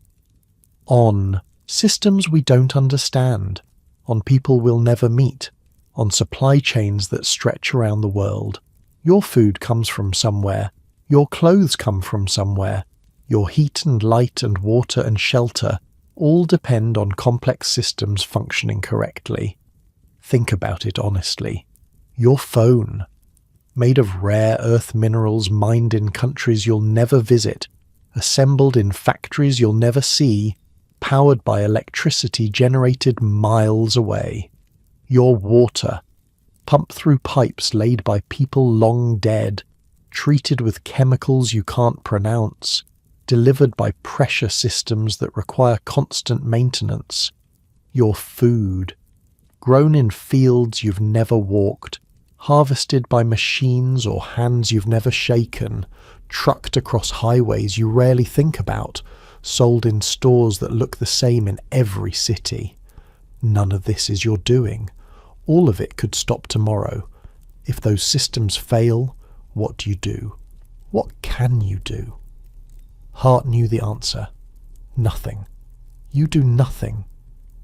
On systems we don't understand, on people we'll never meet, on supply chains that stretch around the world. Your food comes from somewhere, your clothes come from somewhere, your heat and light and water and shelter all depend on complex systems functioning correctly. Think about it honestly. Your phone, made of rare earth minerals mined in countries you'll never visit, assembled in factories you'll never see, powered by electricity generated miles away. Your water, pumped through pipes laid by people long dead, treated with chemicals you can't pronounce, delivered by pressure systems that require constant maintenance. Your food, grown in fields you've never walked, harvested by machines or hands you've never shaken, trucked across highways you rarely think about, sold in stores that look the same in every city. None of this is your doing. All of it could stop tomorrow. If those systems fail, what do you do? What can you do? Hart knew the answer. Nothing. You do nothing.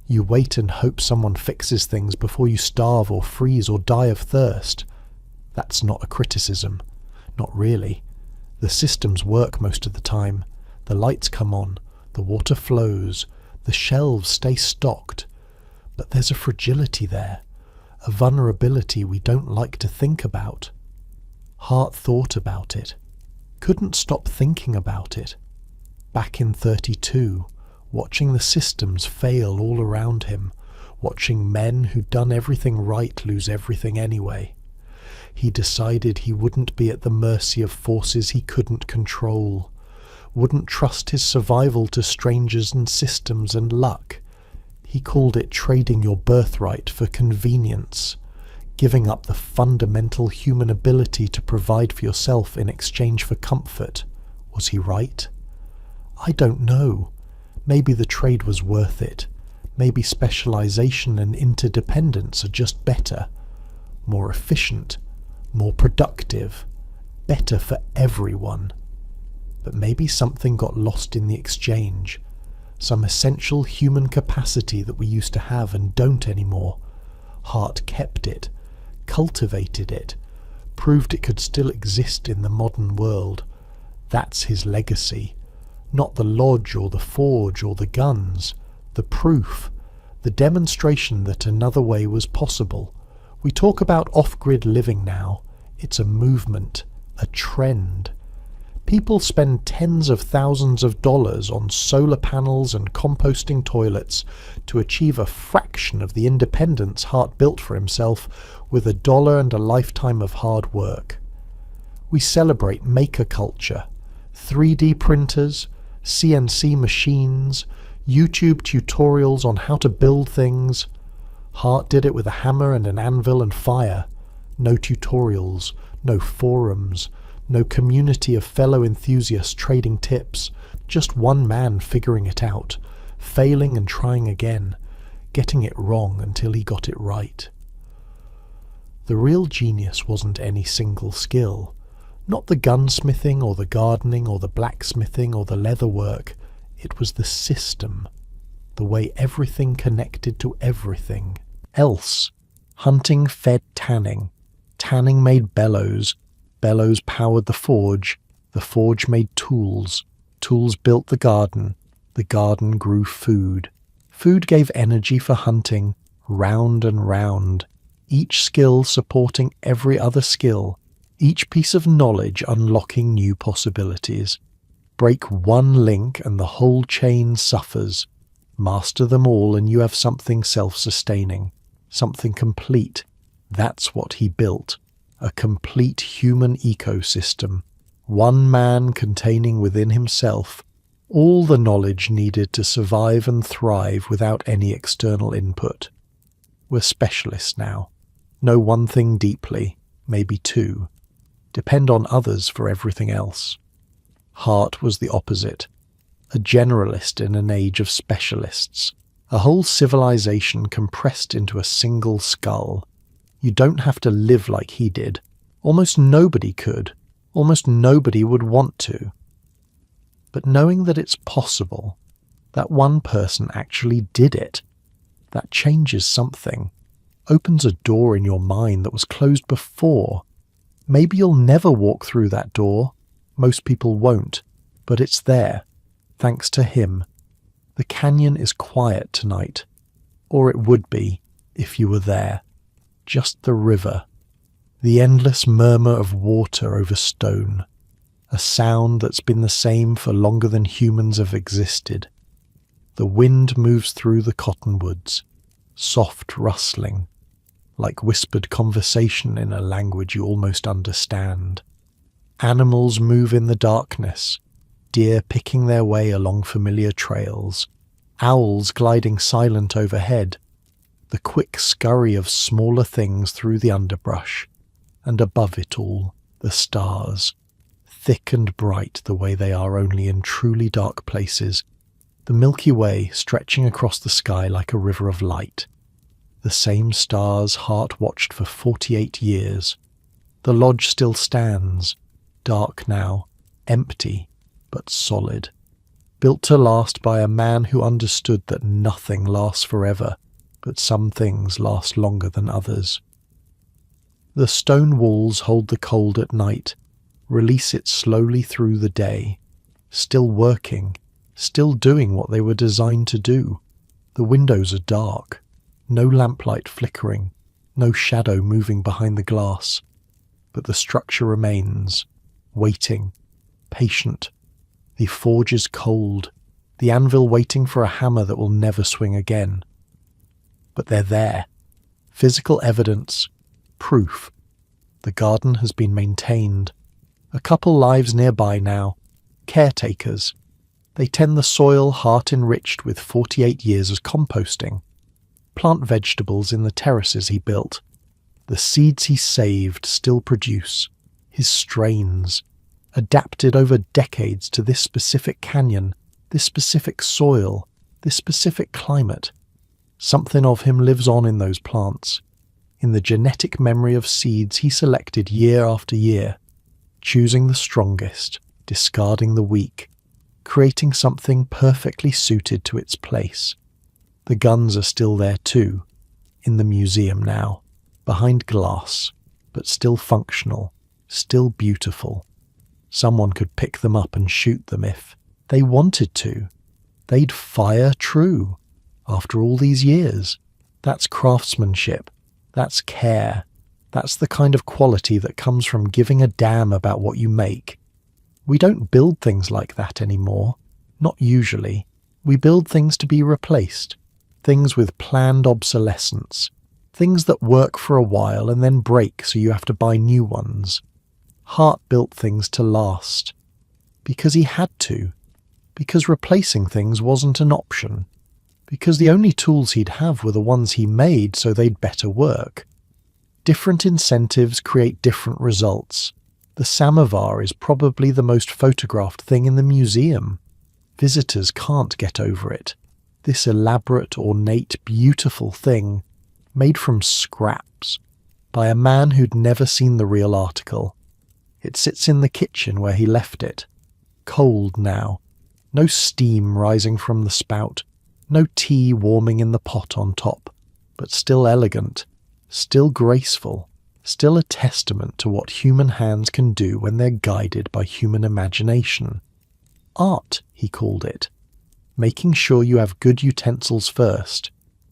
You wait and hope someone fixes things before you starve or freeze or die of thirst. That's not a criticism. Not really. The systems work most of the time. The lights come on, the water flows, the shelves stay stocked. But there's a fragility there, a vulnerability we don't like to think about. Hart thought about it. Couldn't stop thinking about it. Back in 32, watching the systems fail all around him, watching men who'd done everything right lose everything anyway. He decided he wouldn't be at the mercy of forces he couldn't control, wouldn't trust his survival to strangers and systems and luck. He called it trading your birthright for convenience, giving up the fundamental human ability to provide for yourself in exchange for comfort. Was he right? I don't know. Maybe the trade was worth it. Maybe specialization and interdependence are just better, more efficient, more productive, better for everyone. But maybe something got lost in the exchange, some essential human capacity that we used to have and don't anymore. Hart kept it, cultivated it, proved it could still exist in the modern world. That's his legacy. Not the lodge or the forge or the guns, the proof, the demonstration that another way was possible. We talk about off-grid living now. It's a movement, a trend. People spend tens of thousands of dollars on solar panels and composting toilets to achieve a fraction of the independence Hart built for himself with $1 and a lifetime of hard work. We celebrate maker culture, 3D printers, CNC machines, YouTube tutorials on how to build things. Hart did it with a hammer and an anvil and fire. No tutorials, no forums, no community of fellow enthusiasts trading tips, just one man figuring it out, failing and trying again, getting it wrong until he got it right. The real genius wasn't any single skill, not the gunsmithing or the gardening or the blacksmithing or the leather work. It was the system, the way everything connected to everything else. Hunting fed tanning, tanning made bellows, bellows powered the forge made tools, tools built the garden grew food. Food gave energy for hunting, round and round, each skill supporting every other skill, each piece of knowledge unlocking new possibilities. Break one link and the whole chain suffers. Master them all and you have something self-sustaining, something complete. That's what he built. A complete human ecosystem, one man containing within himself all the knowledge needed to survive and thrive without any external input. We're specialists now. Know one thing deeply, maybe two. Depend on others for everything else. Hart was the opposite, a generalist in an age of specialists, a whole civilization compressed into a single skull. You don't have to live like he did. Almost nobody could. Almost nobody would want to. But knowing that it's possible, that one person actually did it, that changes something, opens a door in your mind that was closed before. Maybe you'll never walk through that door. Most people won't, but it's there, thanks to him. The canyon is quiet tonight, or it would be if you were there. Just the river, the endless murmur of water over stone, a sound that's been the same for longer than humans have existed. The wind moves through the cottonwoods, soft rustling, like whispered conversation in a language you almost understand. Animals move in the darkness, deer picking their way along familiar trails, owls gliding silent overhead, the quick scurry of smaller things through the underbrush, and above it all, the stars, thick and bright the way they are only in truly dark places, the Milky Way stretching across the sky like a river of light. The same stars Hart watched for 48 years. The lodge still stands, dark now, empty, but solid, built to last by a man who understood that nothing lasts forever, but some things last longer than others. The stone walls hold the cold at night, release it slowly through the day, still working, still doing what they were designed to do. The windows are dark, no lamplight flickering, no shadow moving behind the glass, but the structure remains, waiting, patient. The forge is cold, the anvil waiting for a hammer that will never swing again. But they're there. Physical evidence, proof. The garden has been maintained. A couple lives nearby now, caretakers. They tend the soil Hart enriched with 48 years as composting. Plant vegetables in the terraces he built. The seeds he saved still produce. His strains, adapted over decades to this specific canyon, this specific soil, this specific climate. Something of him lives on in those plants, in the genetic memory of seeds he selected year after year, choosing the strongest, discarding the weak, creating something perfectly suited to its place. The guns are still there too, in the museum now, behind glass, but still functional, still beautiful. Someone could pick them up and shoot them if they wanted to. They'd fire true. After all these years, that's craftsmanship, that's care, that's the kind of quality that comes from giving a damn about what you make. We don't build things like that anymore, not usually. We build things to be replaced, things with planned obsolescence, things that work for a while and then break so you have to buy new ones. Hart built things to last, because he had to, because replacing things wasn't an option, because the only tools he'd have were the ones he made so they'd better work. Different incentives create different results. The samovar is probably the most photographed thing in the museum. Visitors can't get over it. This elaborate, ornate, beautiful thing, made from scraps, by a man who'd never seen the real article. It sits in the kitchen where he left it. Cold now. No steam rising from the spout. No tea warming in the pot on top. But still elegant. Still graceful. Still a testament to what human hands can do when they're guided by human imagination. Art, he called it. Making sure you have good utensils first.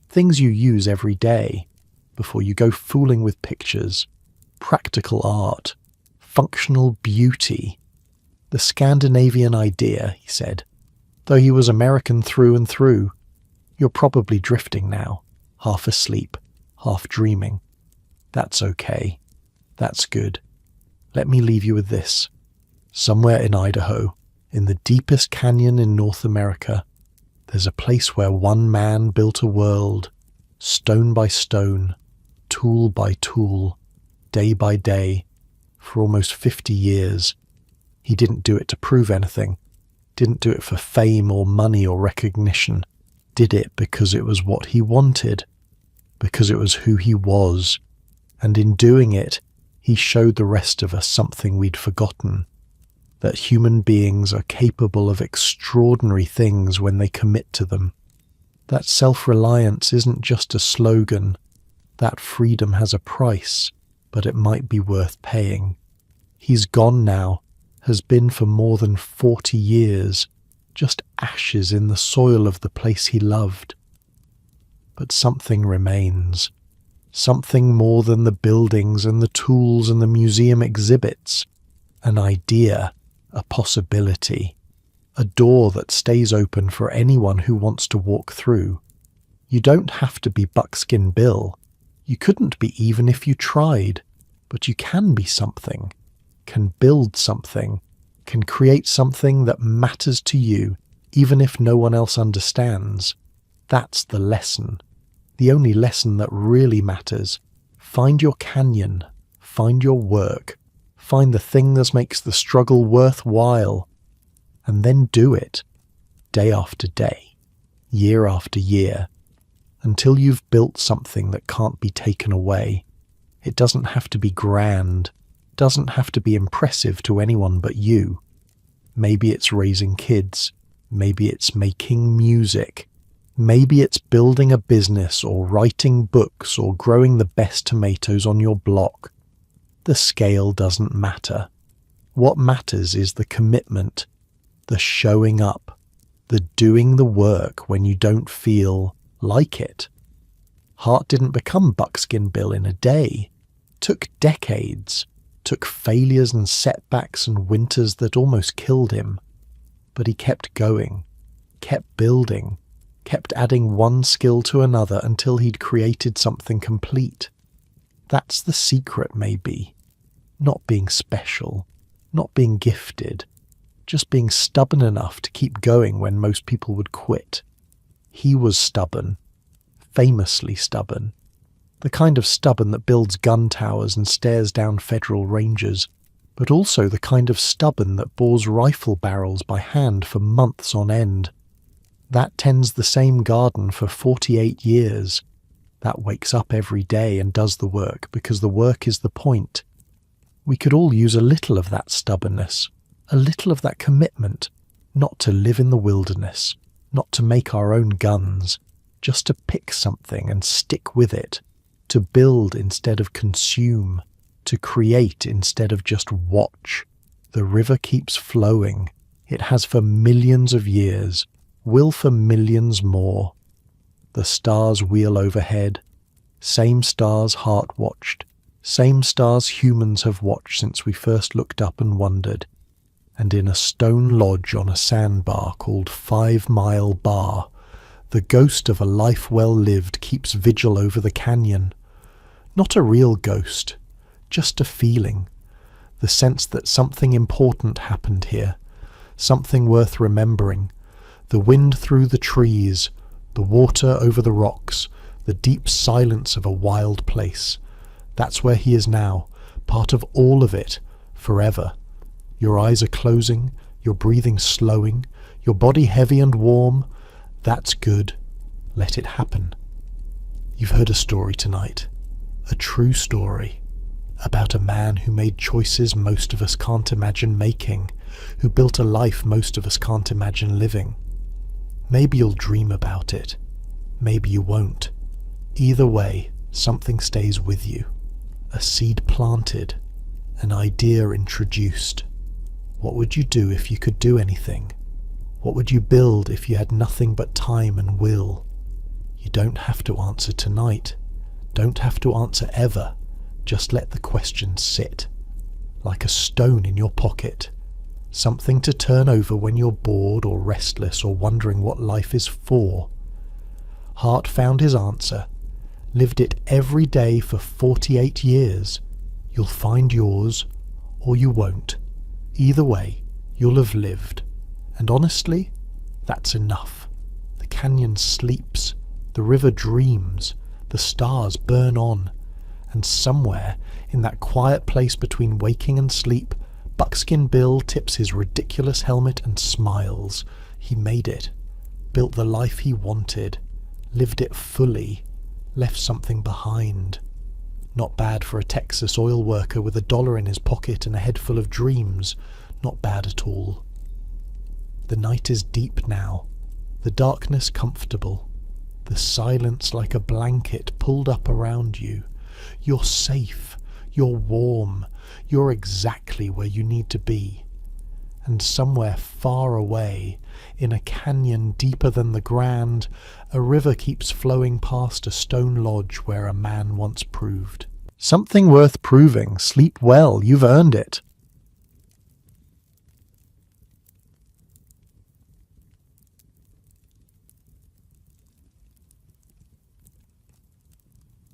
Things you use every day. Before you go fooling with pictures. Practical art. Functional beauty. The Scandinavian idea, he said. Though he was American through and through. You're probably drifting now, half asleep, half dreaming. That's okay. That's good. Let me leave you with this. Somewhere in Idaho, in the deepest canyon in North America, there's a place where one man built a world, stone by stone, tool by tool, day by day, for almost 50 years. He didn't do it to prove anything, didn't do it for fame or money or recognition, did it because it was what he wanted, because it was who he was, and in doing it, he showed the rest of us something we'd forgotten, that human beings are capable of extraordinary things when they commit to them. That self-reliance isn't just a slogan, that freedom has a price, but it might be worth paying. He's gone now, has been for more than 40 years, just ashes in the soil of the place he loved. But something remains, something more than the buildings and the tools and the museum exhibits, an idea, a possibility, a door that stays open for anyone who wants to walk through. You don't have to be Buckskin Bill. You couldn't be even if you tried, but you can be something, can build something, can create something that matters to you, even if no one else understands. That's the lesson. The only lesson that really matters. Find your canyon, find your work, find the thing that makes the struggle worthwhile, and then do it, day after day, year after year, until you've built something that can't be taken away. It doesn't have to be grand, doesn't have to be impressive to anyone but you. Maybe it's raising kids, maybe it's making music, maybe it's building a business or writing books or growing the best tomatoes on your block. The scale doesn't matter. What matters is the commitment, the showing up, the doing the work when you don't feel like it. Hart didn't become Buckskin Bill in a day. Took decades, took failures and setbacks and winters that almost killed him. But he kept going, kept building, kept adding one skill to another until he'd created something complete. That's the secret, maybe. Not being special, not being gifted, just being stubborn enough to keep going when most people would quit. He was stubborn, famously stubborn. The kind of stubborn that builds gun towers and stares down federal rangers, but also the kind of stubborn that bores rifle barrels by hand for months on end. That tends the same garden for 48 years. That wakes up every day and does the work because the work is the point. We could all use a little of that stubbornness, a little of that commitment, not to live in the wilderness, not to make our own guns, just to pick something and stick with it, to build instead of consume, to create instead of just watch. The river keeps flowing. It has for millions of years, will for millions more. The stars wheel overhead, same stars Hart watched, same stars humans have watched since we first looked up and wondered. And in a stone lodge on a sandbar called 5 Mile Bar, the ghost of a life well lived keeps vigil over the canyon. Not a real ghost, just a feeling, the sense that something important happened here, something worth remembering. The wind through the trees, the water over the rocks, the deep silence of a wild place. That's where he is now, part of all of it, forever. Your eyes are closing, your breathing slowing, your body heavy and warm. That's good. Let it happen. You've heard a story tonight, a true story, about a man who made choices most of us can't imagine making, who built a life most of us can't imagine living. Maybe you'll dream about it. Maybe you won't. Either way, something stays with you. A seed planted, an idea introduced. What would you do if you could do anything? What would you build if you had nothing but time and will? You don't have to answer tonight. Don't have to answer ever. Just let the question sit. Like a stone in your pocket. Something to turn over when you're bored or restless or wondering what life is for. Hart found his answer, lived it every day for 48 years. You'll find yours, or you won't. Either way, you'll have lived. And honestly, that's enough. The canyon sleeps, the river dreams, the stars burn on, and somewhere in that quiet place between waking and sleep, Buckskin Bill tips his ridiculous helmet and smiles. He made it, built the life he wanted, lived it fully, left something behind. Not bad for a Texas oil worker with $1 in his pocket and a head full of dreams. Not bad at all. The night is deep now, the darkness comfortable, the silence like a blanket pulled up around you. You're safe, you're warm, you're exactly where you need to be. And somewhere far away, in a canyon deeper than the Grand, a river keeps flowing past a stone lodge where a man once proved. Something worth proving. Sleep well, you've earned it.